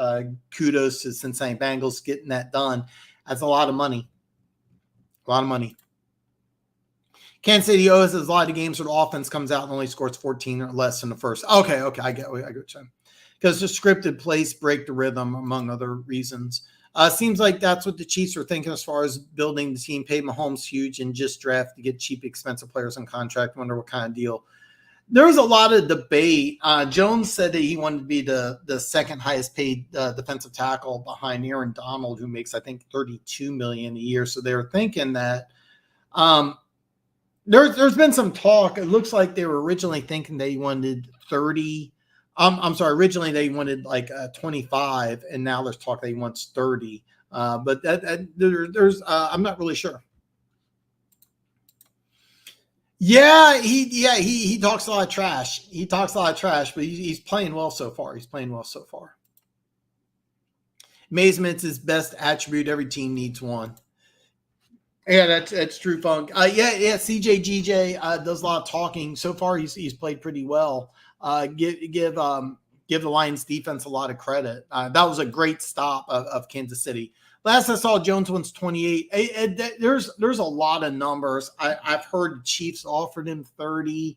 Speaker 1: kudos to Cincinnati Bengals getting that done. That's a lot of money. Kansas City owes a lot of games where the offense comes out and only scores 14 or less in the first. Okay, I get what you're saying. Because the scripted plays break the rhythm, among other reasons. Seems like that's what the Chiefs are thinking as far as building the team. Pay Mahomes huge and just draft to get cheap, expensive players on contract. Wonder what kind of deal. There was a lot of debate. Jones said that he wanted to be the second highest paid defensive tackle behind Aaron Donald, who makes, I think, $32 million a year. So they were thinking that there's been some talk. It looks like they were originally thinking they wanted 30 I'm sorry. Originally, they wanted like 25, and now there's talk that he wants 30. But there's I'm not really sure. Yeah, he talks a lot of trash. He talks a lot of trash, but he's playing well so far. He's playing well so far. Amazement's his best attribute. Every team needs one. Yeah, that's true, Funk. Yeah. CJGJ does a lot of talking. So far, he's played pretty well. Give the Lions defense a lot of credit. That was a great stop of Kansas City. Last I saw, Jones wins 28. There's a lot of numbers. I've heard Chiefs offered him 30.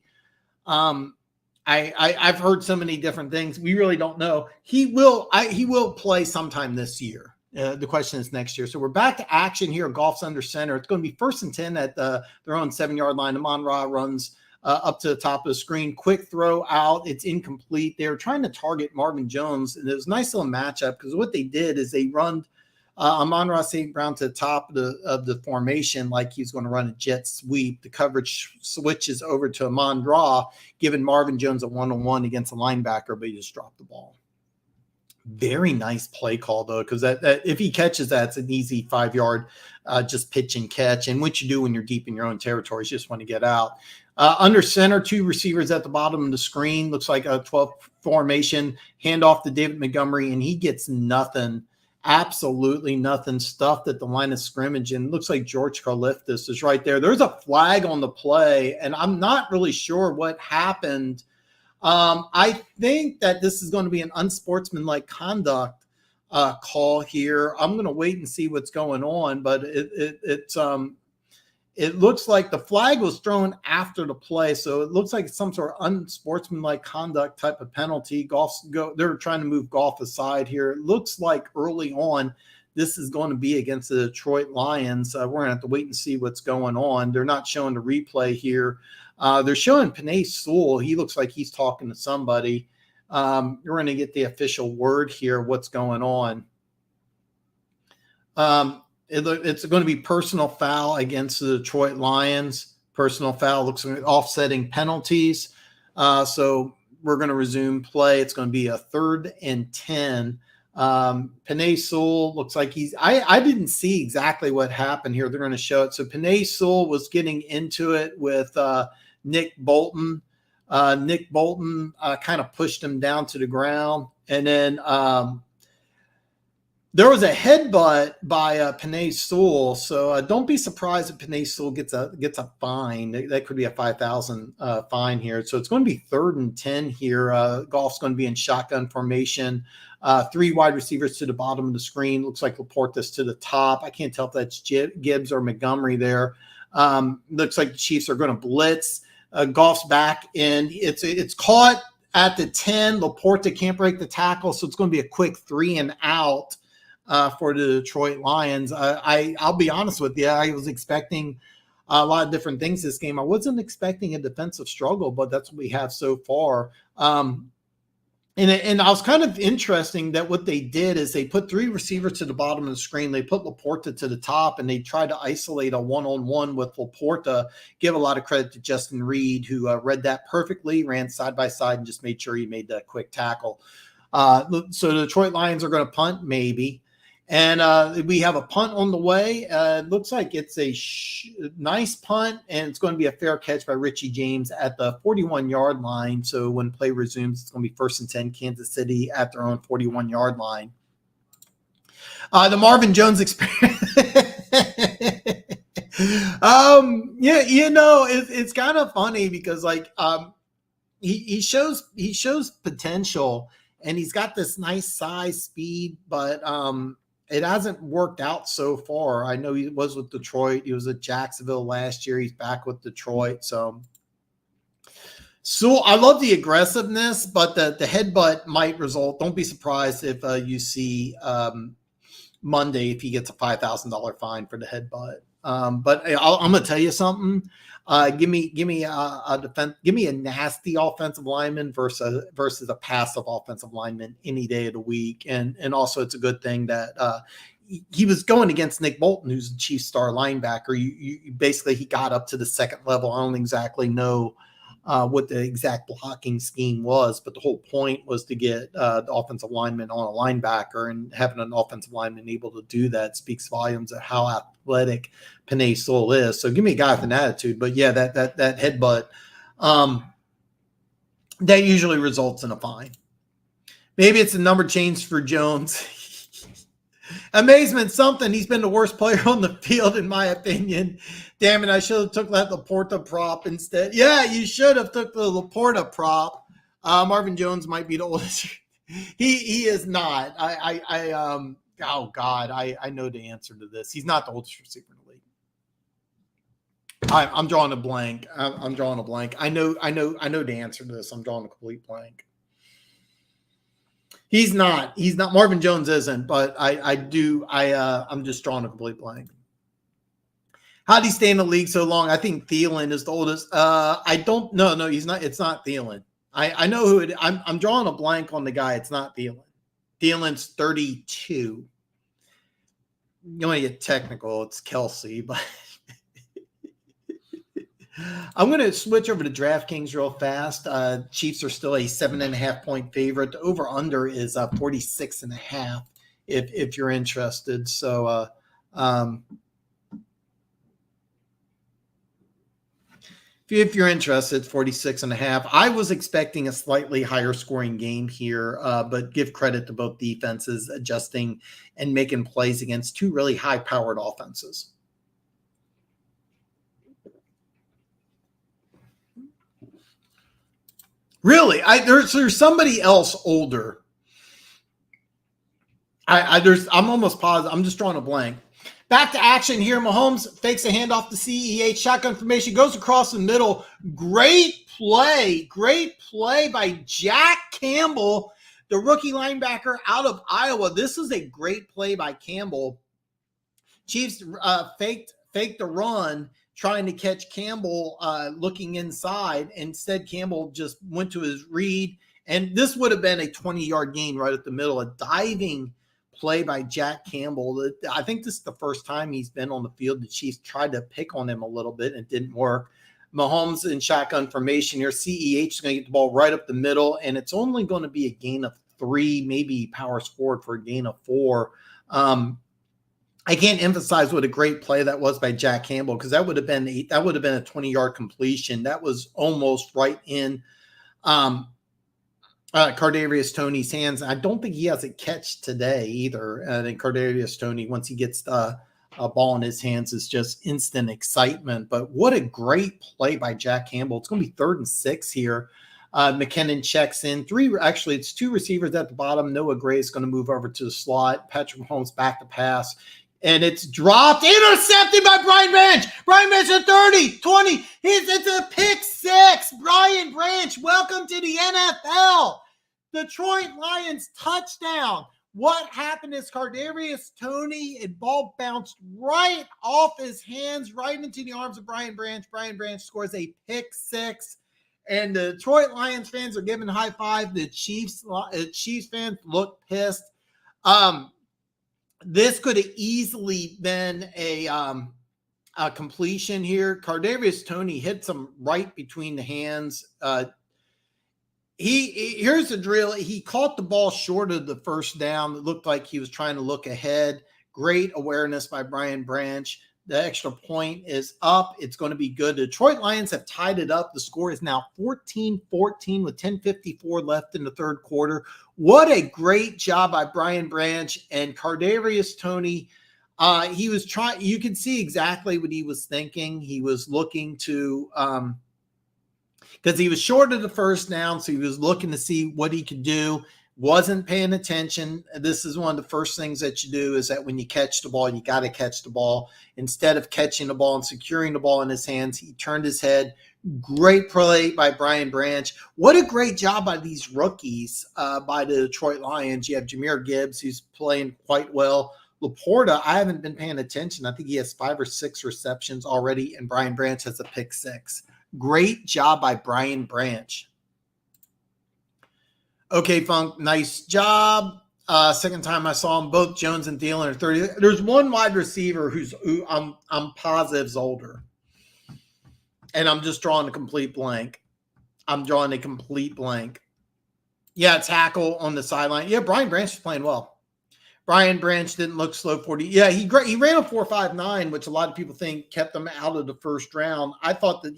Speaker 1: I've heard so many different things. We really don't know. He will play sometime this year. The question is next year. So we're back to action here. Golf's under center. It's going to be 1st and 10 at their own 7-yard line. Amon-Ra runs up to the top of the screen. Quick throw out. It's incomplete. They're trying to target Marvin Jones. And it was a nice little matchup because what they did is they run Amon-Ra St. Brown to the top of the formation like he's going to run a jet sweep. The coverage switches over to Amon-Ra, giving Marvin Jones a one-on-one against a linebacker, but he just dropped the ball. Very nice play call, though, because that if he catches that, it's an easy 5-yard just pitch and catch. And what you do when you're deep in your own territory is just want to get out. Under center, 2 receivers at the bottom of the screen. Looks like a 12 formation. Hand off to David Montgomery, and he gets nothing. Absolutely nothing. Stuffed at the line of scrimmage, and looks like George Karlaftis is right there. There's a flag on the play, and I'm not really sure what happened. I think that this is going to be an unsportsmanlike conduct call here. I'm going to wait and see what's going on, but it looks like the flag was thrown after the play, so it looks like it's some sort of unsportsmanlike conduct type of penalty. They're trying to move Golf aside here. It looks like early on this is going to be against the Detroit Lions. We're going to have to wait and see what's going on. They're not showing the replay here. They're showing Penei Sewell. He looks like he's talking to somebody. You're going to get the official word here, what's going on. It's going to be personal foul against the Detroit Lions. Personal foul looks like offsetting penalties. So we're going to resume play. It's going to be a 3rd and 10. Penei Sewell looks like I didn't see exactly what happened here. They're going to show it. So Penei Sewell was getting into it with Nick Bolton. Nick Bolton kind of pushed him down to the ground. And then there was a headbutt by Penei Sewell. So don't be surprised if Penei Sewell gets a fine. That could be a $5,000 fine here. So it's going to be 3rd and 10 here. Golf's going to be in shotgun formation. 3 wide receivers to the bottom of the screen. Looks like Laporta's to the top. I can't tell if that's Gibbs or Montgomery there. Looks like the Chiefs are going to blitz. Golf's back, and it's caught at the 10. Laporta can't break the tackle, so it's going to be a quick 3 and out for the Detroit Lions. I'll be honest with you. I was expecting a lot of different things this game. I wasn't expecting a defensive struggle, but that's what we have so far. And I was kind of interesting that what they did is they put 3 receivers to the bottom of the screen. They put Laporta to the top, and they tried to isolate a one-on-one with Laporta. Give a lot of credit to Justin Reed, who read that perfectly, ran side by side, and just made sure he made that quick tackle. So the Detroit Lions are going to punt, maybe. And we have a punt on the way. It looks like it's a nice punt, and it's going to be a fair catch by Richie James at the 41-yard line. So when play resumes, it's going to be 1st and 10, Kansas City at their own 41-yard line. The Marvin Jones experience. It's kind of funny because he shows potential, and he's got this nice size, speed, but it hasn't worked out so far. I know he was with Detroit. He was at Jacksonville last year. He's back with Detroit. So I love the aggressiveness, but the headbutt might result. Don't be surprised if you see Monday if he gets a $5,000 fine for the headbutt. But I'm going to tell you something. Give me a nasty offensive lineman versus a passive offensive lineman any day of the week. And also it's a good thing that he was going against Nick Bolton, who's the Chiefs star linebacker. You basically, he got up to the second level. I don't exactly know what the exact blocking scheme was, but the whole point was to get the offensive lineman on a linebacker, and having an offensive lineman able to do that speaks volumes of how athletic Penei Sewell is. So give me a guy with an attitude, but yeah, that headbutt, that usually results in a fine. Maybe it's a number change for Jones. Amazement something. He's been the worst player on the field, in my opinion. Damn it, I should have took that Laporta prop instead. Yeah, you should have took the Laporta prop. Marvin Jones might be the oldest. He is not. Oh God, I know the answer to this. He's not the oldest receiver in the league. I'm drawing a blank. I'm drawing a blank. I know the answer to this. I'm drawing a complete blank. He's not. Marvin Jones isn't, but I'm just drawing a complete blank. How did he stay in the league so long? I think Thielen is the oldest. I don't. No, he's not. It's not Thielen. I know who it. I'm drawing a blank on the guy. It's not Thielen. Thielen's 32. You want to get technical? It's Kelsey, but I'm going to switch over to DraftKings real fast. Chiefs are still a 7.5 point favorite. The over under is 46.5. If you're interested. So, if you're interested, it's 46.5. I was expecting a slightly higher scoring game here, but give credit to both defenses adjusting and making plays against two really high powered offenses. Really, there's somebody else older. I'm almost positive. I'm just drawing a blank. Back to action here. Mahomes fakes a handoff to CEH. Shotgun formation goes across the middle. Great play by Jack Campbell, the rookie linebacker out of Iowa. This is a great play by Campbell. Chiefs faked the run, trying to catch Campbell looking inside. Instead, Campbell just went to his read, and this would have been a 20-yard gain right at the middle. A diving play by Jack Campbell. I think this is the first time he's been on the field. The Chiefs tried to pick on him a little bit, and it didn't work. Mahomes in shotgun formation here. CEH is going to get the ball right up the middle, and it's only going to be a gain of 3, maybe powers forward for a gain of 4. I can't emphasize what a great play that was by Jack Campbell, because that would have been a 20-yard completion. That was almost right in Kadarius Toney's hands. I don't think he has a catch today either. And Kadarius Toney, once he gets the ball in his hands, is just instant excitement. But what a great play by Jack Campbell. It's going to be 3rd and 6 here. McKinnon checks in. It's 2 receivers at the bottom. Noah Gray is going to move over to the slot. Patrick Mahomes back to pass. And it's dropped, intercepted by Brian Branch. Brian Branch at 30, 20. It's a pick 6. Brian Branch, welcome to the NFL. Detroit Lions touchdown. What happened is Kadarius Toney, and ball bounced right off his hands, right into the arms of Brian Branch. Brian Branch scores a pick 6. And the Detroit Lions fans are giving a high five. The Chiefs fans look pissed. This could have easily been a completion here. Kadarius Toney hits him right between the hands. Here's the drill. He caught the ball short of the first down. It looked like he was trying to look ahead. Great awareness by Brian Branch. The extra point is up. It's going to be good. The Detroit Lions have tied it up. The score is now 14-14 with 10:54 left in the third quarter. What a great job by Brian Branch and Kadarius Toney. He was trying. You can see exactly what he was thinking. He was looking to because he was short of the first down, so he was looking to see what he could do. Wasn't paying attention. This is one of the first things that you do, is that when you catch the ball, you got to catch the ball. Instead of catching the ball and securing the ball in his hands, he turned his head. Great play by Brian Branch. What a great job by these rookies by the Detroit Lions. You have Jahmyr Gibbs, who's playing quite well. Laporta, I haven't been paying attention. I think he has 5 or 6 receptions already, and Brian Branch has a pick 6. Great job by Brian Branch. Okay, Funk, nice job. Second time I saw him, both Jones and Thielen are 30. There's one wide receiver who I'm positive is older, and I'm just drawing a complete blank. I'm drawing a complete blank. Yeah, tackle on the sideline. Yeah, Brian Branch is playing well. Brian Branch didn't look slow 40. Yeah, he ran a 4.59, which a lot of people think kept him out of the first round. I thought that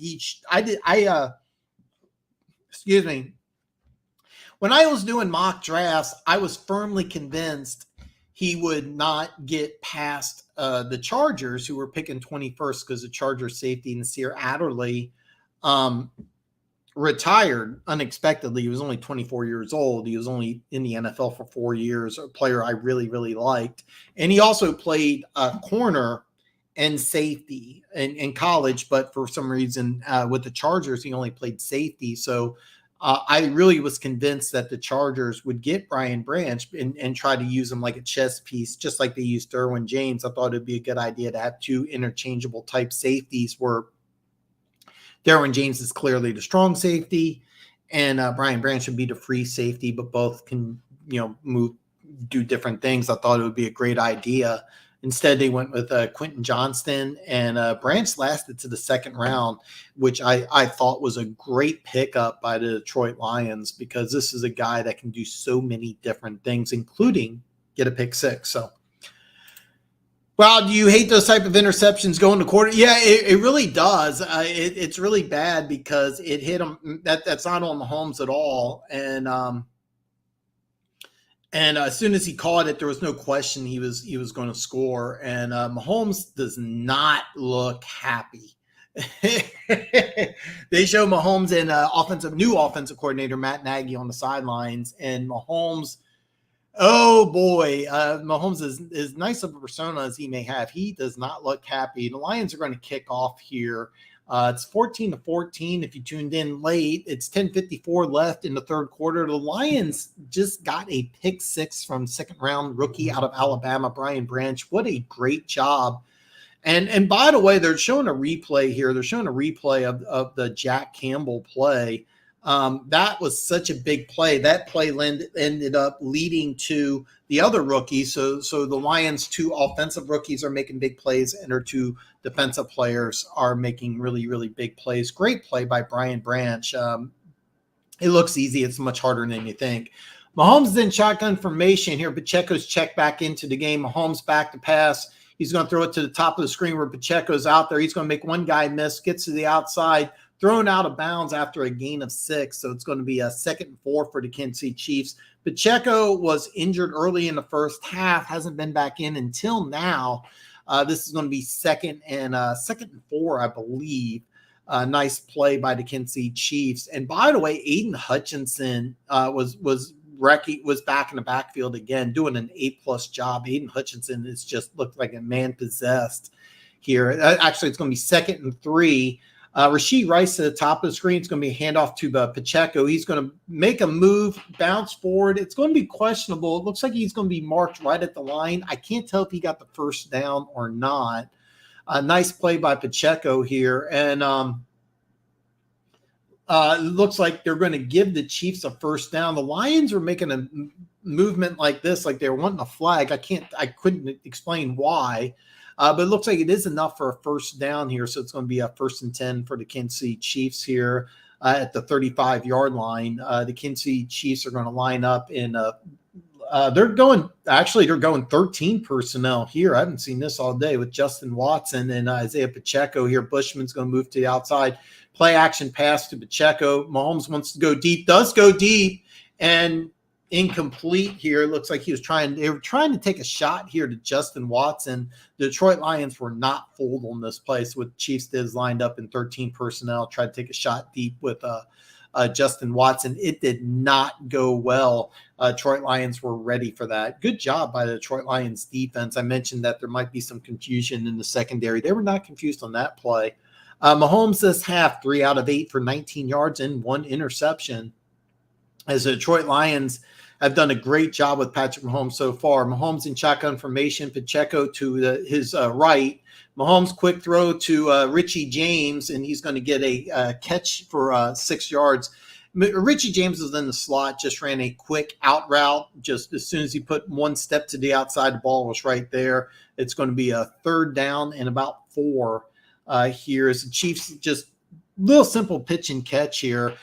Speaker 1: excuse me. When I was doing mock drafts, I was firmly convinced he would not get past the Chargers, who were picking 21st because the Chargers safety Nasir Adderley retired unexpectedly. He was only 24 years old. He was only in the NFL for 4 years, a player I really, really liked. And he also played corner and safety in college, but for some reason with the Chargers, he only played safety. So I really was convinced that the Chargers would get Brian Branch and try to use him like a chess piece, just like they used Derwin James. I thought it'd be a good idea to have two interchangeable type safeties where Derwin James is clearly the strong safety, and Brian Branch would be the free safety, but both can, do different things. I thought it would be a great idea. Instead, they went with Quentin Johnston, and Branch lasted to the second round, which I thought was a great pickup by the Detroit Lions because this is a guy that can do so many different things, including get a pick six. So, well, do you hate those type of interceptions going to quarter? Yeah, it really does. It's really bad because it hit him. That's not on Mahomes at all, and as soon as he caught it, there was no question he was going to score. And Mahomes does not look happy. They show Mahomes and new offensive coordinator Matt Nagy on the sidelines, and Mahomes. Oh boy, Mahomes is as nice of a persona as he may have. He does not look happy. The Lions are going to kick off here. It's 14-14. If you tuned in late, it's 10:54 left in the third quarter. The Lions just got a pick six from second round rookie out of Alabama, Brian Branch. What a great job. And by the way, they're showing a replay here. They're showing a replay of the Jack Campbell play. That was such a big play. That play ended up leading to the other rookie. So the Lions' two offensive rookies are making big plays, and their two defensive players are making really, really big plays. Great play by Brian Branch. It looks easy. It's much harder than you think. Mahomes is in shotgun formation here. Pacheco's checked back into the game. Mahomes back to pass. He's going to throw it to the top of the screen where Pacheco's out there. He's going to make one guy miss, gets to the outside, thrown out of bounds after a gain of 6. So it's going to be a 2nd and 4 for the Kansas City Chiefs. Pacheco was injured early in the first half, hasn't been back in until now. This is going to be 2nd and 4, I believe. Nice play by the Kansas City Chiefs. And by the way, Aiden Hutchinson was back in the backfield again, doing an A+ job. Aiden Hutchinson is just looked like a man possessed here. Actually, it's going to be 2nd and 3. Rashee Rice at the top of the screen. It's going to be a handoff to Pacheco. He's going to make a move, bounce forward. It's going to be questionable. It looks like he's going to be marked right at the line. I can't tell if he got the first down or not. Nice play by Pacheco here. And it looks like they're going to give the Chiefs a first down. The Lions are making a movement like this, like they're wanting a flag. I couldn't explain why. But it looks like it is enough for a first down here. So it's going to be a 1st and 10 for the Kansas City Chiefs here at the 35-yard line. The Kansas City Chiefs are going to line up in they're going 13 personnel here. I haven't seen this all day with Justin Watson and Isaiah Pacheco here. Bushman's going to move to the outside. Play action pass to Pacheco. Mahomes wants to go deep, does go deep, and incomplete here. It looks like they were trying to take a shot here to Justin Watson. The Detroit Lions were not fooled on this play. So with Chiefs is lined up in 13 personnel, tried to take a shot deep with Justin Watson. It did not go well. Detroit Lions were ready for that. Good job by the Detroit Lions defense. I mentioned that there might be some confusion in the secondary. They were not confused on that play. Mahomes this half, 3 out of 8 for 19 yards and 1 interception. As the Detroit Lions have done a great job with Patrick Mahomes so far. Mahomes in shotgun formation, Pacheco to his right. Mahomes quick throw to Richie James, and he's going to get a catch for 6 yards. Richie James was in the slot, just ran a quick out route. Just as soon as he put one step to the outside, the ball was right there. It's going to be a 3rd down and about 4 here as the Chiefs just little simple pitch and catch here.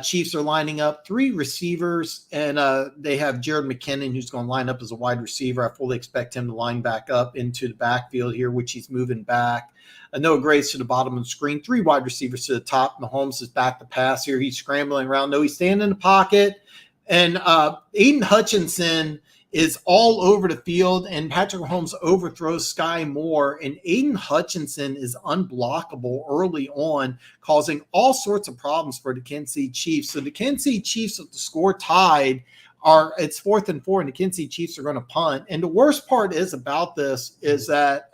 Speaker 1: Chiefs are lining up 3 receivers, and they have Jared McKinnon, who's going to line up as a wide receiver. I fully expect him to line back up into the backfield here, which he's moving back. Noah Gray's to the bottom of the screen, 3 wide receivers to the top. Mahomes is back to pass here. He's scrambling around. No, he's standing in the pocket. And Aiden Hutchinson is all over the field, and Patrick Mahomes overthrows Sky Moore, and Aiden Hutchinson is unblockable early on, causing all sorts of problems for the Kansas City Chiefs. So the Kansas City Chiefs, with the score tied, it's 4th and 4, and the Kansas City Chiefs are going to punt. And the worst part is about this is that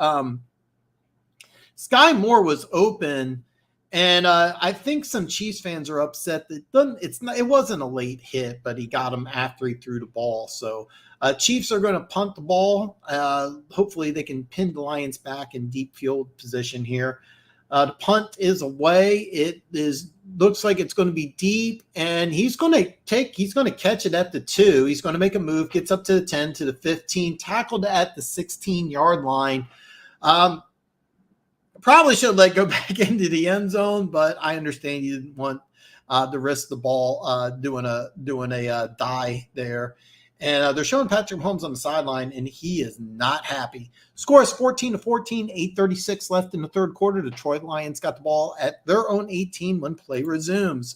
Speaker 1: Sky Moore was open, and I think some Chiefs fans are upset that it wasn't a late hit, but he got him after he threw the ball. So Chiefs are going to punt the ball. Hopefully they can pin the Lions back in deep field position here. The punt is away. It looks like it's going to be deep, and he's going to catch it at the 2. He's going to make a move, gets up to the 10, to the 15, tackled at the 16-yard line. Probably should let go back into the end zone, but I understand you didn't want to risk the ball doing a die there. And they're showing Patrick Mahomes on the sideline, and he is not happy. Score is 14-14, 8:36 left in the third quarter. Detroit Lions got the ball at their own 18 when play resumes.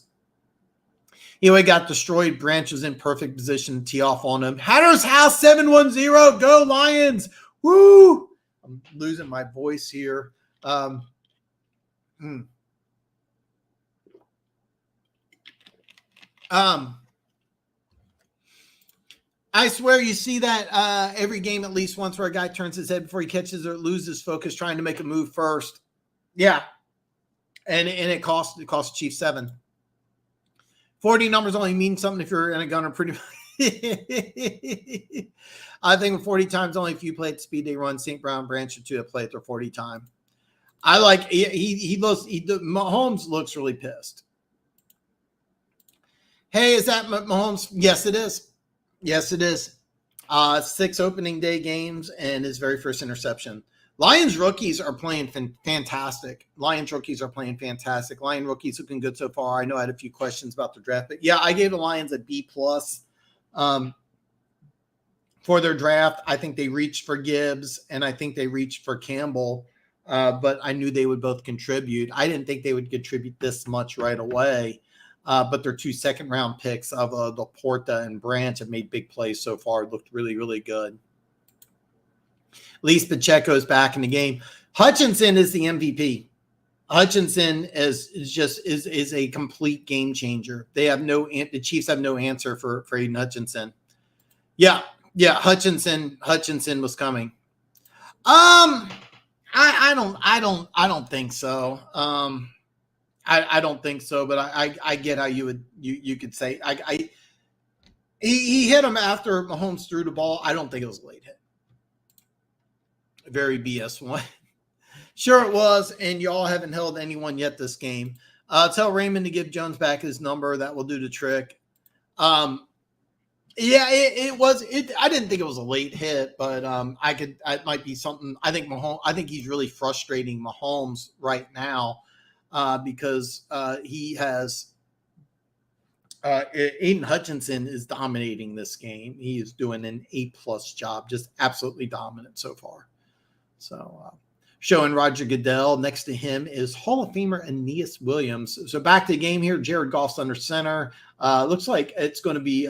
Speaker 1: Anyway, got destroyed. Branch was in perfect position to tee off on him. Hatter's House 710. Go Lions. Woo! I'm losing my voice here. I swear you see that every game at least once, where a guy turns his head before he catches or loses focus trying to make a move first. Yeah. And it cost Chiefs 7. 40 numbers only mean something if you're in a gunner pretty much. I think with 40 times only if you play at the speed they run, St. Brown, Branch, or 2 have played at their 40 time. I like Mahomes looks really pissed. Hey, is that Mahomes? Yes, it is. Yes, it is. 6 opening day games and his very first interception. Lions rookies are playing fantastic. Lion rookies looking good so far. I know I had a few questions about the draft, but yeah, I gave the Lions a B+ for their draft. I think they reached for Gibbs and I think they reached for Campbell, but I knew they would both contribute. I didn't think they would contribute this much right away. But their 2 second-round picks of Laporta and Branch have made big plays so far. It looked really, really good. At least Pacheco's back in the game. Hutchinson is the MVP. Hutchinson is a complete game changer. The Chiefs have no answer for Aiden Hutchinson. Yeah, Hutchinson was coming. I don't think so. I don't think so, but I get how you could say he hit him after Mahomes threw the ball. I don't think it was a late hit. Very BS one. Sure it was, and y'all haven't held anyone yet this game. Tell Raymond to give Jones back his number. That will do the trick. Yeah, it was. I didn't think it was a late hit, but it might be something. I think he's really frustrating Mahomes right now. Because he has Aiden Hutchinson is dominating this game. He is doing an A+ job, just absolutely dominant so far. So showing Roger Goodell. Next to him is Hall of Famer Aeneas Williams. So back to the game here. Jared Goff's under center. Looks like it's going to be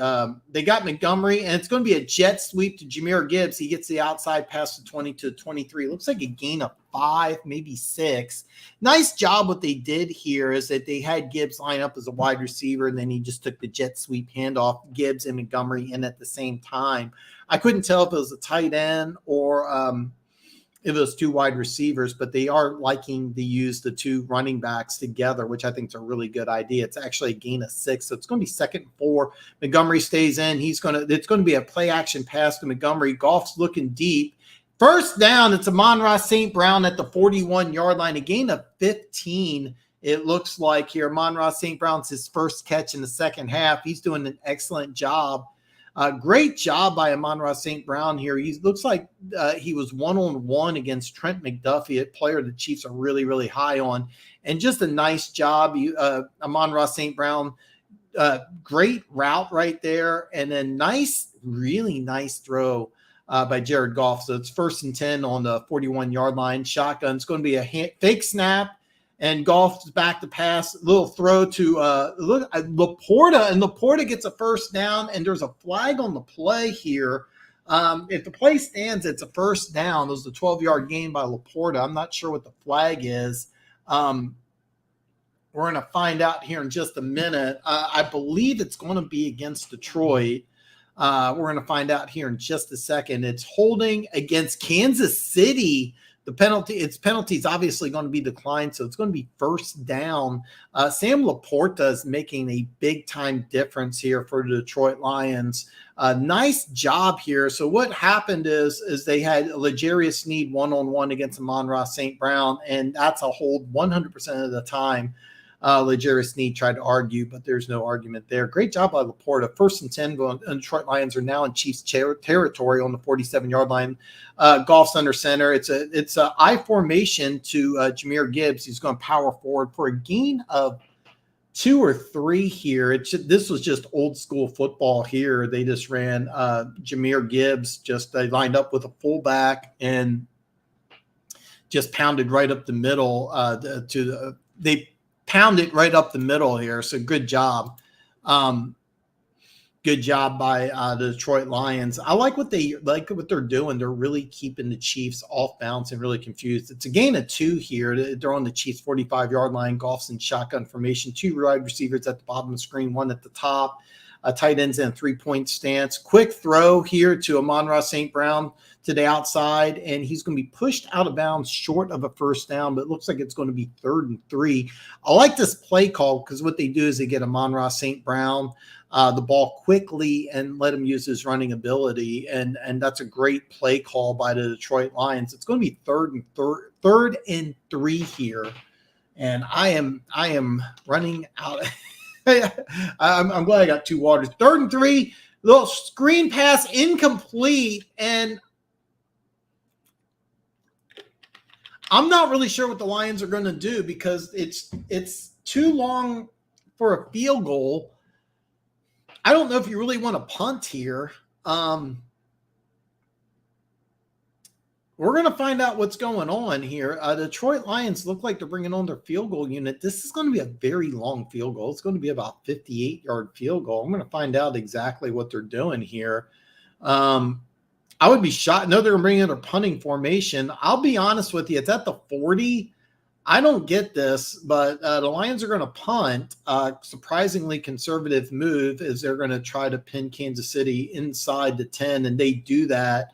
Speaker 1: they got Montgomery, and it's going to be a jet sweep to Jahmyr Gibbs. He gets the outside pass to 20 to 23. Looks like a gain of 5, maybe 6. Nice job. What they did here is that they had Gibbs line up as a wide receiver, and then he just took the jet sweep handoff, Gibbs and Montgomery in at the same time. I couldn't tell if it was a tight end or if it was 2 wide receivers, but they are liking to use the 2 running backs together, which I think is a really good idea. It's actually a gain of 6, so it's going to be 2nd and 4. Montgomery stays in. It's going to be a play action pass to Montgomery. Goff's looking deep. First down, it's Amon-Ra St. Brown at the 41-yard line, a gain of 15. It looks like here. Amon-Ra St. Brown's his first catch in the second half. He's doing an excellent job. Great job by Amon-Ra St. Brown here. He looks like he was one-on-one against Trent McDuffie, a player the Chiefs are really, really high on. And just a nice job. Amon-Ra St. Brown great route right there. And then really nice throw by Jared Goff. So it's 1st and 10 on the 41-yard line. Shotgun. It's going to be a fake snap. And Goff's back to pass. Little throw to Laporta. And Laporta gets a 1st down. And there's a flag on the play here. If the play stands, it's a 1st down. It was a 12-yard gain by Laporta. I'm not sure what the flag is. We're going to find out here in just a minute. I believe it's going to be against Detroit. We're going to find out here in just a second. It's holding against Kansas City. Its penalty is obviously going to be declined, so it's going to be 1st down. Sam Laporta is making a big-time difference here for the Detroit Lions. Nice job here. So what happened is they had L'Jarius Sneed one-on-one against Amon-Ra St. Brown, and that's a hold 100% of the time. L'Jarius Sneed tried to argue, but there's no argument there. Great job by Laporta. 1st and 10 going. Detroit Lions are now in Chiefs territory on the 47-yard line. Goff's under center. It's a I formation to Jahmyr Gibbs. He's going to power forward for a gain of 2 or 3 here. This was just old school football here. They just ran Jahmyr Gibbs. They lined up with a fullback and just pounded right up the middle. They pound it right up the middle here. So good job. Good job by the Detroit Lions. I like what they're doing. They're really keeping the Chiefs off balance and really confused. It's a gain of 2 here. They're on the Chiefs 45-yard line. Goff's in shotgun formation. 2 wide receivers at the bottom of the screen, 1 at the top. Tight ends in a 3-point stance. Quick throw here to Amon-Ra St. Brown to the outside, and he's going to be pushed out of bounds short of a 1st down, but it looks like it's going to be 3rd and 3. I like this play call because what they do is they get Amon-Ra St. Brown the ball quickly and let him use his running ability, and that's a great play call by the Detroit Lions. It's going to be 3rd and 3 here, and I am running out. I'm glad I got 2 waters. 3rd and 3, little screen pass incomplete, and I'm not really sure what the Lions are going to do because it's too long for a field goal. I don't know if you really want to punt here. We're going to find out what's going on here. Detroit Lions look like they're bringing on their field goal unit. This is going to be a very long field goal. It's going to be about 58-yard field goal. I'm going to find out exactly what they're doing here. I would be shocked. No, they're bringing in their punting formation. I'll be honest with you. It's at the 40. I don't get this, but the Lions are going to punt. Surprisingly conservative move is they're going to try to pin Kansas City inside the 10, and they do that.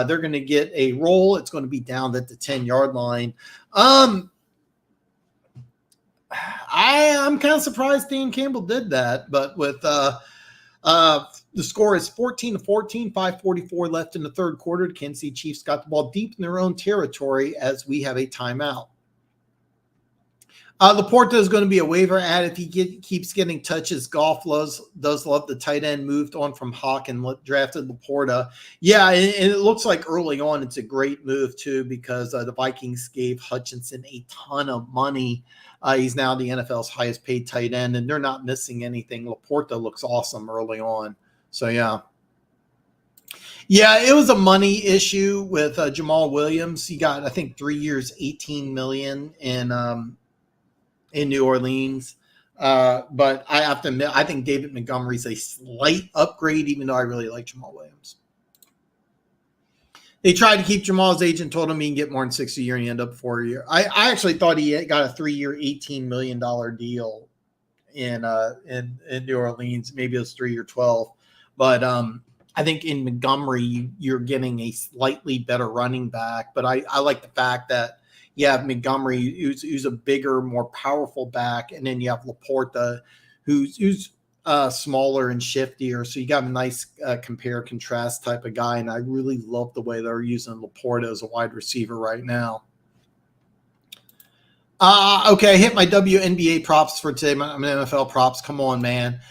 Speaker 1: They're going to get a roll. It's going to be down at the 10-yard line. I'm kind of surprised Dan Campbell did that, but with the score is 14-14, 5:44 left in the 3rd quarter. The Kansas City Chiefs got the ball deep in their own territory as we have a timeout. Laporta is going to be a waiver ad if he keeps getting touches. Goff does love the tight end, moved on from Hawk and drafted Laporta. Yeah, and it looks like early on it's a great move too because the Vikings gave Hutchinson a ton of money. He's now the NFL's highest paid tight end, and they're not missing anything. Laporta looks awesome early on. So, yeah. Yeah, it was a money issue with Jamal Williams. He got, I think, 3 years, $18 million in New Orleans. But I have to admit, I think David Montgomery's a slight upgrade, even though I really like Jamal Williams. They tried to keep Jamal's agent, told him he can get more than $6 a year, and he ended up 4 year. I actually thought he got a 3-year, $18 million deal in New Orleans. Maybe it was 3 or 12. But I think in Montgomery, you're getting a slightly better running back. But I like the fact that you have Montgomery, who's a bigger, more powerful back, and then you have Laporta, who's smaller and shiftier. So you got a nice compare contrast type of guy, and I really love the way they're using Laporta as a wide receiver right now. Okay, I hit my WNBA props for today. My NFL props. Come on, man.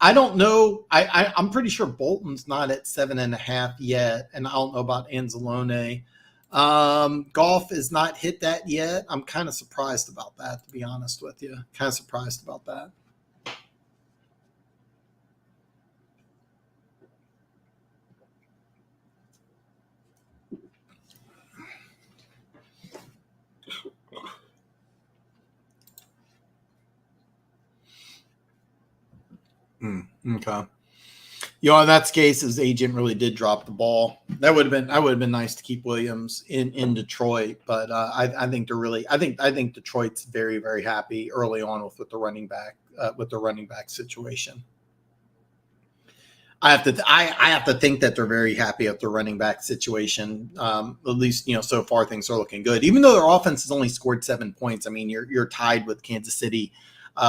Speaker 1: I don't know. I'm pretty sure Bolton's not at 7.5 yet, and I don't know about Anzalone. Golf is not hit that yet. I'm kind of surprised about that, to be honest with you. Kind of surprised about that. Okay. You know, in that case, his agent really did drop the ball. That would have been nice to keep Williams in Detroit, but I think they're really I think Detroit's very, very happy early on with the running back situation. I have to think that they're very happy with the running back situation. At least, you know, so far things are looking good. Even though their offense has only scored 7 points, I mean, you're tied with Kansas City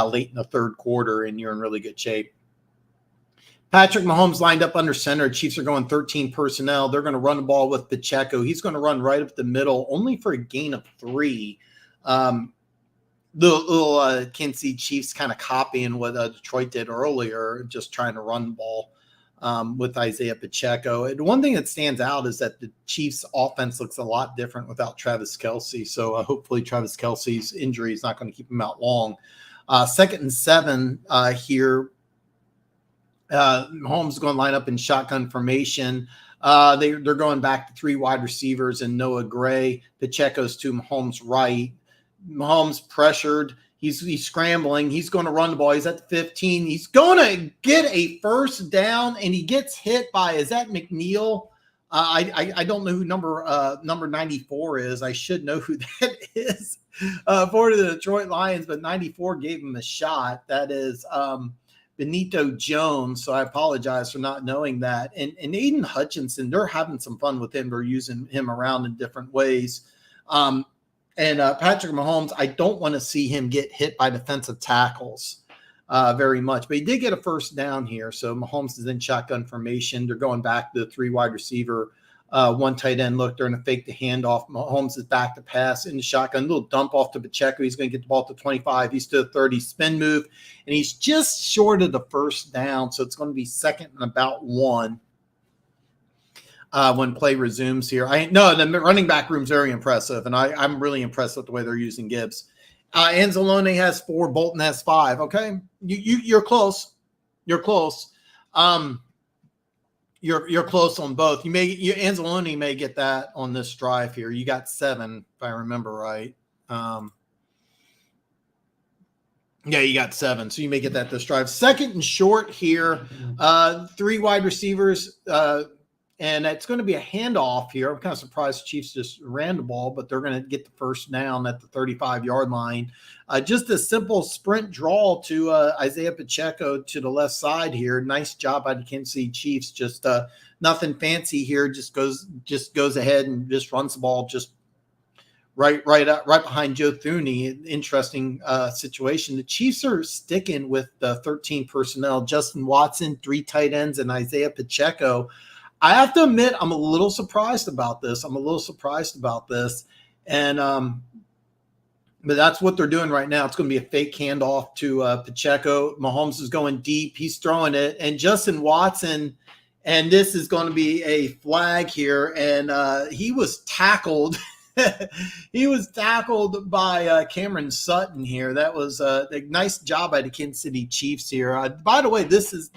Speaker 1: late in the third quarter, and you're in really good shape. Patrick Mahomes lined up under center. Chiefs are going 13 personnel. They're going to run the ball with Pacheco. He's going to run right up the middle, only for a gain of 3. The Kansas City Chiefs kind of copying what Detroit did earlier, just trying to run the ball with Isaiah Pacheco. And one thing that stands out is that the Chiefs' offense looks a lot different without Travis Kelce. So hopefully Travis Kelce's injury is not going to keep him out long. 2nd and 7 here. Mahomes is going to line up in shotgun formation. They're going back to 3 wide receivers and Noah Gray. Pacheco's to Mahomes' right. Mahomes pressured. He's scrambling. He's going to run the ball. He's at the 15. He's going to get a first down, and he gets hit by, is that McNeil? I don't know who number 94 is. I should know who that is for the Detroit Lions, but 94 gave him a shot. That is Benito Jones, so I apologize for not knowing that. And Aiden Hutchinson, they're having some fun with him. They're using him around in different ways. And Patrick Mahomes, I don't want to see him get hit by defensive tackles very much. But he did get a first down here, so Mahomes is in shotgun formation. They're going back to the 3 wide receiver, 1 tight end look. They're going to fake the handoff. Mahomes is back to pass in the shotgun. A little dump off to Pacheco. He's going to get the ball to 25. He's to the 30, spin move, and he's just short of the first down. So it's going to be 2nd and about 1 when play resumes here. The running back room's very impressive, and I'm really impressed with the way they're using Gibbs. Anzalone has 4. Bolton has 5. Okay, you're close. You're close. You're close on both. Anzalone may get that on this drive here. You got 7, if I remember right. Yeah, you got 7, so you may get that this drive. 2nd and short here. 3 wide receivers, and it's going to be a handoff here. I'm kind of surprised the Chiefs just ran the ball, but they're going to get the first down at the 35-yard line. Just a simple sprint draw to Isaiah Pacheco to the left side here. Nice job by the Kansas City Chiefs. Just nothing fancy here. Just goes ahead and just runs the ball just right behind Joe Thuney. Interesting situation. The Chiefs are sticking with the 13 personnel. Justin Watson, 3 tight ends, and Isaiah Pacheco. I have to admit, I'm a little surprised about this. And but that's what they're doing right now. It's going to be a fake handoff to Pacheco. Mahomes is going deep. He's throwing it. And Justin Watson, and this is going to be a flag here. And he was tackled. He was tackled by Cameron Sutton here. That was a nice job by the Kansas City Chiefs here. By the way, this is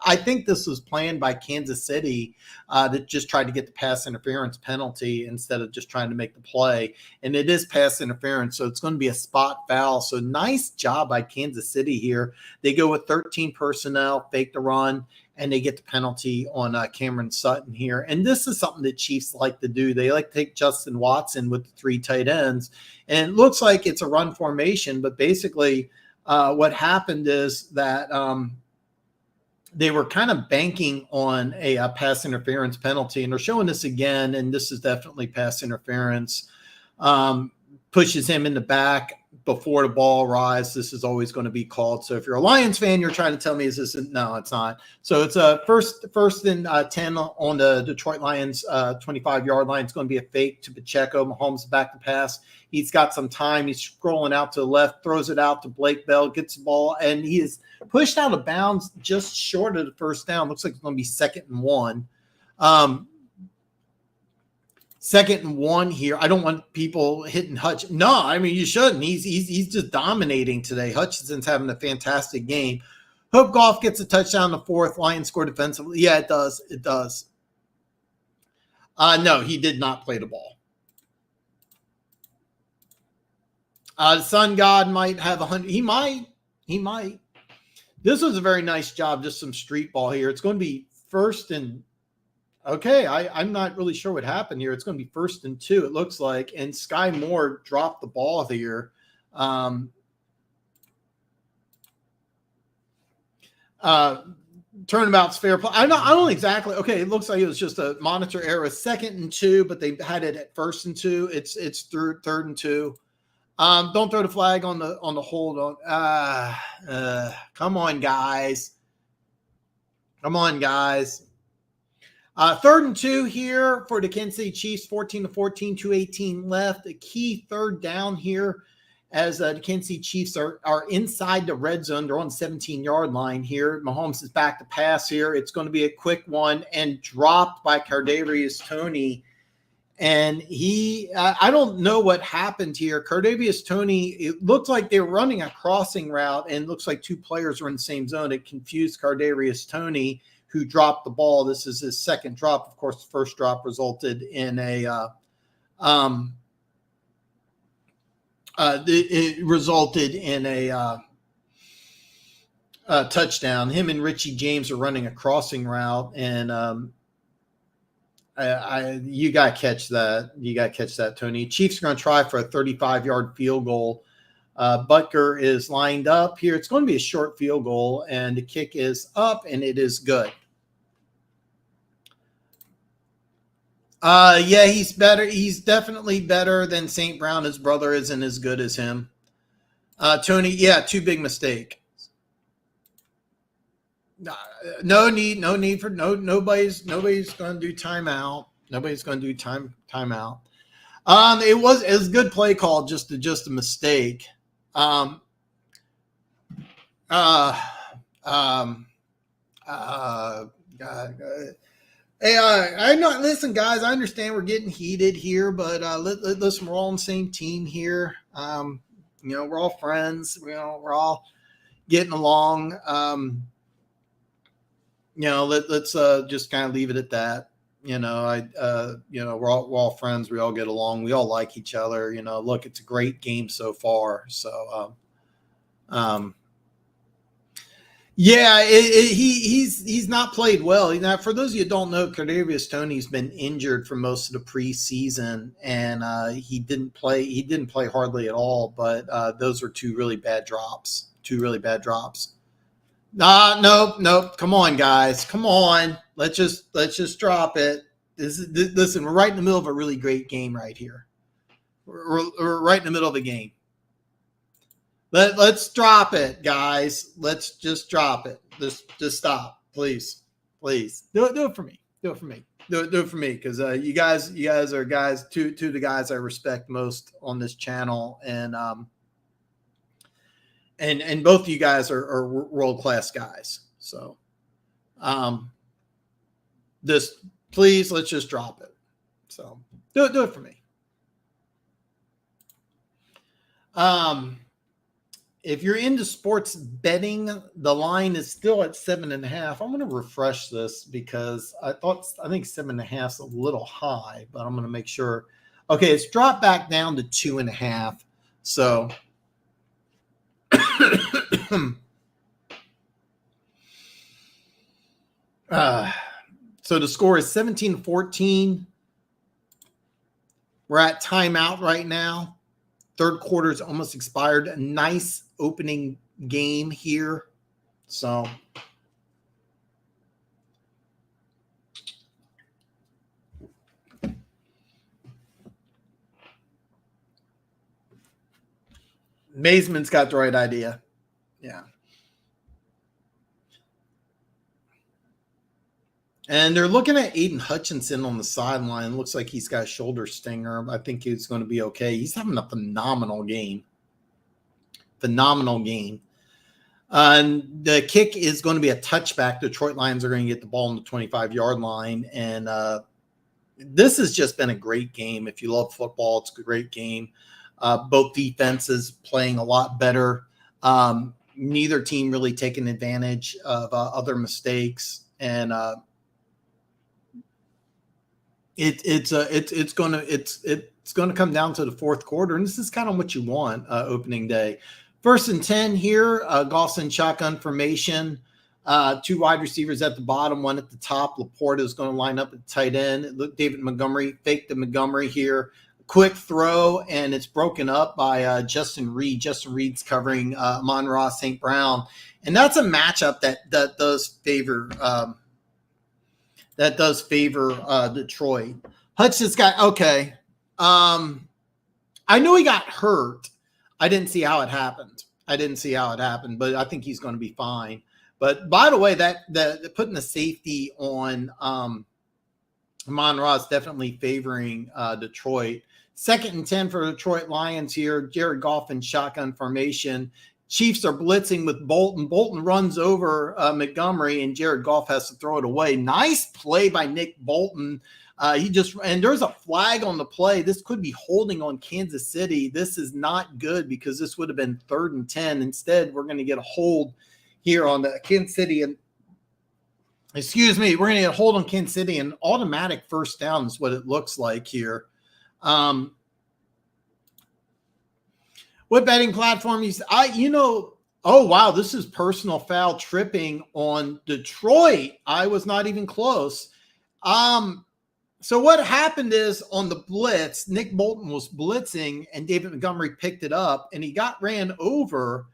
Speaker 1: I think this was planned by Kansas City that just tried to get the pass interference penalty instead of just trying to make the play. And it is pass interference, so it's going to be a spot foul. So nice job by Kansas City here. They go with 13 personnel, fake the run, and they get the penalty on Cameron Sutton here. And this is something that Chiefs like to do. They like to take Justin Watson with the 3 tight ends. And it looks like it's a run formation, but basically what happened is that they were kind of banking on a pass interference penalty, and they're showing this again, and this is definitely pass interference. Pushes him in the back before the ball arrives. This is always going to be called. So if you're a Lions fan, you're trying to tell me is this? No, it's not. So it's a first and 10 on the Detroit Lions 25-yard line. It's going to be a fake to Pacheco. Mahomes back to pass. He's got some time. He's scrolling out to the left, throws it out to Blake Bell, gets the ball, and he is pushed out of bounds just short of the first down. Looks like it's going to be 2nd and 1. 2nd and 1 here. I don't want people hitting Hutch. No, I mean, you shouldn't. He's just dominating today. Hutchinson's having a fantastic game. Hope Goff gets a touchdown in the 4th. Lions score defensively. Yeah, it does. It does. No, he did not play the ball. The Sun God might have 100. He might. He might. This was a very nice job. Just some street ball here. It's going to be 1st and okay. I'm not really sure what happened here. It's going to be 1st and 2. It looks like, and Sky Moore dropped the ball here. Turnabout's fair play. I don't exactly. Okay, it looks like it was just a monitor error. 2nd and 2, but they had it at 1st and 2. It's 3rd and 2. Don't throw the flag on the hold on. Come on, guys. Come on, guys. 3rd and 2 here for the Kansas City Chiefs. 14-14, 2:18 left. A key 3rd down here as the Kansas City Chiefs are inside the red zone. They're on the 17-yard line here. Mahomes is back to pass here. It's going to be a quick one and dropped by Kadarius Toney. And I don't know what happened here. Kadarius Toney, it looked like they were running a crossing route, and it looks like 2 players were in the same zone. It confused Kadarius Toney, who dropped the ball. This is his 2nd drop. Of course, the 1st drop resulted in a touchdown. Him and Richie James are running a crossing route, and you got to catch that. You got to catch that, Tony. Chiefs are going to try for a 35-yard field goal. Butker is lined up here. It's going to be a short field goal, and the kick is up, and it is good. Yeah, he's better. He's definitely better than St. Brown. His brother isn't as good as him. Tony, yeah, 2 big mistake. No need for nobody's going to do timeout. Nobody's going to do timeout. It was a good play call, just a mistake. God. Hey, I know. Listen, guys, I understand we're getting heated here, but listen, we're all on the same team here. We're all friends. We're all getting along. Let's just kind of leave it at that. We're all friends. We all get along. We all like each other. Look, it's a great game so far. So, yeah, he's not played well. For those of you who don't know, Kadarius Toney's been injured for most of the preseason, and he didn't play. He didn't play hardly at all. But those are 2 really bad drops. Nope. Come on, guys. Come on. Let's just drop it. Listen, we're right in the middle of a really great game right here. We're right in the middle of the game. Let's drop it, guys. Let's just drop it. Just stop, please. Do it for me. Do it for me. Do it for me, because you guys are guys. Two of the guys I respect most on this channel, and both of you guys are world-class guys. So, please, let's just drop it. So do it for me. If you're into sports betting, the line is still at 7.5. I'm going to refresh this because I think 7.5 is a little high, but I'm going to make sure. Okay, it's dropped back down to 2.5. So, so the score is 17-14. We're at timeout right now. 3rd quarter is almost expired. A nice opening game here. So, Mazeman's got the right idea. Yeah. And they're looking at Aiden Hutchinson on the sideline. Looks like he's got a shoulder stinger. I think he's going to be okay. He's having a phenomenal game. And the kick is going to be a touchback. Detroit Lions are going to get the ball on the 25-yard line. And this has just been a great game. If you love football, it's a great game. Both defenses playing a lot better. Neither team really taking advantage of other mistakes, and it's going to come down to the fourth quarter, and this is kind of what you want opening day. 1st and 10 here. Goff's in shotgun formation. 2 wide receivers at the bottom, 1 at the top. Laporta is going to line up at tight end. Look, David Montgomery faked the Montgomery here. Quick throw, and it's broken up by Justin Reed. Justin Reed's covering Amon-Ra St. Brown, and that's a matchup that does favor Detroit. Hutch just got okay. I knew he got hurt. I didn't see how it happened, but I think he's going to be fine. But by the way, that putting the safety on Amon-Ra is definitely favoring Detroit. 2nd and 10 for the Detroit Lions here. Jared Goff in shotgun formation. Chiefs are blitzing with Bolton. Bolton runs over Montgomery, and Jared Goff has to throw it away. Nice play by Nick Bolton. And there's a flag on the play. This could be holding on Kansas City. This is not good because this would have been 3rd and 10. Instead, we're going to get a hold here on the Kansas City. And we're going to get a hold on Kansas City, and automatic first down is what it looks like here. What betting platform oh wow, this is personal foul tripping on Detroit. I was not even close. So what happened is on the blitz, Nick Bolton was blitzing and David Montgomery picked it up and he got ran over.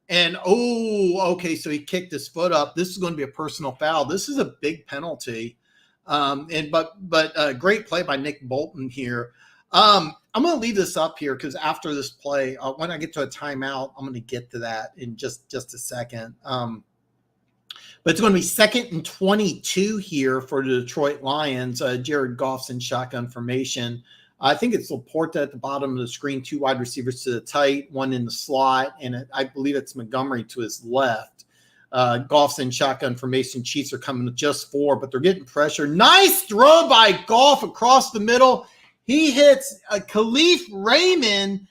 Speaker 1: And so he kicked his foot up. This is going to be a personal foul. This is a big penalty. But great play by Nick Bolton here. I'm going to leave this up here because after this play, when I get to a timeout, I'm going to get to that in just a second. But it's going to be 2nd and 22 here for the Detroit Lions. Jared Goff's in shotgun formation. I think it's Laporta at the bottom of the screen, 2 wide receivers to the tight, 1 in the slot, and I believe it's Montgomery to his left. Goff's in shotgun formation. Chiefs are coming with just 4, but they're getting pressure. Nice throw by Goff across the middle. He hits Khalif Raymond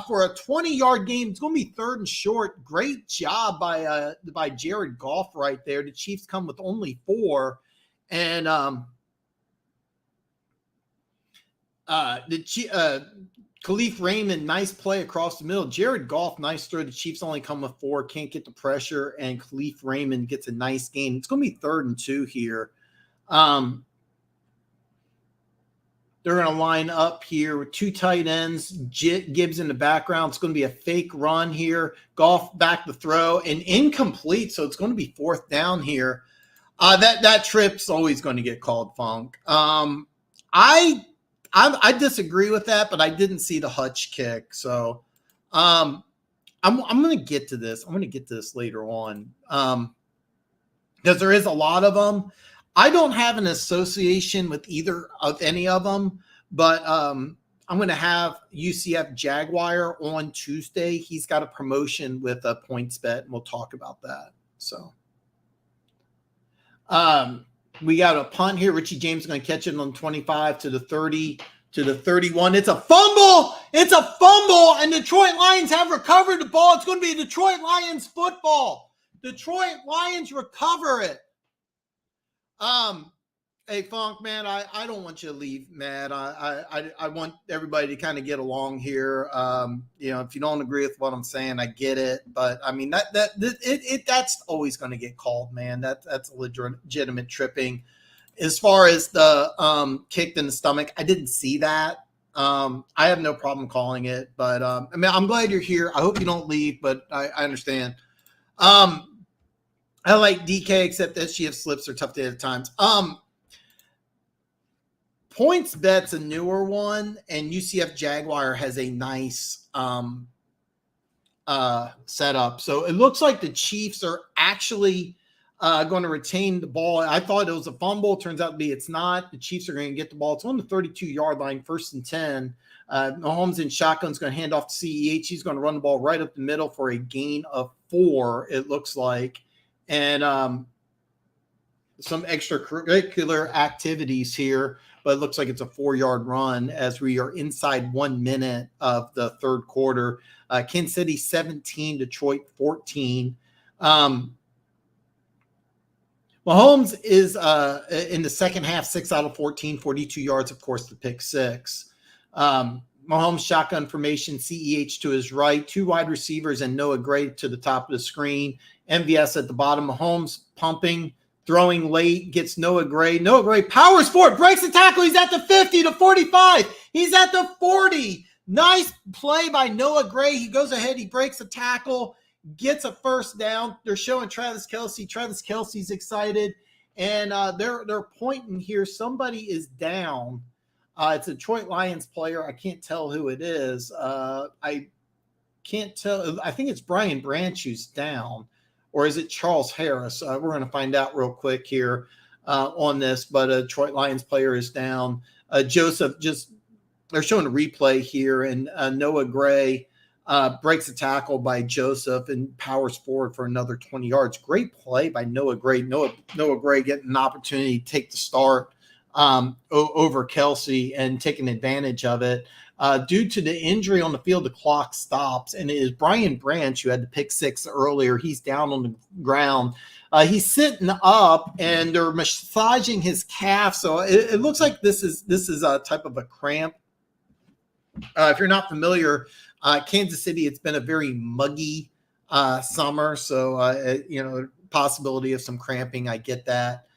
Speaker 1: for a 20-yard gain. It's going to be 3rd and short. Great job by Jared Goff right there. The Chiefs come with only 4, and Khalif Raymond, nice play across the middle. Jared Goff, nice throw. The Chiefs only come with 4, can't get the pressure, and Khalif Raymond gets a nice gain. It's going to be 3rd and 2 here. They're going to line up here with 2 tight ends. Gibbs in the background. It's going to be a fake run here. Goff back the throw and incomplete. So it's going to be 4th down here. That trip's always going to get called, Funk. I disagree with that, but I didn't see the Hutch kick. So I'm going to get to this. I'm going to get to this later on because there is a lot of them. I don't have an association with either of any of them, but I'm going to have UCF Jaguar on Tuesday. He's got a promotion with a PointsBet, and we'll talk about that. So we got a punt here. Richie James is going to catch it on 25 to the 30 to the 31. It's a fumble. And Detroit Lions have recovered the ball. It's going to be Detroit Lions football. Detroit Lions recover it. Hey Funk, man, I don't want you to leave, man. I want everybody to kind of get along here. If you don't agree with what I'm saying, I get it, but I mean that's always going to get called, man. That's a legitimate tripping. As far as the kicked in the stomach, I didn't see that. I have no problem calling it, but I'm glad you're here. I hope you don't leave, but I understand. I like DK, except SGF slips are tough to hit at times. PointsBet's a newer one, and UCF Jaguar has a nice setup. So it looks like the Chiefs are actually going to retain the ball. I thought it was a fumble. Turns out to be it's not. The Chiefs are going to get the ball. It's on the 32-yard line, 1st and 10. Mahomes in shotgun is going to hand off to CEH. He's going to run the ball right up the middle for a gain of 4, it looks like. And some extracurricular activities here, but it looks like it's a 4-yard run as we are inside 1 minute of the third quarter. Kansas City 17, Detroit 14. Mahomes is in the second half, 6 out of 14, 42 yards, of course, the pick six. Mahomes shotgun formation, CEH to his right, 2 wide receivers, and Noah Gray to the top of the screen. MVS at the bottom. Mahomes pumping, throwing late, gets Noah Gray. Noah Gray powers forward, breaks the tackle. He's at the 50, to 45. He's at the 40. Nice play by Noah Gray. He goes ahead, he breaks the tackle, gets a first down. They're showing Travis Kelce. Travis Kelce's excited, and they're pointing here. Somebody is down. It's a Detroit Lions player. I can't tell who it is. I can't tell. I think it's Brian Branch who's down, or is it Charles Harris? We're going to find out real quick here on this, but a Detroit Lions player is down. Joseph, they're showing a replay here, and Noah Gray breaks a tackle by Joseph and powers forward for another 20 yards. Great play by Noah Gray. Noah Gray getting an opportunity to take the start over Kelce and taking advantage of it. Due to the injury on the field, the clock stops, and it is Brian Branch who had the pick six earlier. He's down on the ground. He's sitting up, and they're massaging his calf. So it looks like this is a type of a cramp. If you're not familiar, Kansas City, it's been a very muggy summer, so possibility of some cramping. I get that.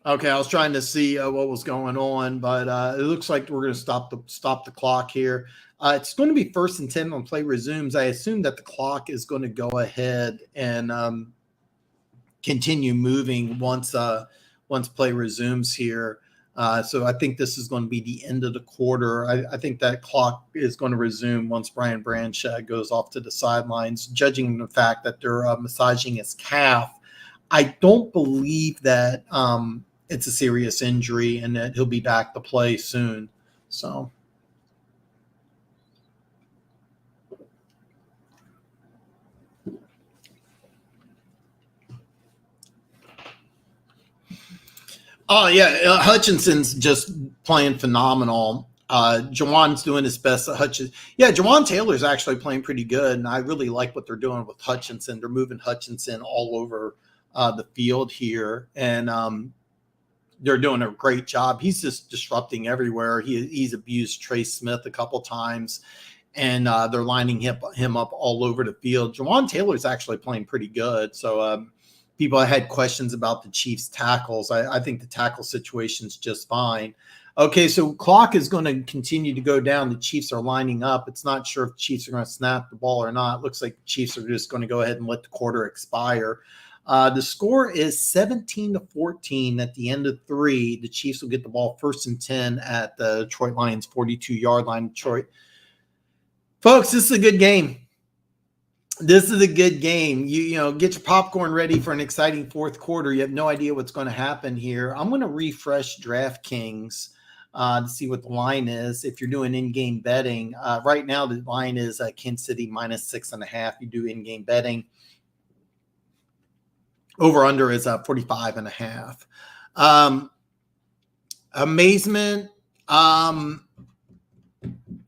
Speaker 1: Okay, I was trying to see what was going on, but it looks like we're going to stop the clock here. It's going to be 1st and 10 when play resumes. I assume that the clock is going to go ahead and continue moving once play resumes here. So I think this is going to be the end of the quarter. I think that clock is going to resume once Brian Branch goes off to the sidelines, judging the fact that they're massaging his calf. I don't believe that it's a serious injury and that he'll be back to play soon. So. Oh, yeah. Hutchinson's just playing phenomenal. Jawan's doing his best. Jawan Taylor's actually playing pretty good, and I really like what they're doing with Hutchinson. They're moving Hutchinson all over the field here, and they're doing a great job. He's just disrupting everywhere. He's abused Trey Smith a couple times, and they're lining him up all over the field. Jawan Taylor's actually playing pretty good, so people had questions about the Chiefs' tackles. I think the tackle situation's just fine. Okay, so clock is going to continue to go down. The Chiefs are lining up. It's not sure if the Chiefs are going to snap the ball or not. It looks like the Chiefs are just going to go ahead and let the quarter expire. The score is 17-14 at the end of 3. The Chiefs will get the ball 1st and 10 at the Detroit Lions 42-yard line. Detroit. Folks, this is a good game. This is a good game. You get your popcorn ready for an exciting fourth quarter. You have no idea what's going to happen here. I'm going to refresh DraftKings to see what the line is. If you're doing in-game betting, right now the line is Kansas City -6.5. You do in-game betting. Over/under is 45.5. Amazement.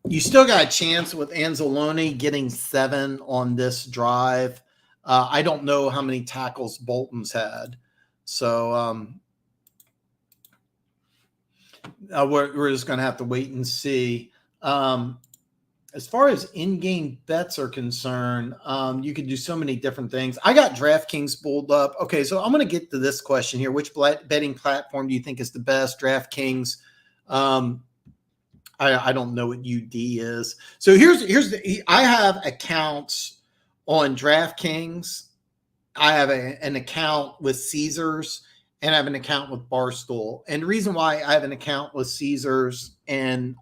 Speaker 1: You still got a chance with Anzalone getting 7 on this drive. I don't know how many tackles Bolton's had. So we're just going to have to wait and see. As far as in-game bets are concerned, you can do so many different things. I got DraftKings pulled up. Okay, so I'm going to get to this question here. Which betting platform do you think is the best? DraftKings. I don't know what UD is. So I have accounts on DraftKings. I have an account with Caesars, and I have an account with Barstool. And the reason why I have an account with Caesars and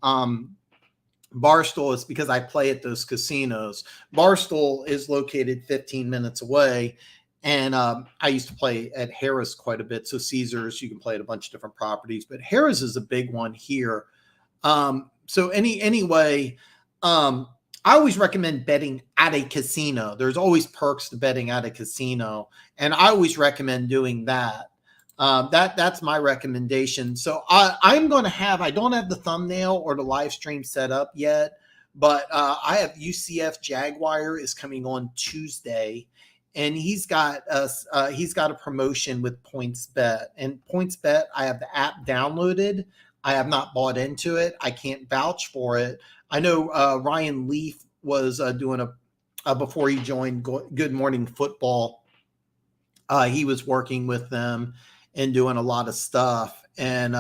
Speaker 1: Barstool is because I play at those casinos. Barstool is located 15 minutes away, and I used to play at Harris quite a bit. So Caesars, you can play at a bunch of different properties, but Harris is a big one here. So anyway, I always recommend betting at a casino. There's always perks to betting at a casino, and I always recommend doing that. That's my recommendation. So I'm going to have, I don't have the thumbnail or the live stream set up yet, but I have UCF Jaguar is coming on Tuesday, and he's got a promotion with PointsBet. And PointsBet, I have the app downloaded. I have not bought into it. I can't vouch for it. I know Ryan Leaf was doing before he joined Good Morning Football. He was working with them and doing a lot of stuff. And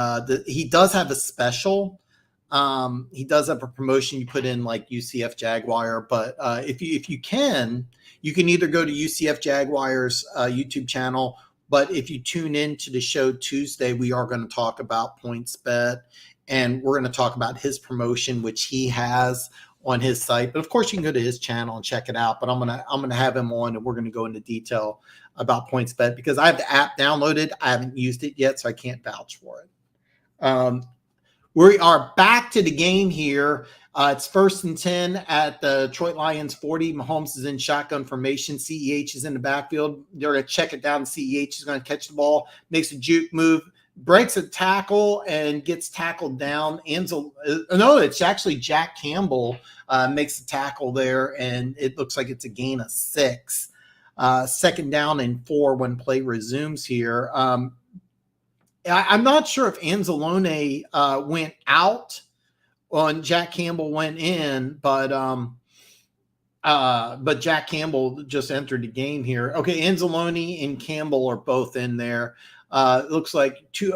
Speaker 1: he does have a special. He does have a promotion. You put in like UCF Jaguar, but if you can either go to UCF Jaguar's YouTube channel. But if you tune in to the show Tuesday, we are going to talk about PointsBet, and we're going to talk about his promotion, which he has on his site. But of course, you can go to his channel and check it out. But I'm gonna have him on, and we're going to go into detail about PointsBet because I have the app downloaded. I haven't used it yet, so I can't vouch for it. We are back to the game here. It's 1st and 10 at the Detroit Lions 40. Mahomes is in shotgun formation. CEH is in the backfield. They're going to check it down. CEH is going to catch the ball, makes a juke move, breaks a tackle, and gets tackled down. It's actually Jack Campbell makes the tackle there, and it looks like it's a gain of 6. 2nd down and 4 when play resumes here. I'm not sure if Anzalone went out on Jack Campbell went in, but Jack Campbell just entered the game here. Okay, Anzalone and Campbell are both in there. It looks like two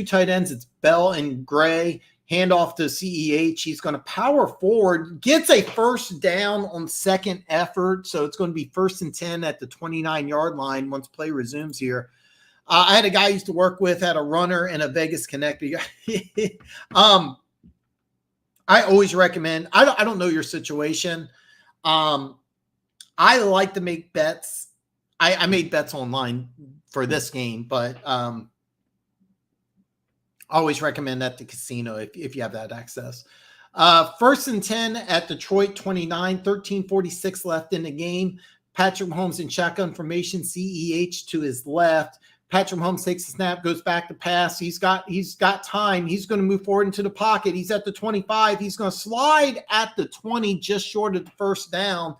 Speaker 1: tight ends. It's Bell and Gray. Handoff to CEH. He's going to power forward, gets a 1st down on 2nd effort. So it's going to be 1st and 10 at the 29-yard line once play resumes here. I had a guy I used to work with, had a runner and a Vegas Connect. I always recommend, I don't know your situation. I like to make bets. I made bets online for this game, but I always recommend at the casino if you have that access. 1st and 10 at Detroit 29, 13:46 left in the game. Patrick Mahomes in shotgun formation, CEH to his left. Patrick Mahomes takes the snap, goes back to pass. He's got time. He's going to move forward into the pocket. He's at the 25. He's going to slide at the 20, just short of the 1st down.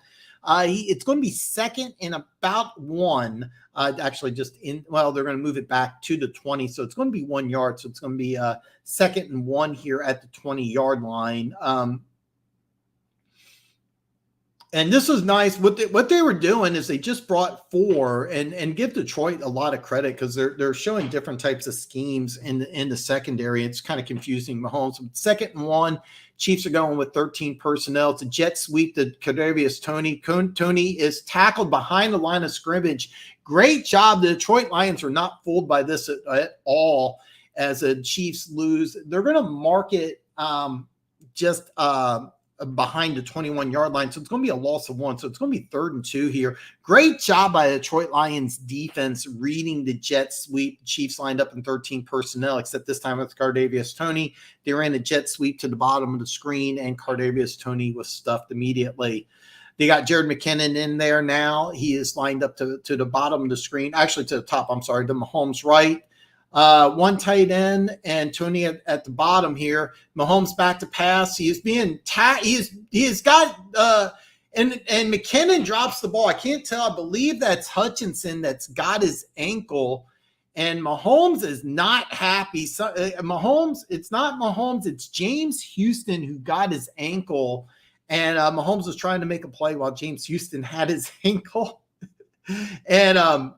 Speaker 1: It's going to be 2nd and about 1. Actually, they're going to move it back to the 20. So it's going to be 1 yard. So it's going to be 2nd and 1 here at the 20-yard line. And this was nice. What they were doing is they just brought 4 and give Detroit a lot of credit because they're showing different types of schemes in the secondary. It's kind of confusing Mahomes. 2nd and 1, Chiefs are going with 13 personnel. It's a jet sweep to Kadarius Toney. Toney is tackled behind the line of scrimmage. Great job. The Detroit Lions are not fooled by this at all as the Chiefs lose. They're going to mark it behind the 21-yard line. So it's going to be a loss of 1. So it's going to be 3rd and 2 here. Great job by the Detroit Lions defense reading the jet sweep. Chiefs lined up in 13 personnel, except this time with Kadarius Toney. They ran a jet sweep to the bottom of the screen, and Kadarius Toney was stuffed immediately. They got Jared McKinnon in there now. He is lined up to the bottom of the screen. Actually, to the top, I'm sorry, to Mahomes' right. 1 tight end and Toney at the bottom here. Mahomes back to pass. He is being he's got and McKinnon drops the ball. I can't tell. I believe that's Hutchinson that's got his ankle, and Mahomes is not happy. So, Mahomes, it's not Mahomes. It's James Houston who got his ankle, and Mahomes was trying to make a play while James Houston had his ankle, and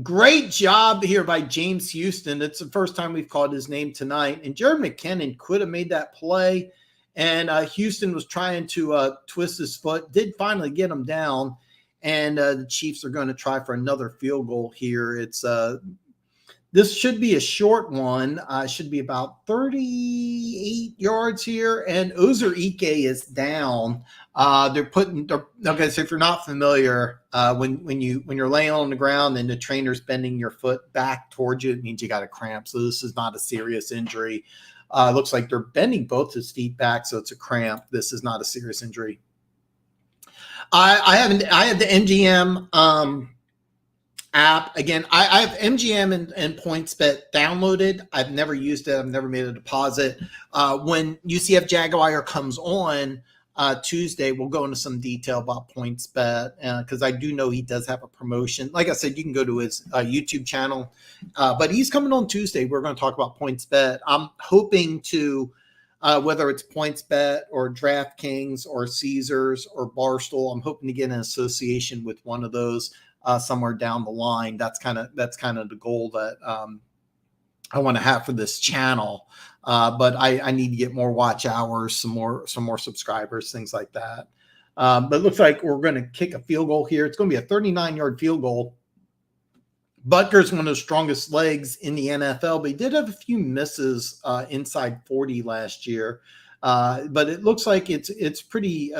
Speaker 1: great job here by James Houston. It's the first time we've called his name tonight. And Jared McKinnon could have made that play. And Houston was trying to twist his foot, did finally get him down. And the Chiefs are going to try for another field goal here. It's this should be a short one. Should be about 38 yards here. And Ozer Ike is down. Okay, so if you're not familiar, when you're laying on the ground and the trainer's bending your foot back towards you, it means you got a cramp. So this is not a serious injury. Looks like they're bending both his feet back, so it's a cramp. This is not a serious injury. I have the MGM app. Again, I have MGM and PointsBet downloaded. I've never used it. I've never made a deposit. When UCF Jaguar comes on Tuesday, we'll go into some detail about PointsBet because I do know he does have a promotion. Like I said, you can go to his YouTube channel, but he's coming on Tuesday. We're going to talk about PointsBet. I'm hoping to, whether it's PointsBet or DraftKings or Caesars or Barstool, I'm hoping to get an association with one of those somewhere down the line. That's kind of the goal that I want to have for this channel. But I need to get more watch hours, some more subscribers, things like that. But it looks like we're going to kick a field goal here. It's going to be a 39-yard field goal. Butker's one of the strongest legs in the NFL, but he did have a few misses inside 40 last year. But it looks like it's pretty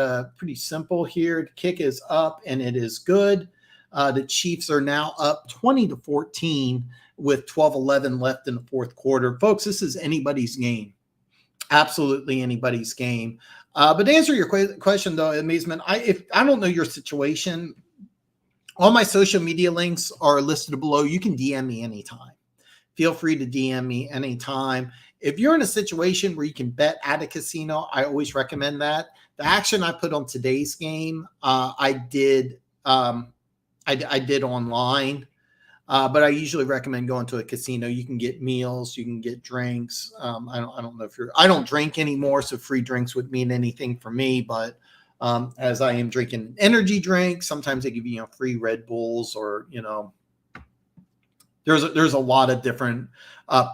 Speaker 1: simple here. The kick is up and it is good. The Chiefs are now up 20-14 with 12-11 left in the fourth quarter. Folks, this is anybody's game. Absolutely anybody's game. But to answer your question, though, Amazement, if I don't know your situation, all my social media links are listed below. You can DM me anytime. Feel free to DM me anytime. If you're in a situation where you can bet at a casino, I always recommend that. The action I put on today's game, I did online, but I usually recommend going to a casino. You can get meals, you can get drinks. I don't know if I don't drink anymore, so free drinks would mean anything for me. But as I am drinking energy drinks, sometimes they give you free Red Bulls, or there's a lot of different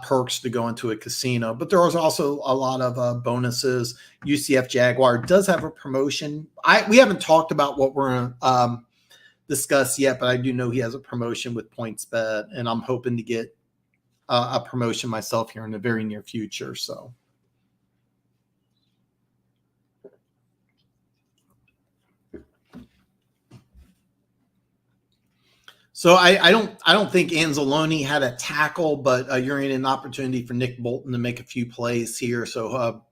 Speaker 1: perks to go into a casino. But there is also a lot of bonuses. UCF Jaguar does have a promotion. We haven't talked about what we're discuss yet, but I do know he has a promotion with PointsBet, and I'm hoping to get a promotion myself here in the very near future. So I don't think Anzalone had a tackle, but you're in an opportunity for Nick Bolton to make a few plays here. So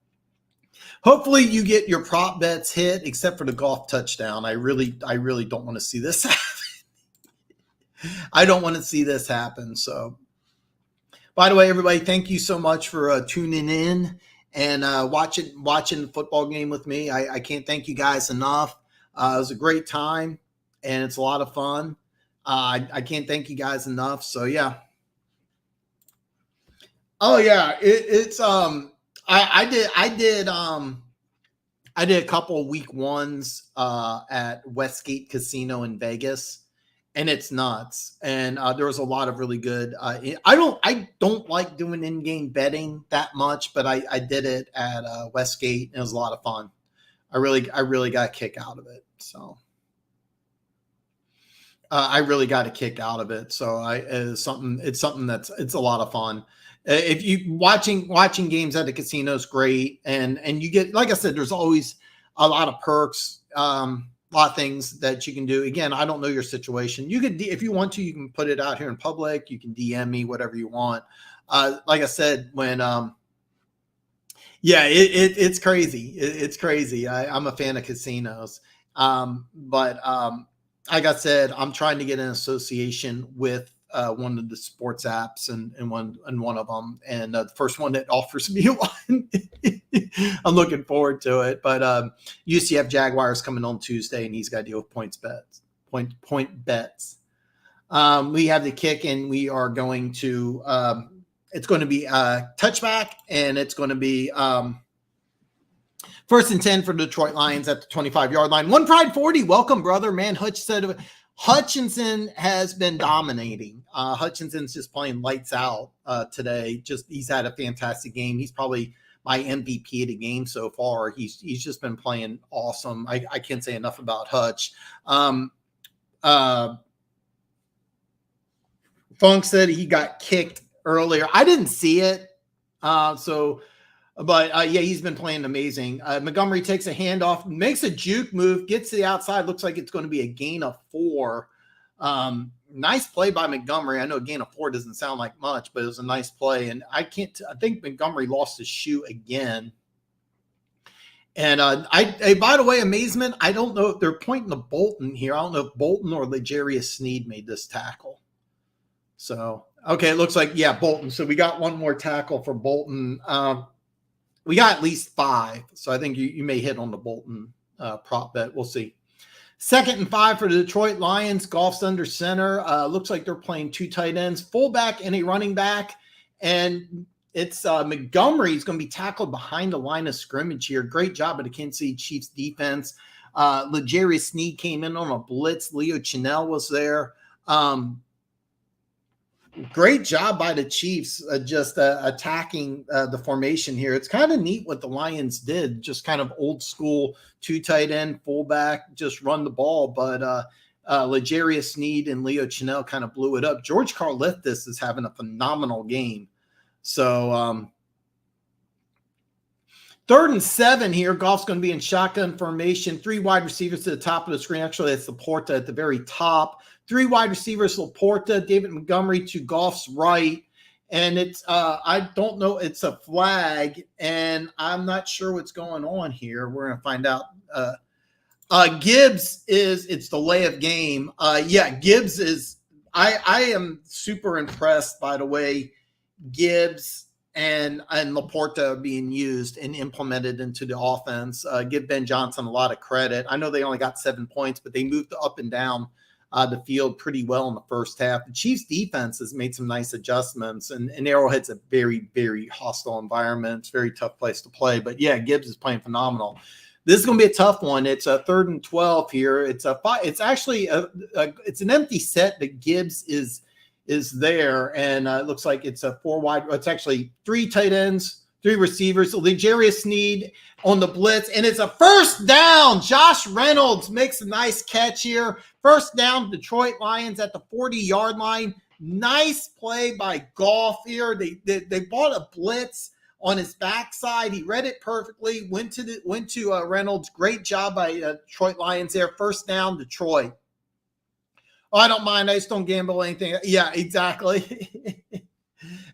Speaker 1: hopefully you get your prop bets hit, except for the golf touchdown. I really don't want to see this happen. I don't want to see this happen. So, by the way, everybody, thank you so much for tuning in and watching the football game with me. I can't thank you guys enough. It was a great time, and it's a lot of fun. I can't thank you guys enough. So yeah. Oh yeah, I did a couple of week ones at Westgate Casino in Vegas, and it's nuts. And there was a lot of really good. I don't like doing in-game betting that much, but I did it at Westgate, and it was a lot of fun. I really got a kick out of it. So. I really got a kick out of it. So it's something that's a lot of fun. If you watching games at the casino is great, and you get, like I said, there's always a lot of perks, a lot of things that you can do. Again, I don't know your situation. You could, if you want to, you can put it out here in public. You can DM me, whatever you want. Like I said, when it's crazy. It's crazy. I'm a fan of casinos, but like I said, I'm trying to get an association with one of the sports apps and one of them, and the first one that offers me one. I'm looking forward to it. But UCF Jaguar is coming on Tuesday, and he's got to deal with point bets. We have the kick, and we are going to. It's going to be a touchback, and it's going to be. First and 10 for the Detroit Lions at the 25-yard line. One Pride 40. Welcome, brother. Man, Hutchinson has been dominating. Hutchinson's just playing lights out today. He's had a fantastic game. He's probably my MVP of the game so far. He's just been playing awesome. I can't say enough about Hutch. Funk said he got kicked earlier. I didn't see it. But he's been playing amazing. Montgomery takes a handoff, makes a juke move, gets to the outside. Looks like it's going to be a gain of 4. Nice play by Montgomery. I know a gain of 4 doesn't sound like much, but it was a nice play. And I think Montgomery lost his shoe again. And by the way, amazement, I don't know if they're pointing to Bolton here. I don't know if Bolton or Legarius Sneed made this tackle. So, okay, it looks like, yeah, Bolton. So we got one more tackle for Bolton. We got at least 5. So I think you may hit on the Bolton prop bet. We'll see. 2nd and 5 for the Detroit Lions. Goff's under center. Looks like they're playing 2 tight ends, fullback and a running back. And it's Montgomery is going to be tackled behind the line of scrimmage here. Great job by the Kansas City Chiefs defense. Legarius Sneed came in on a blitz. Leo Chenal was there. Great job by the Chiefs just attacking the formation here. It's kind of neat what the Lions did, just kind of old school 2 tight end, fullback, just run the ball. But Legarius Sneed and Leo Chenal kind of blew it up. George Karlaftis is having a phenomenal game. So 3rd and 7 here. Goff's going to be in shotgun formation. 3 wide receivers to the top of the screen. Actually, it's Laporta at the very top. 3 wide receivers, Laporta, David Montgomery to Goff's right. And it's, I don't know, it's a flag, and I'm not sure what's going on here. We're going to find out. Gibbs it's delay of game. Yeah, Gibbs is, I am super impressed by the way Gibbs and Laporta are being used and implemented into the offense. Give Ben Johnson a lot of credit. I know they only got 7 points, but they moved up and down the field pretty well in the first half. The Chiefs defense has made some nice adjustments, and Arrowhead's a very, very hostile environment. It's a very tough place to play. But yeah, Gibbs is playing phenomenal. This is going to be a tough one. It's a 3rd and 12 here. It's actually it's an empty set, but Gibbs is there, and it looks like it's a 4 wide. It's actually 3 tight ends, 3 receivers. Legarius Sneed on the blitz, and it's a 1st down. Josh Reynolds makes a nice catch here. 1st down, Detroit Lions at the 40-yard line. Nice play by Goff here. They bought a blitz on his backside. He read it perfectly. Went to Reynolds. Great job by Detroit Lions there. 1st down, Detroit. Oh, I don't mind. I just don't gamble anything. Yeah, exactly.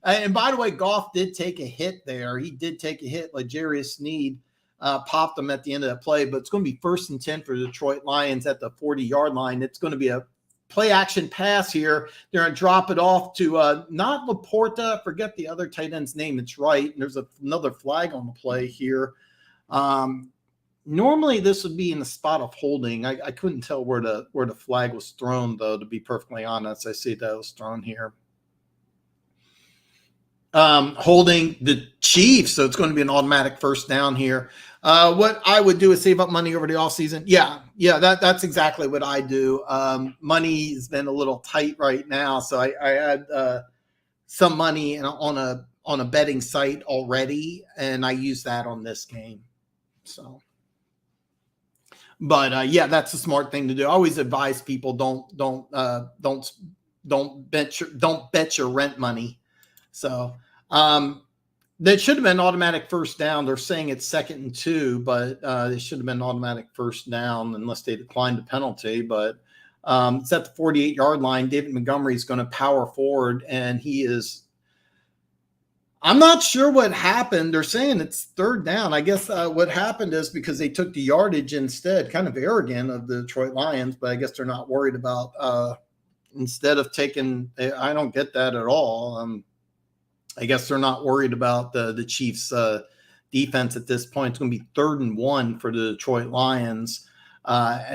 Speaker 1: And by the way, Goff did take a hit there. He did take a hit. Legarius Sneed popped him at the end of that play, but it's going to be 1st and 10 for the Detroit Lions at the 40-yard line. It's going to be a play action pass here. They're going to drop it off to not Laporta. Forget the other tight end's name. It's right. And there's another flag on the play here. Normally this would be in the spot of holding. I couldn't tell where the flag was thrown, though, to be perfectly honest. I see that it was thrown here. Holding the Chiefs, so it's going to be an automatic 1st down here. What I would do is save up money over the offseason. Yeah, that's exactly what I do. Money's been a little tight right now, so I had some money on a betting site already, and I use that on this game. So, but yeah, that's a smart thing to do. I always advise people don't bet your rent money. So that should have been automatic 1st down. They're saying it's 2nd and 2, but it should have been automatic 1st down unless they declined the penalty. But it's at the 48-yard line. David Montgomery is going to power forward, and he is. I'm not sure what happened. They're saying it's 3rd down. I guess what happened is because they took the yardage instead. Kind of arrogant of the Detroit Lions, but I guess they're not worried about instead of taking. I don't get that at all. I guess they're not worried about the Chiefs' defense at this point. It's going to be 3rd and 1 for the Detroit Lions,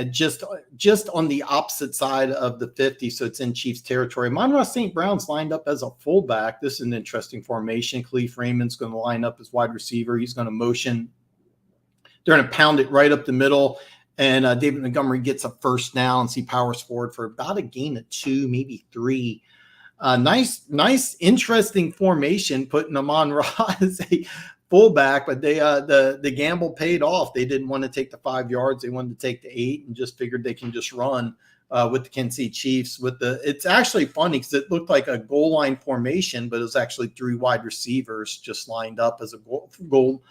Speaker 1: just on the opposite side of the 50, so it's in Chiefs territory. Monroe St. Brown's lined up as a fullback. This is an interesting formation. Khalif Raymond's going to line up as wide receiver. He's going to motion. They're going to pound it right up the middle, and David Montgomery gets a 1st down. He powers forward for about a gain of 2, maybe 3. Nice, interesting formation, putting Amon Ra as a fullback, but they the gamble paid off. They didn't want to take the 5 yards; they wanted to take the 8, and just figured they can just run with the Kansas City Chiefs. It's actually funny because it looked like a goal line formation, but it was actually 3 wide receivers just lined up as a goal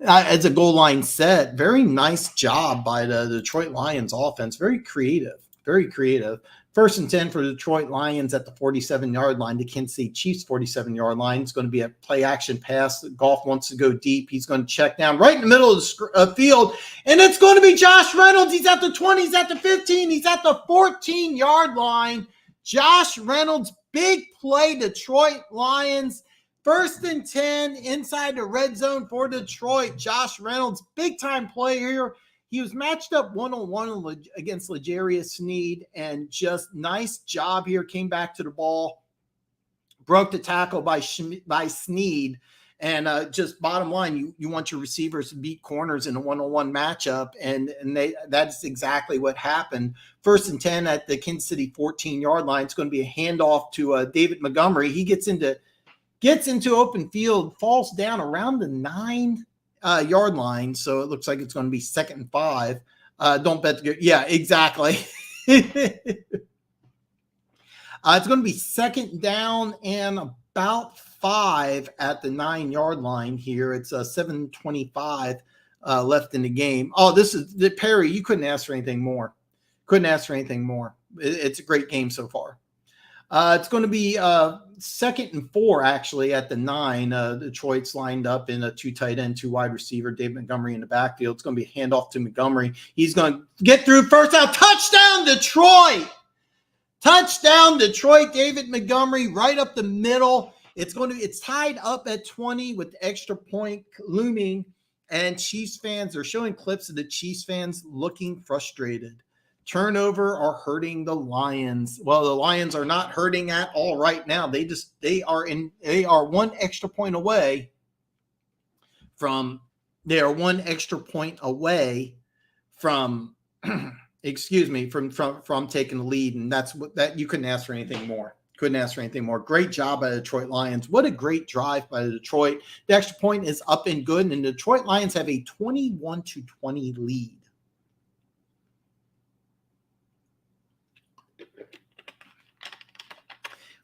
Speaker 1: line set. Very nice job by the Detroit Lions offense. Very creative. Very creative. 1st and 10 for the Detroit Lions at the 47-yard line. The Kansas City Chiefs 47-yard line. It's going to be a play action pass. Goff wants to go deep. He's going to check down right in the middle of the field. And it's going to be Josh Reynolds. He's at the 20. He's at the 15. He's at the 14-yard line. Josh Reynolds, big play, Detroit Lions. 1st and 10 inside the red zone for Detroit. Josh Reynolds, big-time play here. He was matched up one-on-one against L'Jarius Sneed, and just nice job here. Came back to the ball, broke the tackle by Sneed, and just bottom line, you want your receivers to beat corners in a one-on-one matchup, and that's exactly what happened. 1st and 10 at the Kansas City 14-yard line. It's going to be a handoff to David Montgomery. He gets into open field, falls down around the 9-yard line, so it looks like it's going to be 2nd and 5. Don't bet the good. Yeah, exactly. It's going to be 2nd down and about 5 at the 9-yard line here. It's 7:25 left in the game. Oh, this is the Perry. You couldn't ask for anything more. Couldn't ask for anything more. It's a great game so far. It's going to be 2nd and 4, actually, at the 9. Detroit's lined up in a 2 tight end, 2 wide receiver, David Montgomery in the backfield. It's going to be a handoff to Montgomery. He's going to get through first down. Touchdown, Detroit! Touchdown, Detroit. David Montgomery right up the middle. It's tied up at 20 with the extra point looming. And Chiefs fans are showing clips of the Chiefs fans looking frustrated. Turnover are hurting the Lions. Well, the Lions are not hurting at all right now. They are 1 extra point away from excuse me, from taking the lead, and that's what that you couldn't ask for anything more. Couldn't ask for anything more. Great job by the Detroit Lions. What a great drive by the Detroit. The extra point is up and good, and the Detroit Lions have a 21-20 lead.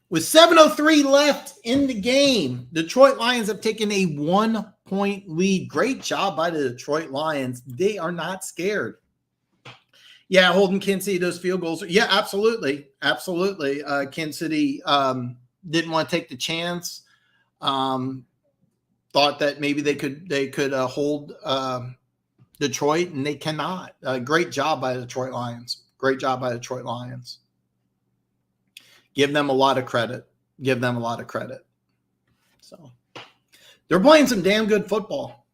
Speaker 1: With 7:03 left in the game, Detroit Lions have taken a 1-point lead. Great job by the Detroit Lions. They are not scared. Yeah, holding Kansas City, those field goals. Yeah, absolutely. Absolutely. Kansas City didn't want to take the chance. Thought that maybe they could hold Detroit, and they cannot. Great job by the Detroit Lions. Great job by the Detroit Lions. Give them a lot of credit. So they're playing some damn good football.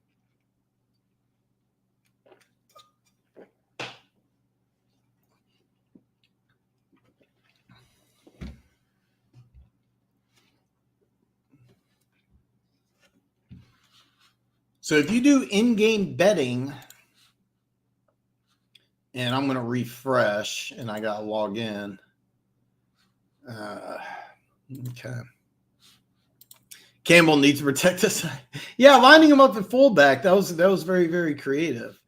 Speaker 1: So if you do in-game betting, and I'm going to refresh, and I got to log in. Okay. Campbell needs to protect us. Yeah, lining him up at fullback. That was very, very creative.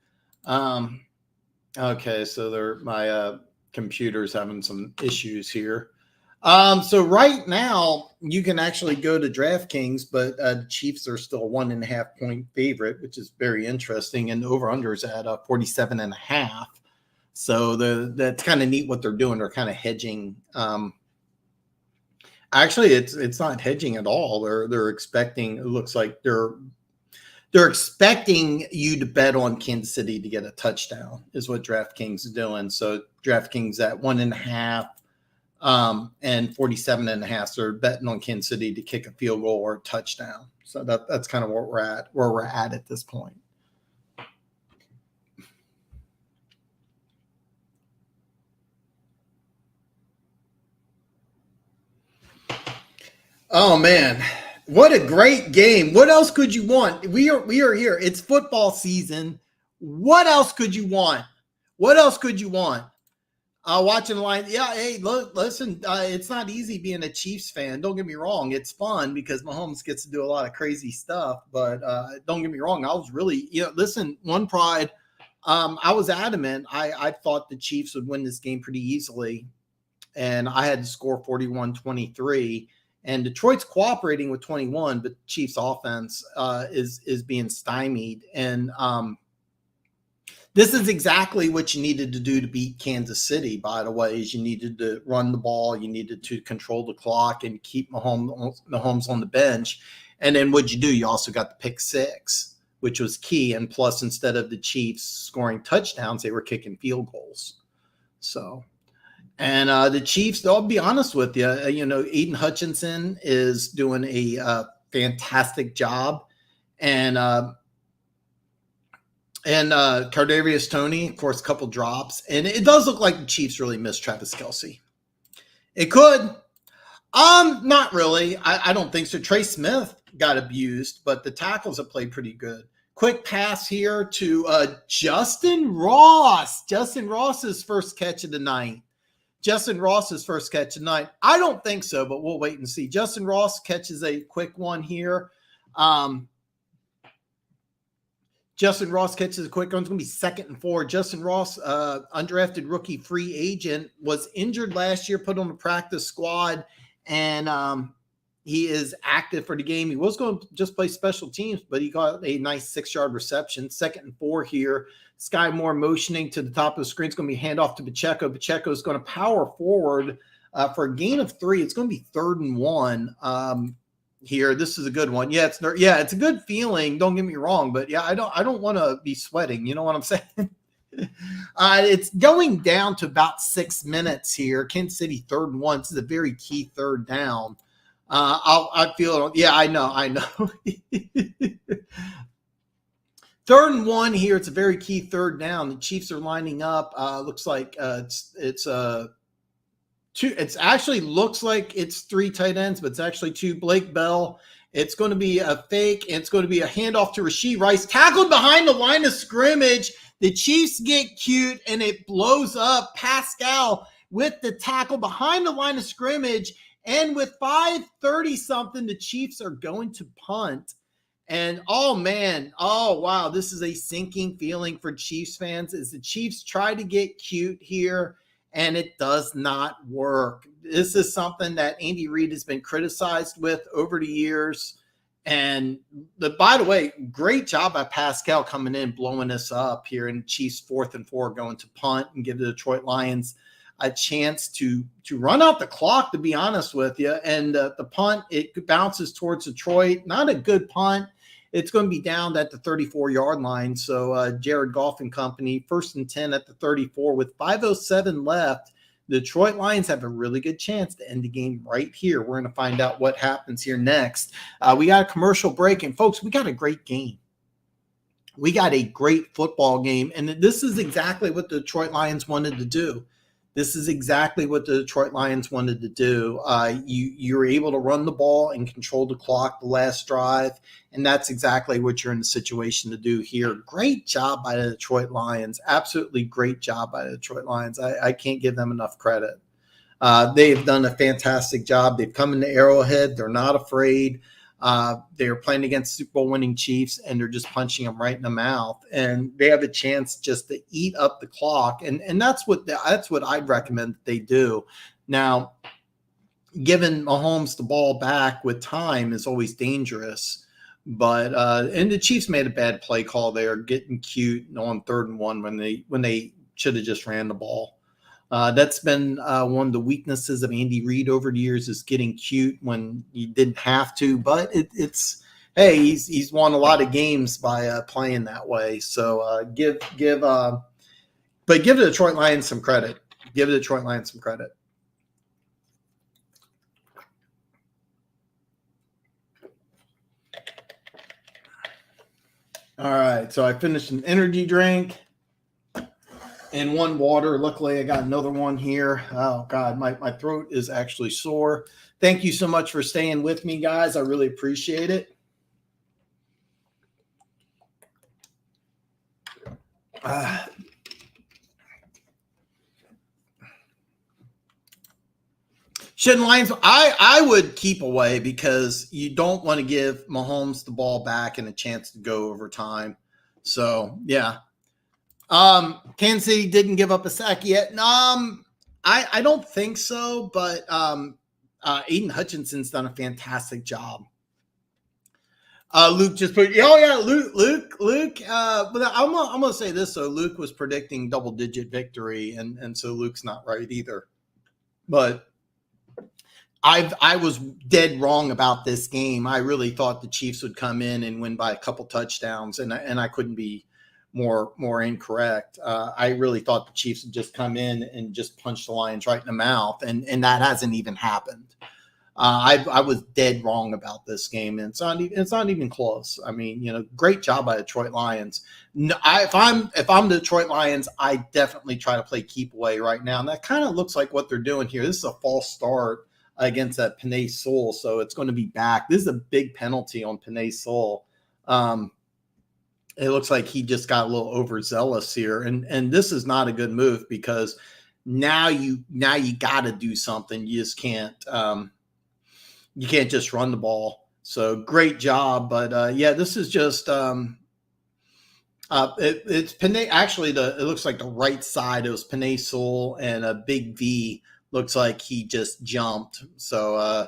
Speaker 1: Okay, so my computer's having some issues here. So right now you can actually go to DraftKings, but the Chiefs are still a 1.5 point favorite, which is very interesting. And the over/under is at 47.5. So that's kind of neat what they're doing. They're kind of hedging. Actually, it's not hedging at all. They're expecting. It looks like they're expecting you to bet on Kansas City to get a touchdown. Is what DraftKings is doing. So DraftKings at 1.5 and 47.5. So they're betting on Kansas City to kick a field goal or a touchdown. So that's kind of where we're at this point. Oh man, what a great game. What else could you want? We are here. It's football season. What else could you want? Watching the line. Yeah, hey, look, listen, it's not easy being a Chiefs fan. Don't get me wrong. It's fun because Mahomes gets to do a lot of crazy stuff, but don't get me wrong. I was really, listen, one pride. I was adamant. I thought the Chiefs would win this game pretty easily, and I had to score 41-23. And Detroit's cooperating with 21, but Chiefs offense is being stymied. And This is exactly what you needed to do to beat Kansas City, by the way, is you needed to run the ball, you needed to control the clock and keep Mahomes on the bench. And then what'd you do? You also got the pick six, which was key. And plus, instead of the Chiefs scoring touchdowns, they were kicking field goals. So, and the Chiefs, I'll be honest with you, Aiden Hutchinson is doing a fantastic job. And Kadarius Toney, of course, a couple drops. And it does look like the Chiefs really missed Travis Kelce. It could. Not really. I don't think so. Trey Smith got abused, but the tackles have played pretty good. Quick pass here to Justin Ross. Justin Ross's first catch of the night. I don't think so, but we'll wait and see. Justin Ross catches a quick one here. Justin Ross catches a quick one. It's going to be 2nd and 4. Justin Ross, undrafted rookie free agent, was injured last year, put on the practice squad, and he is active for the game. He was going to just play special teams, but he got a nice 6-yard reception. 2nd and 4 here. Sky Moore motioning to the top of the screen. It's going to be handoff to Pacheco. Pacheco is going to power forward for a gain of 3. It's going to be 3rd and 1. Here, this is a good one. It's a good feeling. Don't get me wrong, but I don't want to be sweating. You know what I'm saying? It's going down to about 6 minutes here. Kansas City 3rd and 1. This is a very key 3rd down. I feel. Yeah, I know. 3rd and 1 here. It's a very key 3rd down. The Chiefs are lining up. Looks like it's two. It actually looks like it's 3 tight ends, but it's actually 2. Blake Bell. It's going to be a fake, and it's going to be a handoff to Rashee Rice. Tackled behind the line of scrimmage. The Chiefs get cute, and it blows up. Pascal with the tackle behind the line of scrimmage, and with 5:30-something, the Chiefs are going to punt. And, wow, this is a sinking feeling for Chiefs fans as the Chiefs try to get cute here, and it does not work. This is something that Andy Reid has been criticized with over the years. And by the way, great job by Pascal coming in, blowing this up here in Chiefs 4th and 4, going to punt and give the Detroit Lions a chance to run out the clock, to be honest with you. And the punt, it bounces towards Detroit. Not a good punt. It's going to be down at the 34-yard line. So Jared Goff and company, 1st and 10 at the 34 with 5:07 left. The Detroit Lions have a really good chance to end the game right here. We're going to find out what happens here next. We got a commercial break, and folks, we got a great game. We got a great football game, and this is exactly what the Detroit Lions wanted to do. You were able to run the ball and control the clock the last drive, and that's exactly what you're in the situation to do here. Great job by the Detroit Lions. Absolutely great job by the Detroit Lions. I can't give them enough credit. They've done a fantastic job. They've come into Arrowhead. They're not afraid. They're playing against Super Bowl winning Chiefs, and they're just punching them right in the mouth. And they have a chance just to eat up the clock. And that's what I'd recommend that they do. Now, giving Mahomes the ball back with time is always dangerous. But and the Chiefs made a bad play call there, getting cute on 3rd and 1 when they should have just ran the ball. That's been one of the weaknesses of Andy Reid over the years, is getting cute when you didn't have to. But he's won a lot of games by playing that way. So give the Detroit Lions some credit. All right, so I finished an energy drink and 1 water. Luckily, I got another one here. Oh, God, my throat is actually sore. Thank you so much for staying with me, guys. I really appreciate it. Shouldn't Lions? I would keep away, because you don't want to give Mahomes the ball back and a chance to go overtime. So, yeah. Kansas City didn't give up a sack yet. I don't think so, but Aiden Hutchinson's done a fantastic job. Luke just put, oh yeah, Luke. But I'm gonna say this though. Luke was predicting double-digit victory, and so Luke's not right either. But I was dead wrong about this game. I really thought the Chiefs would come in and win by a couple touchdowns, and I couldn't be more incorrect. I really thought the Chiefs would just come in and just punch the Lions right in the mouth, and that hasn't even happened. I was dead wrong about this game, and it's not even close. I mean, great job by Detroit Lions. No, if I'm the Detroit Lions, I definitely try to play keep away right now, and that kind of looks like what they're doing here. This is a false start against that Panay Sewell, so it's going to be back. This is a big penalty on Panay Sewell. It looks like he just got a little overzealous here, and this is not a good move because now you got to do something. You just can't. You can't just run the ball. So great job. But yeah, this is just it's Panay. Actually, it looks like the right side. It was Panay Sewell, and a big V looks like he just jumped. So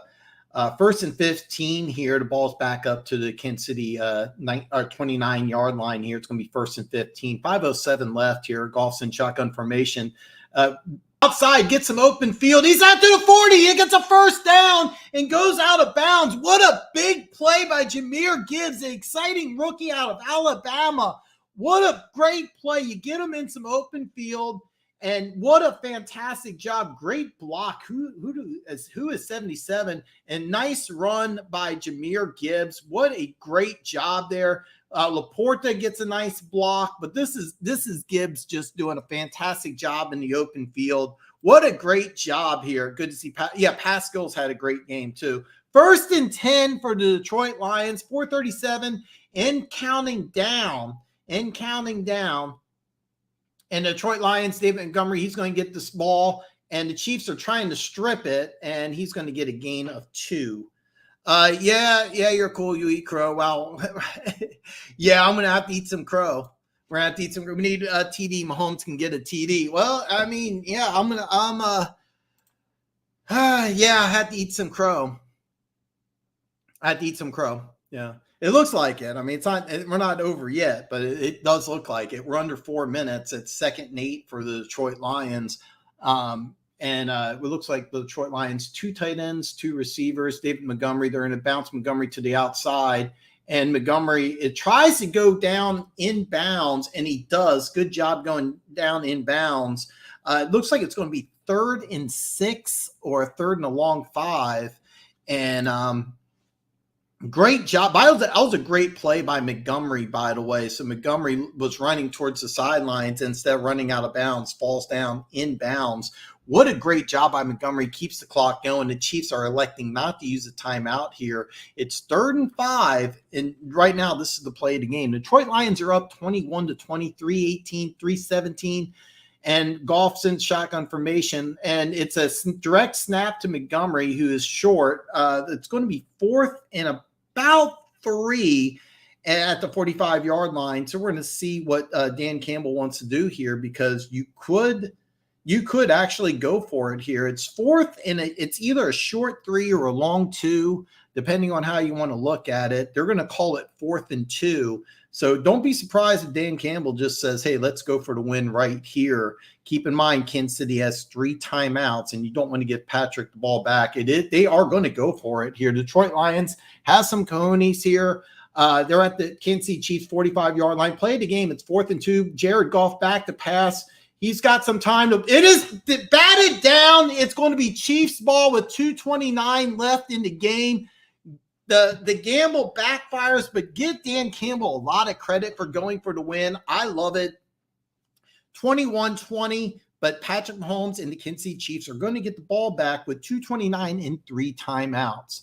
Speaker 1: first and 15 here. The ball's back up to the Kansas City 29-yard line here. It's going to be first and 15. 5:07 left here. Goff's in shotgun formation. Outside, gets some open field. He's out to the 40. He gets a first down and goes out of bounds. What a big play by Jahmyr Gibbs, the exciting rookie out of Alabama. What a great play. You get him in some open field, and what a fantastic job. Great block. Who is 77? And nice run by Jahmyr Gibbs. What a great job there. Laporta gets a nice block, but this is Gibbs just doing a fantastic job in the open field. What a great job here. Good to see. Pascal's had a great game too. First and 10 for the Detroit Lions, 4:37 and counting down. And the Detroit Lions, David Montgomery, he's going to get this ball, and the Chiefs are trying to strip it, and he's going to get a gain of 2. Yeah, you're cool. You eat crow. Well, yeah, I'm going to have to eat some crow. We're going to have to eat some crow. We need a TD. Mahomes can get a TD. Well, I mean, yeah, I had to eat some crow. Yeah. It looks like it. I mean, we're not over yet, but it does look like it. We're under 4 minutes. It's 2nd and 8 for the Detroit Lions. And it looks like the Detroit Lions, 2 tight ends, 2 receivers. David Montgomery, they're going to bounce Montgomery to the outside. And Montgomery, it tries to go down in bounds, and he does. Good job going down in bounds. It looks like it's going to be 3rd and 6 or 3rd and a long 5. And great job. That was a great play by Montgomery, by the way. So Montgomery was running towards the sidelines, instead of running out of bounds, falls down in bounds. What a great job by Montgomery. Keeps the clock going. The Chiefs are electing not to use a timeout here. It's 3rd and 5, and right now this is the play of the game. The Detroit Lions are up 21-20, 3:18, 3:17, and Goff's in shotgun formation, and it's a direct snap to Montgomery, who is short. It's going to be 4th and about 3 at the 45-yard line. So we're going to see what Dan Campbell wants to do here, because you could actually go for it here. It's 4th, and it's either a short 3 or a long 2, depending on how you want to look at it. They're going to call it 4th and 2. So don't be surprised if Dan Campbell just says, hey, let's go for the win right here. Keep in mind, Kansas City has 3 timeouts, and you don't want to give Patrick the ball back. They are going to go for it here. Detroit Lions has some cojones here. They're at the Kansas City Chiefs 45-yard line. Play the game. It's 4th and 2. Jared Goff back to pass. He's got some time it is batted down. It's going to be Chiefs ball with 2:29 left in the game. The gamble backfires, but give Dan Campbell a lot of credit for going for the win. I love it. 21-20, but Patrick Mahomes and the Kansas City Chiefs are going to get the ball back with 2:29 and 3 timeouts.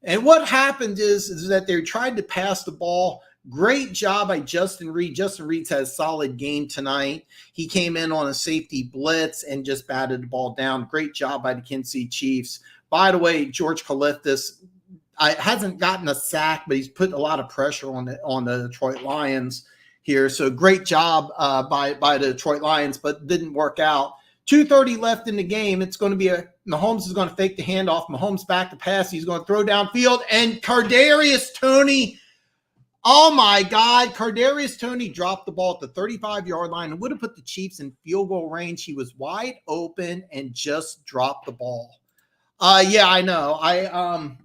Speaker 1: And what happened is that they tried to pass the ball. Great job by Justin Reed. Justin Reed's had a solid game tonight. He came in on a safety blitz and just batted the ball down. Great job by the Kansas City Chiefs. By the way, George Kalifdis hasn't gotten a sack, but he's put a lot of pressure on the Detroit Lions here. So great job by the Detroit Lions, but didn't work out. 2:30 left in the game. It's going to be Mahomes is going to fake the handoff. Mahomes back to pass. He's going to throw downfield, and Kadarius Toney Oh my God. Kadarius Toney dropped the ball at the 35-yard line and would have put the Chiefs in field goal range. He was wide open and just dropped the ball. Yeah, I know.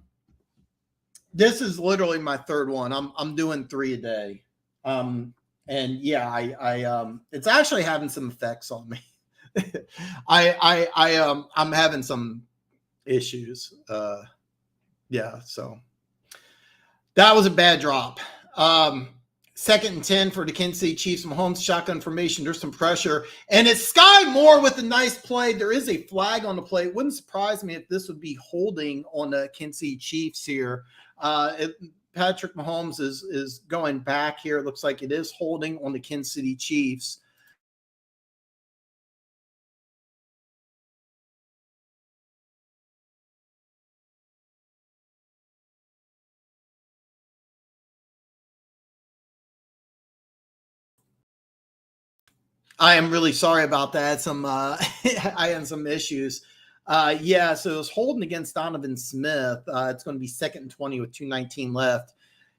Speaker 1: This is literally my third one. I'm doing 3 a day. And yeah, it's actually having some effects on me. I'm having some issues. Yeah, so that was a bad drop. 2nd and 10 for the Kansas City Chiefs. Mahomes shotgun formation. There's some pressure. And it's Sky Moore with a nice play. There is a flag on the play. It wouldn't surprise me if this would be holding on the Kansas City Chiefs here. Patrick Mahomes is going back here. It looks like it is holding on the Kansas City Chiefs. I am really sorry about that. I had some issues. Yeah, so it was holding against Donovan Smith. It's going to be 2nd and 20 with 2:19 left.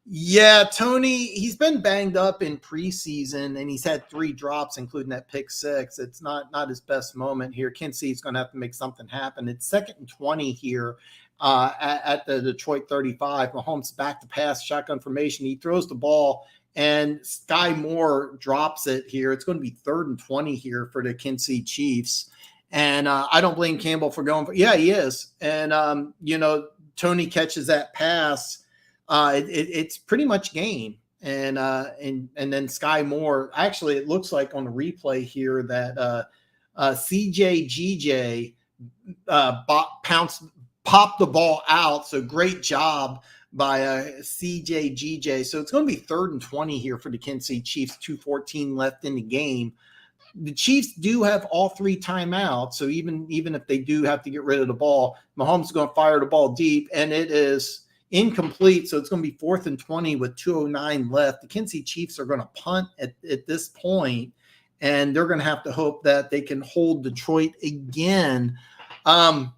Speaker 1: Yeah, Tony, he's been banged up in preseason, and he's had 3 drops, including that pick 6. It's not his best moment here. Kansas City's going to have to make something happen. It's 2nd and 20 here at the Detroit 35. Mahomes back to pass, shotgun formation. He throws the ball, and Sky Moore drops it here. It's going to be 3rd and 20 here for the Kansas City Chiefs. And I don't blame Campbell for going for – yeah, he is. And, Tony catches that pass. It's pretty much game. And then Sky Moore, actually, it looks like on the replay here that CJ popped the ball out. So great job by CJ. So it's going to be 3rd and 20 here for the Kansas City Chiefs, 2:14 left in the game. The Chiefs do have all 3 timeouts. So even if they do have to get rid of the ball, Mahomes is going to fire the ball deep, and it is incomplete. So it's going to be 4th and 20 with 2:09 left. The Kansas City Chiefs are going to punt at this point, and they're going to have to hope that they can hold Detroit again. Kadarius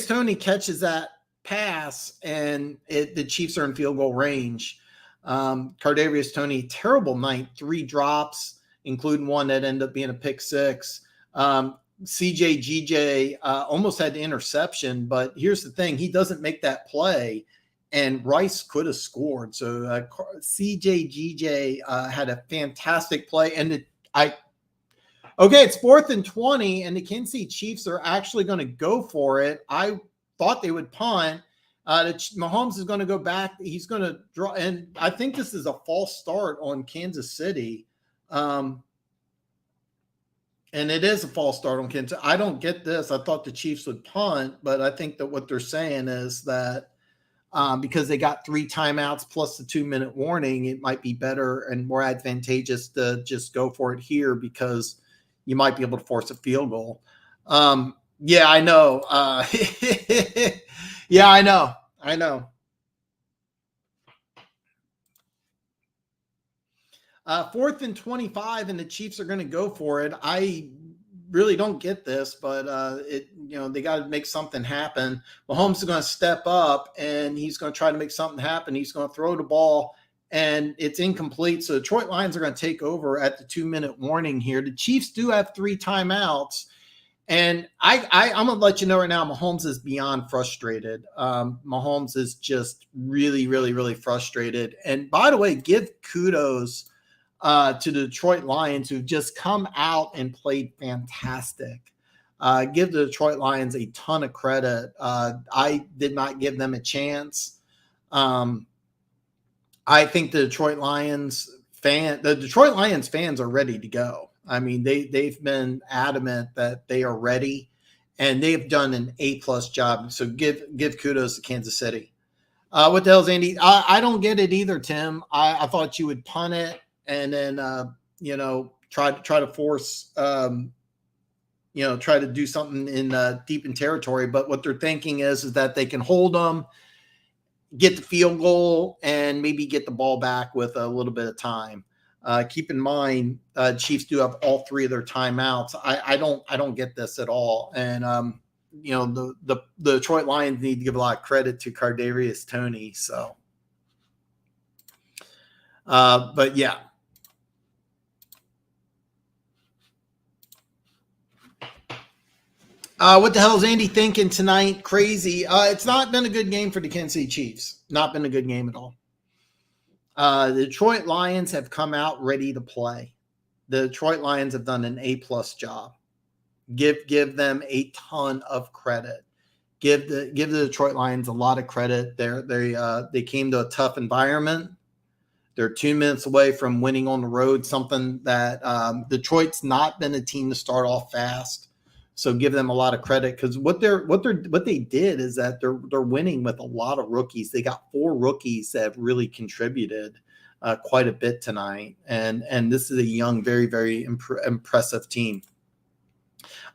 Speaker 1: Toney catches that pass, and the Chiefs are in field goal range. Kadarius Toney, terrible night, 3 drops, including one that ended up being a pick 6. CJ almost had the interception, but here's the thing. He doesn't make that play, and Rice could have scored. So CJ had a fantastic play. And it's 4th and 20, and the Kansas City Chiefs are actually going to go for it. I thought they would punt. Mahomes is going to go back. He's going to draw, and I think this is a false start on Kansas City. And it is a false start on Kansas. I don't get this. I thought the Chiefs would punt, but I think that what they're saying is that because they got 3 timeouts plus the 2-minute warning, it might be better and more advantageous to just go for it here because you might be able to force a field goal. Yeah, I know. Yeah, I know. 4th and 25, and the Chiefs are going to go for it. I really don't get this, but they got to make something happen. Mahomes is going to step up, and he's going to try to make something happen. He's going to throw the ball, and it's incomplete. So Detroit Lions are going to take over at the 2-minute warning here. The Chiefs do have 3 timeouts, and I'm going to let you know right now, Mahomes is beyond frustrated. Mahomes is just really, really, really frustrated. And by the way, give kudos to the Detroit Lions, who've just come out and played fantastic. Give the Detroit Lions a ton of credit. I did not give them a chance. I think the Detroit Lions fans are ready to go. I mean, they've been adamant that they are ready, and they've done an A+ job. So give kudos to Kansas City. What the hell's Andy? I don't get it either, Tim. I thought you would punt it and then try to force try to do something in deep in territory. But what they're thinking is that they can hold them, get the field goal, and maybe get the ball back with a little bit of time. Keep in mind, Chiefs do have all 3 of their timeouts. I don't get this at all. And the Detroit Lions need to give a lot of credit to Kadarius Toney. So But yeah. What the hell is Andy thinking tonight? Crazy. It's not been a good game for the Kansas City Chiefs. Not been a good game at all. The Detroit Lions have come out ready to play. The Detroit Lions have done an A+ job. Give them a ton of credit. Give the Detroit Lions a lot of credit. They came to a tough environment. They're 2 minutes away from winning on the road, something that Detroit's not been a team to start off fast. So give them a lot of credit, because what they did is that they're winning with a lot of rookies. They got 4 rookies that have really contributed quite a bit tonight, and this is a young, very, very impressive team.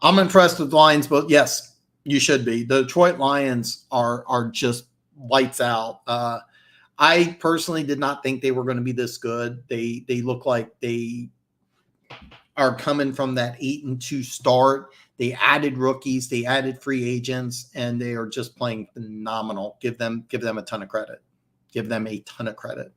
Speaker 1: I'm impressed with the Lions, but yes, you should be. The Detroit Lions are just lights out. I personally did not think they were going to be this good. They look like they are coming from that 8-2 start. They added rookies, they added free agents, and they are just playing phenomenal. Give them a ton of credit. Give them a ton of credit.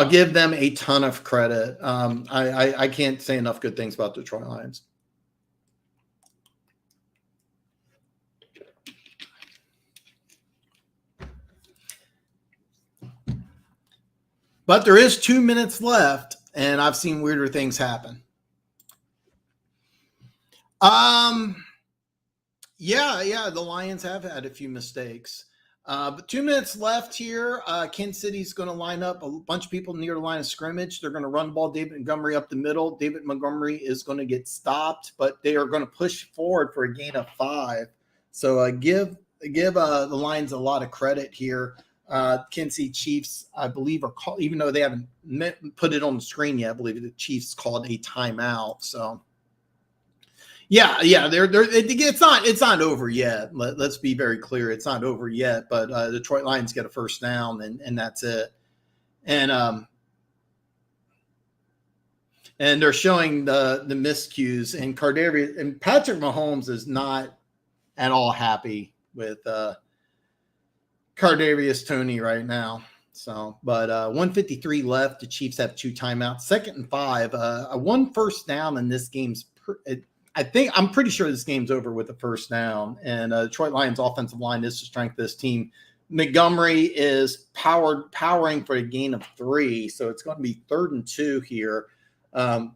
Speaker 1: Give them a ton of credit. I can't say enough good things about the Detroit Lions. But there is 2 minutes left, and I've seen weirder things happen. Yeah, the Lions have had a few mistakes. But 2 minutes left here. Kansas City's going to line up a bunch of people near the line of scrimmage. They're going to run the ball. David Montgomery up the middle. David Montgomery is going to get stopped, but they are going to push forward for a gain of 5. So give the Lions a lot of credit here. Kansas City Chiefs, I believe, are called, even though they haven't put it on the screen yet, I believe the Chiefs called a timeout. So yeah, it's not over yet. Let's be very clear. It's not over yet, but the Detroit Lions get a first down, and that's it. And they're showing the miscues, and Cardarius and Patrick Mahomes is not at all happy with Kadarius Toney right now. So, but 1:53 left. The Chiefs have 2 timeouts. 2nd and 5. A 1 first down in this game's. I'm pretty sure this game's over with a first down. And Detroit Lions offensive line is the strength of this team. Montgomery is powering for a gain of 3, so it's going to be 3rd and 2 here. I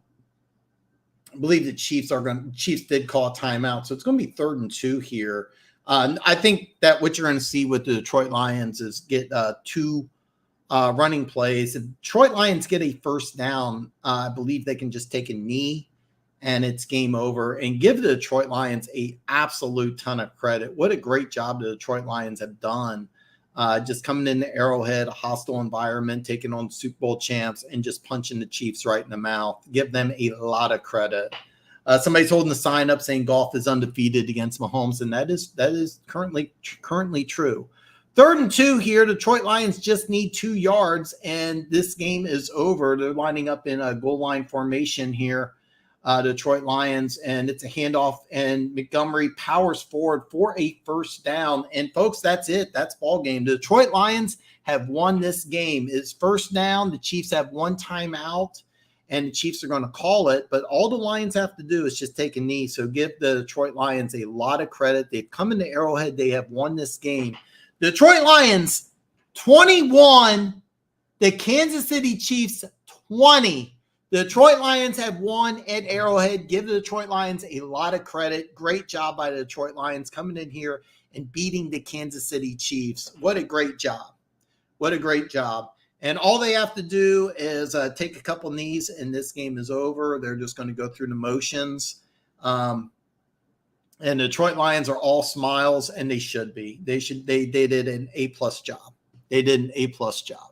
Speaker 1: believe the Chiefs did call a timeout, so it's going to be 3rd and 2 here. I think that what you're going to see with the Detroit Lions is get 2 running plays. If Detroit Lions get a first down, I believe they can just take a knee and it's game over. And give the Detroit Lions a absolute ton of credit. What a great job the Detroit Lions have done. Just coming into Arrowhead, a hostile environment, taking on Super Bowl champs, and just punching the Chiefs right in the mouth. Give them a lot of credit. Somebody's holding a sign up saying Goff is undefeated against Mahomes, and that is currently true. 3rd and 2 here. Detroit Lions just need 2 yards, and this game is over. They're lining up in a goal line formation here, Detroit Lions, and it's a handoff, and Montgomery powers forward for a first down. And folks, that's it. That's ball game. The Detroit Lions have won this game. It's first down. The Chiefs have 1 timeout, and the Chiefs are going to call it, but all the Lions have to do is just take a knee. So give the Detroit Lions a lot of credit. They've come into Arrowhead. They have won this game. The Detroit Lions 21, the Kansas City Chiefs 20. The Detroit Lions have won at Arrowhead. Give the Detroit Lions a lot of credit. Great job by the Detroit Lions coming in here and beating the Kansas City Chiefs. What a great job. What a great job. And all they have to do is take a couple knees, and this game is over. They're just going to go through the motions. And the Detroit Lions are all smiles, and they should be. They did an A+ job. They did an A+ job.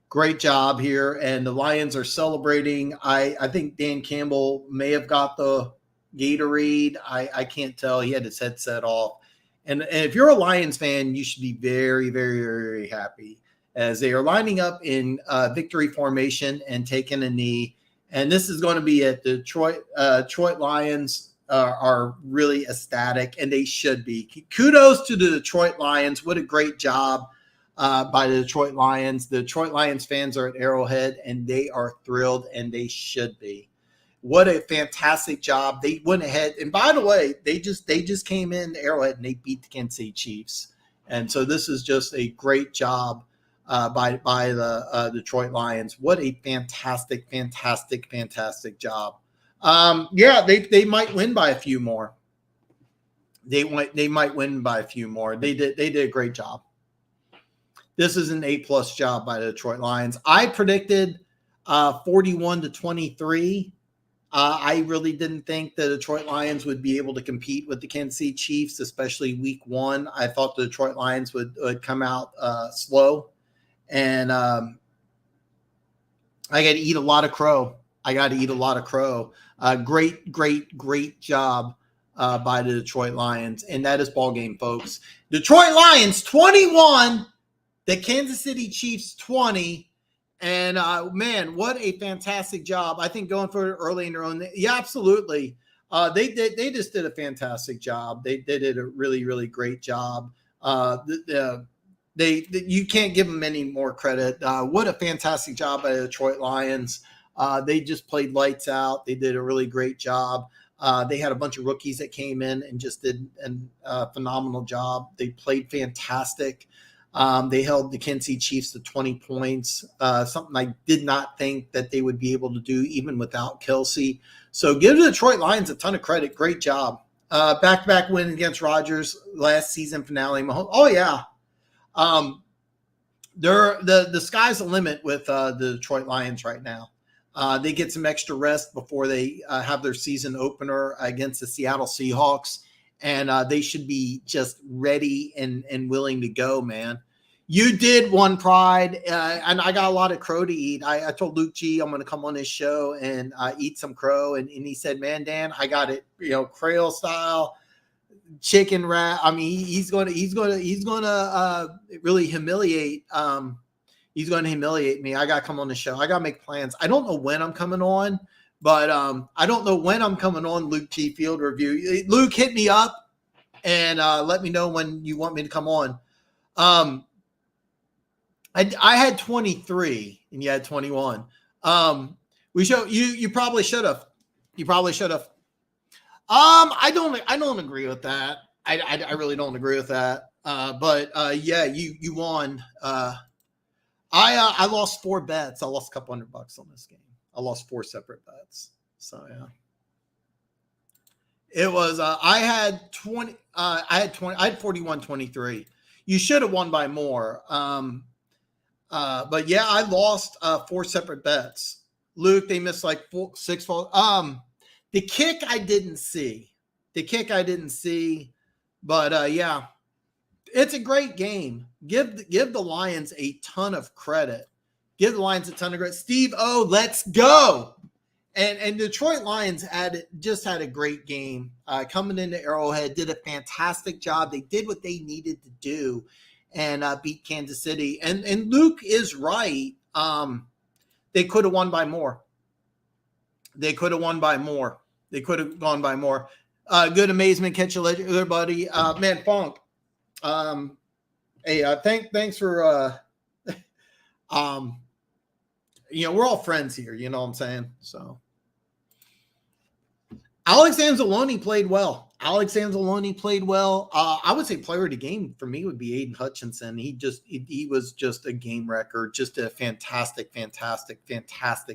Speaker 1: Great job here, and the Lions are celebrating. I think Dan Campbell may have got the Gatorade. I can't tell. He had his headset off. And if you're a Lions fan, you should be very, very, very happy, as they are lining up in victory formation and taking a knee. And this is going to be at the Detroit Lions are really ecstatic, and they should be. Kudos to the Detroit Lions. What a great job by the Detroit Lions. The Detroit Lions fans are at Arrowhead, and they are thrilled, and they should be. What a fantastic job. They went ahead, and by the way, they just came in Arrowhead and they beat the Kansas City Chiefs. And so this is just a great job by the Detroit Lions. What a fantastic job. Yeah, they might win by a few more. They might win by a few more. They did a great job. This is an A+ job by the Detroit Lions. I predicted 41-23. I really didn't think the Detroit Lions would be able to compete with the Kansas City Chiefs, especially week 1. I thought the Detroit Lions would come out slow. And I got to eat a lot of crow. Great job by the Detroit Lions. And that is ball game, folks. Detroit Lions 21, the Kansas City Chiefs 20. And man, what a fantastic job. I think going for it early in their own. Yeah, absolutely. They just did a fantastic job. They did a really great job. You can't give them any more credit. What a fantastic job by the Detroit Lions. They just played lights out. They did a really great job. They had a bunch of rookies that came in and just did a phenomenal job. They played fantastic. They held the Kansas City Chiefs to 20 points, something I did not think that they would be able to do even without Kelsey. So give the Detroit Lions a ton of credit. Great job. Back-to-back win against Rodgers, last season finale. Oh, yeah. The sky's the limit with the Detroit Lions right now. They get some extra rest before they have their season opener against the Seattle Seahawks. And they should be just ready and willing to go, man. You did one Pride, and I got a lot of crow to eat. I told Luke G I'm going to come on his show and eat some crow, and he said, "Man, Dan, I got it, Creole style, chicken wrap." I mean, he's going to really humiliate. He's going to humiliate me. I got to come on the show. I got to make plans. I don't know when I'm coming on. But I don't know when I'm coming on Luke G Field Review. Luke, hit me up and let me know when you want me to come on. I had 23 and you had 21. You probably should have. I don't agree with that. I really don't agree with that. But yeah, you won. I lost 4 bets. I lost a couple $100 on this game. I lost 4 separate bets. So yeah. It was I had 41-23. You should have won by more. But yeah, I lost 4 separate bets. Luke, they missed like 6 falls. The kick I didn't see. But yeah. It's a great game. Give the Lions a ton of credit. Steve O, let's go. And Detroit Lions had a great game. Coming into Arrowhead, did a fantastic job. They did what they needed to do and beat Kansas City. And Luke is right. They could have won by more. They could have gone by more. Good amazement, catch a legend, everybody. Man, Funk. Hey, thanks for we're all friends here, you know what I'm saying? So Alex Anzalone played well. I would say player of the game for me would be Aiden Hutchinson. He was just a game wrecker, just a fantastic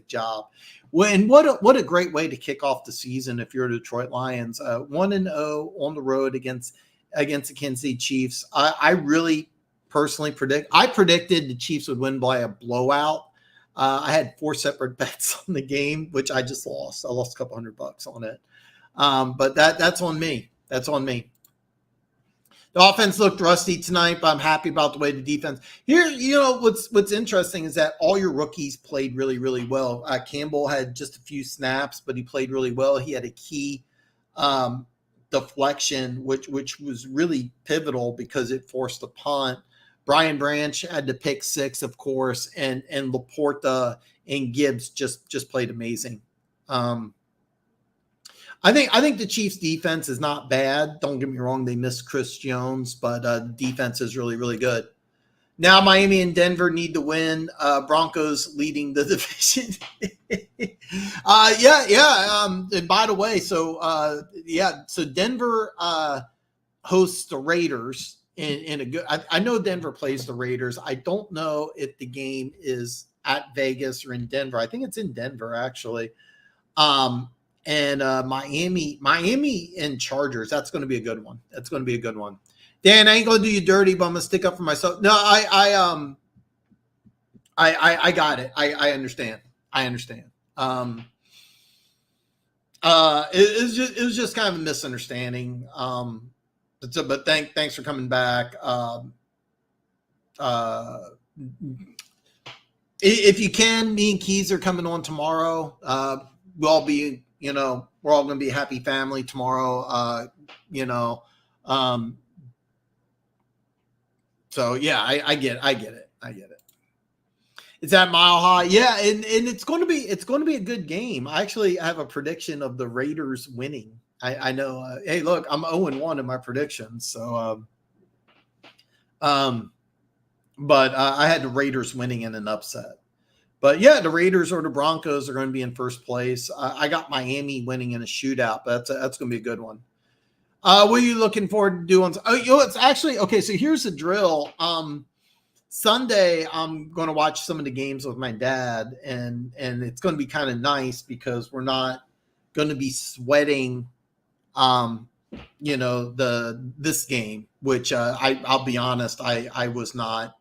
Speaker 1: job. And what a great way to kick off the season if you're the Detroit Lions. 1-0 on the road against the Kansas City Chiefs. I really personally predicted the Chiefs would win by a blowout. I had 4 separate bets on the game, which I just lost. I lost a couple $100 on it. But that's on me. The offense looked rusty tonight, but I'm happy about the way the defense. Here, what's interesting is that all your rookies played really, really well. Campbell had just a few snaps, but he played really well. He had a key deflection, which was really pivotal because it forced the punt. Brian Branch had the pick 6, of course, and Laporta and Gibbs just played amazing. I think the Chiefs defense is not bad. Don't get me wrong, they missed Chris Jones, but defense is really, really good. Now Miami and Denver need to win. Broncos leading the division. And by the way, so Denver hosts the Raiders in a good. I know Denver plays the Raiders. I don't know if the game is at Vegas or in Denver. I think it's in Denver actually. And Miami and Chargers. That's going to be a good one. That's going to be a good one. Dan, I ain't gonna do you dirty, but I'm gonna stick up for myself. No, I got it. I understand. I understand. It was just kind of a misunderstanding. But thanks for coming back. If you can, me and Keys are coming on tomorrow. We'll all be, we're all gonna be a happy family tomorrow. So yeah, I get it. It's at Mile High, yeah, and it's going to be a good game. I actually have a prediction of the Raiders winning. I know. Hey, look, I'm 0-1 in my predictions, so but I had the Raiders winning in an upset. But yeah, the Raiders or the Broncos are going to be in first place. I got Miami winning in a shootout, but that's going to be a good one. What are you looking forward to doing? It's actually okay. So here's the drill. Sunday, I'm going to watch some of the games with my dad, and it's going to be kind of nice because we're not going to be sweating, this game, which I'll be honest, I was not.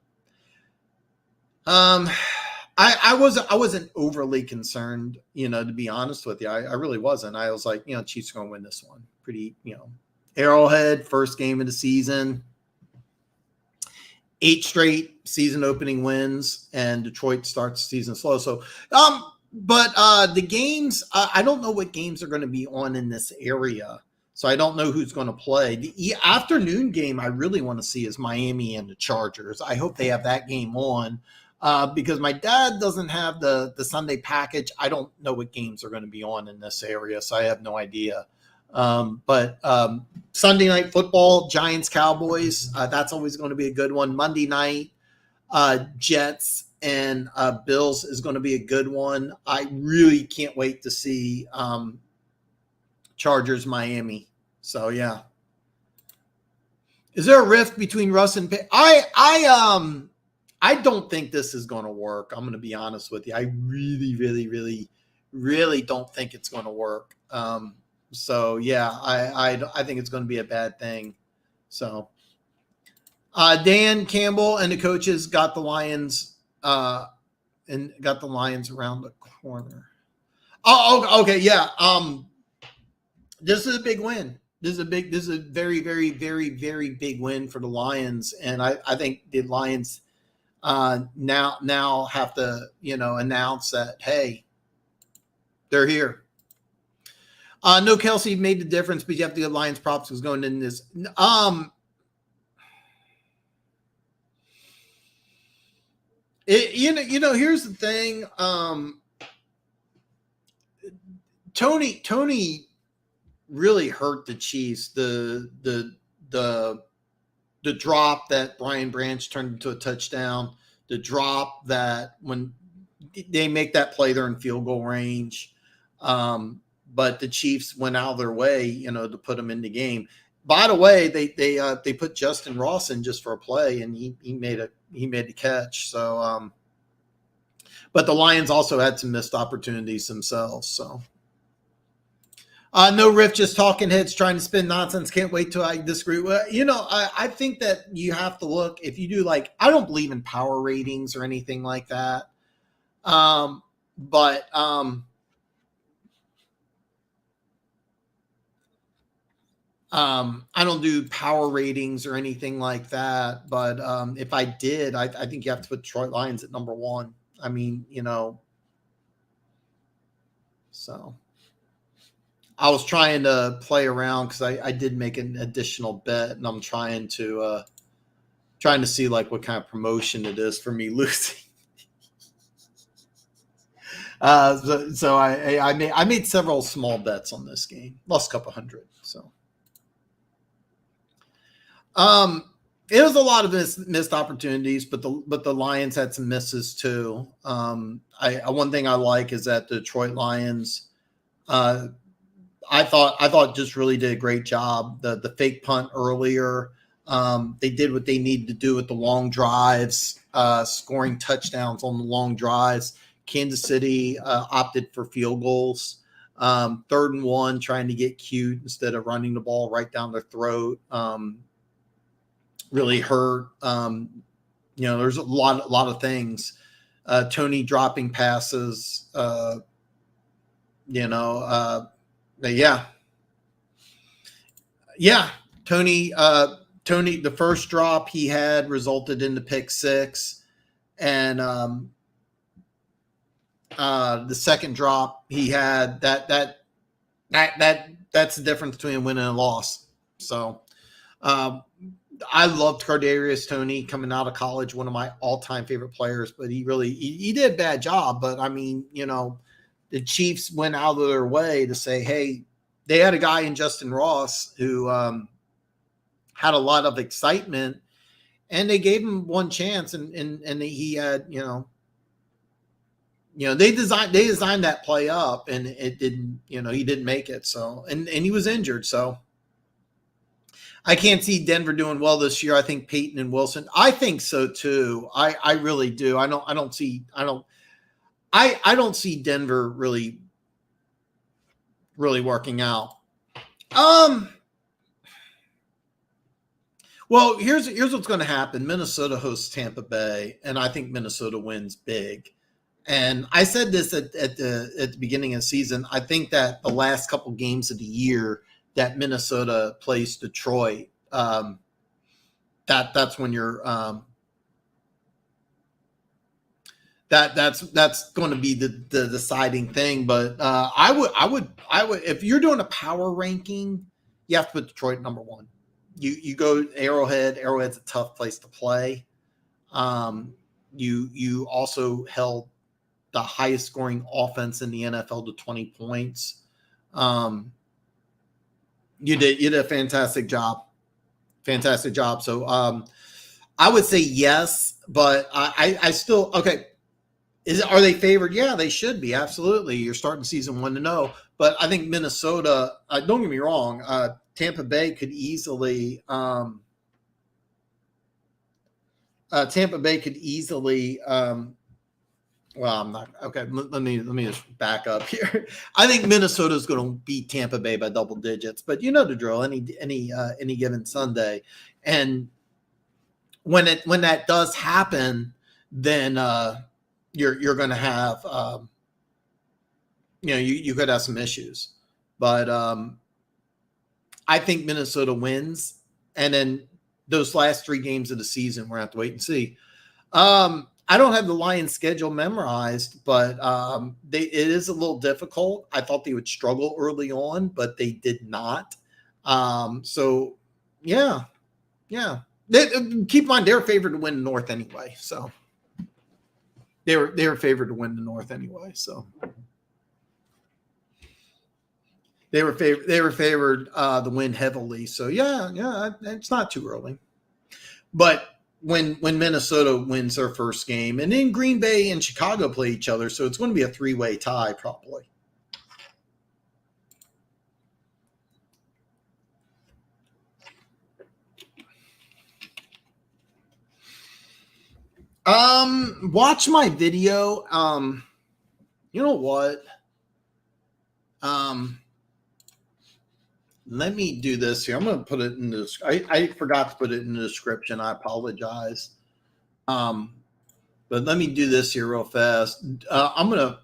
Speaker 1: I wasn't overly concerned, to be honest with you. I really wasn't. I was like, Chiefs are going to win this one. Pretty, Arrowhead, first game of the season, 8 straight season opening wins, and Detroit starts the season slow. So, but the games, I don't know what games are going to be on in this area. So I don't know who's going to play. The afternoon game I really want to see is Miami and the Chargers. I hope they have that game on because my dad doesn't have the Sunday package. I don't know what games are going to be on in this area, so I have no idea. But Sunday night football, Giants, Cowboys, that's always going to be a good one. Monday night, Jets and Bills is going to be a good one. I really can't wait to see Chargers, Miami. So yeah. Is there a rift between Russ and Pitt? I don't think this is going to work. I'm going to be honest with you. I really, really, really, really don't think it's going to work. So yeah, I think it's going to be a bad thing. So Dan Campbell and the coaches got the Lions around the corner. Oh, okay, yeah. This is a big win. This is a very, very, very, very big win for the Lions, and I think the Lions now have to announce that, hey, they're here. No, Kelsey made the difference, but you have to get Lions props was going in this. Here's the thing. Tony really hurt the Chiefs. The drop that Brian Branch turned into a touchdown. The drop that when they make that play, they're in field goal range. But the Chiefs went out of their way, to put them in the game. By the way, they put Justin Ross in just for a play, and he made the catch. So, but the Lions also had some missed opportunities themselves. So, no riff, just talking heads trying to spin nonsense. Can't wait till I disagree. Well, I think that you have to look if you do I don't believe in power ratings or anything like that. But I don't do power ratings or anything like that, but if I did, I think you have to put Detroit Lions at number 1. I mean, so I was trying to play around because I did make an additional bet, and I'm trying to see what kind of promotion it is for me losing. So I made several small bets on this game, lost a couple hundred. So, it was a lot of missed opportunities, but the Lions had some misses too. One thing I like is that the Detroit Lions, I thought just really did a great job. The fake punt earlier, they did what they needed to do with the long drives, scoring touchdowns on the long drives. Kansas City opted for field goals. 3rd and 1, trying to get cute instead of running the ball right down their throat. Really hurt. There's a lot of things. Tony dropping passes. Tony, the first drop he had resulted in the pick 6, and the second drop he had that's the difference between a win and a loss. So, I loved Kadarius Toney coming out of college, one of my all-time favorite players, but he did a bad job. But I mean, the Chiefs went out of their way to say, hey, they had a guy in Justin Ross who had a lot of excitement, and they gave him one chance, and he had, they designed that play up, and it didn't, he didn't make it. So, and he was injured. So I can't see Denver doing well this year. I think Peyton and Wilson. I think so too. I really do. I don't see Denver really working out. Well, here's what's going to happen. Minnesota hosts Tampa Bay, and I think Minnesota wins big. And I said this at the beginning of the season. I think that the last couple games of the year that Minnesota plays Detroit, that's when you're that's going to be the deciding thing. But I would if you're doing a power ranking, you have to put Detroit number 1. You go Arrowhead. Arrowhead's a tough place to play. You also held the highest scoring offense in the NFL to 20 points. You did a fantastic job. So I would say yes, but I still okay. Are they favored? Yeah, they should be. Absolutely. You're starting season 1-0, but I think Minnesota. Don't get me wrong. Tampa Bay could easily. Well, I'm not okay. Let me just back up here. I think Minnesota is going to beat Tampa Bay by double digits, but you know the drill. Any given Sunday, and when that does happen, then you're going to have you could have some issues, but I think Minnesota wins, and then those last 3 games of the season we're going to have to wait and see. I don't have the Lions schedule memorized, but it is a little difficult. I thought they would struggle early on, but they did not. So yeah. Keep in mind they're favored to win the North anyway. So they were favored to win the North anyway. So they were favored to win heavily. So yeah, it's not too early, but. When Minnesota wins their first game, and then Green Bay and Chicago play each other, so it's going to be a 3-way tie probably. Watch my video. You know what? Let me do this here. I'm going to put it in this. I forgot to put it in the description. I apologize. But let me do this here real fast. I'm going to.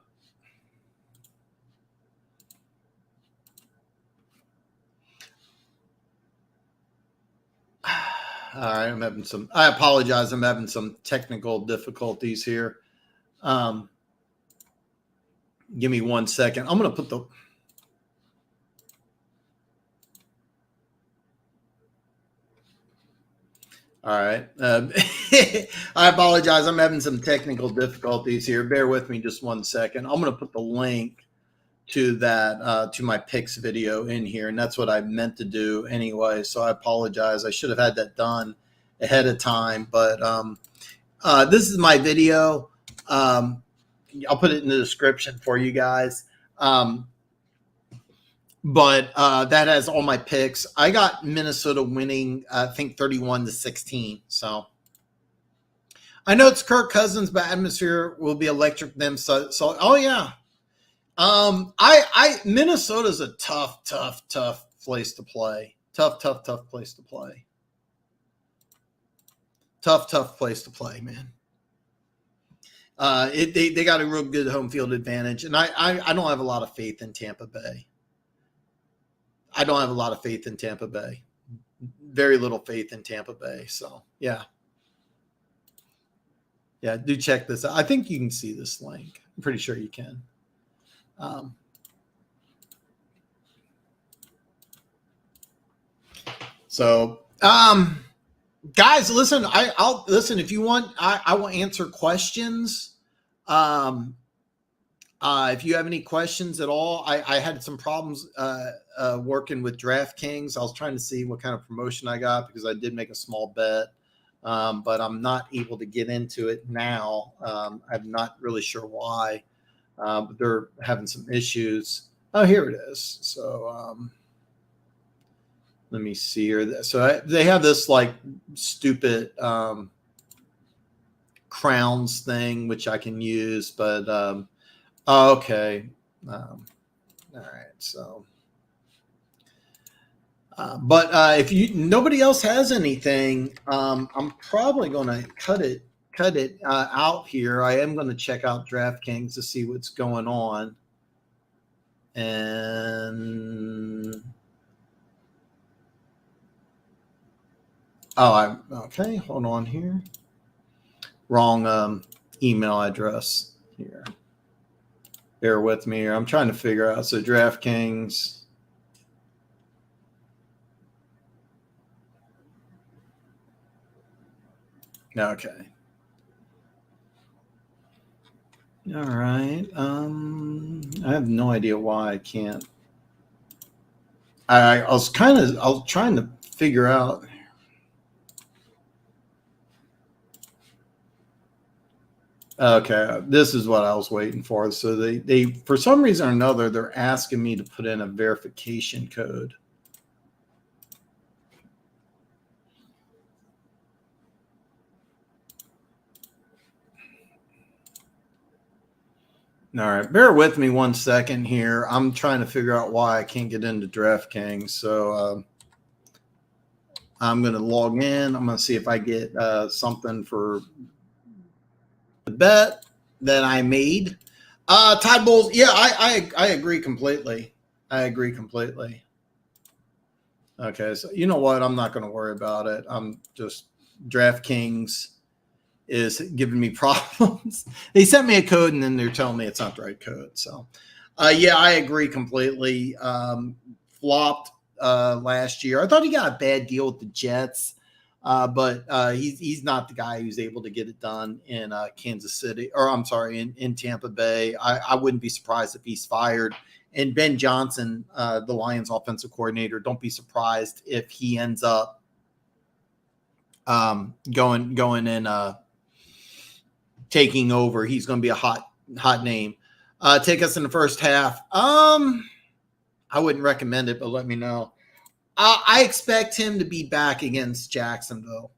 Speaker 1: All right, I apologize. I'm having some technical difficulties here. Give me 1 second. I'm going to put the. All right. I apologize. I'm having some technical difficulties here. Bear with me just 1 second. I'm going to put the link to that to my picks video in here, and that's what I meant to do anyway. So I apologize. I should have had that done ahead of time, but this is my video. I'll put it in the description for you guys. But that has all my picks. I got Minnesota winning, I think 31-16. So I know it's Kirk Cousins, but atmosphere will be electric them. So oh yeah. Minnesota's a tough place to play. Tough place to play. Tough place to play, man. They got a real good home field advantage, and I don't have a lot of faith in Tampa Bay. I don't have a lot of faith in Tampa Bay. Very little faith in Tampa Bay. So yeah. Yeah, do check this out. I think you can see this link. I'm pretty sure you can. Guys, listen, I'll listen if you want. I will answer questions. If you have any questions at all, I had some problems working with DraftKings. I was trying to see what kind of promotion I got because I did make a small bet, but I'm not able to get into it now. I'm not really sure why, but they're having some issues. Oh, here it is. So let me see here. So they have this like stupid crowns thing, which I can use, but okay. All right. So, but if nobody else has anything, I'm probably going to cut it out here. I am going to check out DraftKings to see what's going on. And okay. Hold on here. Wrong email address here. Bear with me here. I'm trying to figure out. So DraftKings. Okay. All right. I have no idea why I can't. I was trying to figure out. Okay, this is what I was waiting for. So they for some reason or another, they're asking me to put in a verification code. All right, bear with me 1 second here. I'm trying to figure out why I can't get into DraftKings. So I'm going to log in. I'm going to see if I get something for the bet that I made. Tide Bowls. Yeah, I agree completely. I agree completely. Okay, so you know what? I'm not going to worry about it. I'm just DraftKings is giving me problems. They sent me a code and then they're telling me it's not the right code. So, yeah, I agree completely. Flopped last year. I thought he got a bad deal with the Jets. But he's not the guy who's able to get it done in Kansas City, or I'm sorry, in Tampa Bay. I wouldn't be surprised if he's fired. And Ben Johnson, the Lions offensive coordinator, don't be surprised if he ends up going and taking over. He's going to be a hot name. Take us in the first half. I wouldn't recommend it, but let me know. I expect him to be back against Jacksonville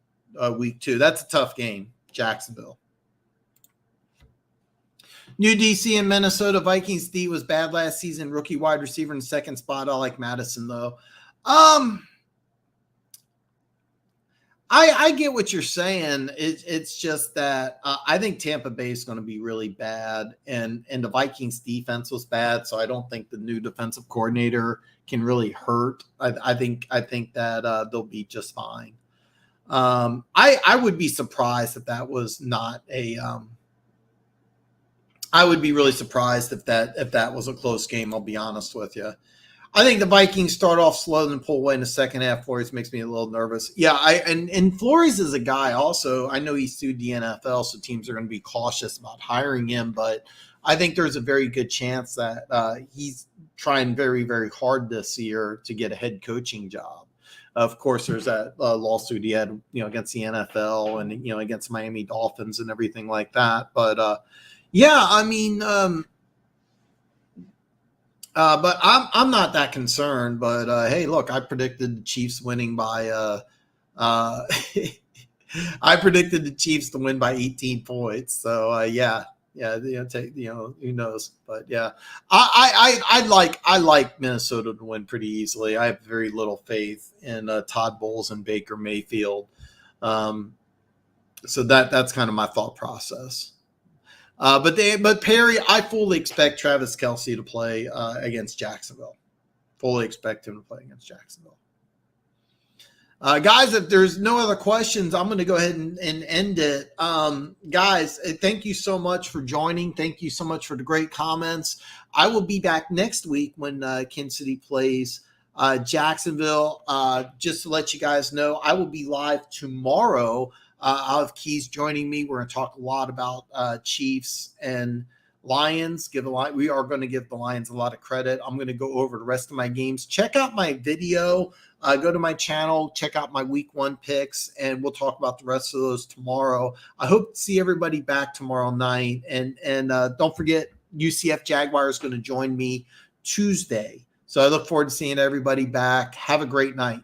Speaker 1: week 2. That's a tough game, Jacksonville. New DC and Minnesota. Vikings D was bad last season. Rookie wide receiver in the second spot. I like Madison, though. I get what you're saying. It's just that I think Tampa Bay is going to be really bad, and the Vikings defense was bad, so I don't think the new defensive coordinator can really hurt. I think that they'll be just fine. I would be surprised if that was not a. I would be really surprised if that was a close game. I'll be honest with you. I think the Vikings start off slow and pull away in the second half. Flores makes me a little nervous. Yeah, and Flores is a guy also. I know he's sued the NFL, so teams are going to be cautious about hiring him, but I think there's a very good chance that he's trying very, very hard this year to get a head coaching job. Of course, there's that lawsuit he had, against the NFL and against Miami Dolphins and everything like that. But yeah, I mean, but I'm not that concerned. But hey, look, I predicted the Chiefs winning by I predicted the Chiefs to win by 18 points. So yeah. Yeah, who knows? But yeah, I like Minnesota to win pretty easily. I have very little faith in Todd Bowles and Baker Mayfield, so that's kind of my thought process. But Perry, I fully expect Travis Kelce to play against Jacksonville. Fully expect him to play against Jacksonville. Guys, if there's no other questions, I'm going to go ahead and end it. Guys, thank you so much for joining. Thank you so much for the great comments. I will be back next week when Kansas City plays Jacksonville. Just to let you guys know, I will be live tomorrow. I'll have Keys joining me. We're going to talk a lot about Chiefs and Lions. We are going to give the Lions a lot of credit. I'm going to go over the rest of my games. Check out my video. Go to my channel, check out my week 1 picks, and we'll talk about the rest of those tomorrow. I hope to see everybody back tomorrow night. And don't forget, UCF Jaguar is going to join me Tuesday. So I look forward to seeing everybody back. Have a great night.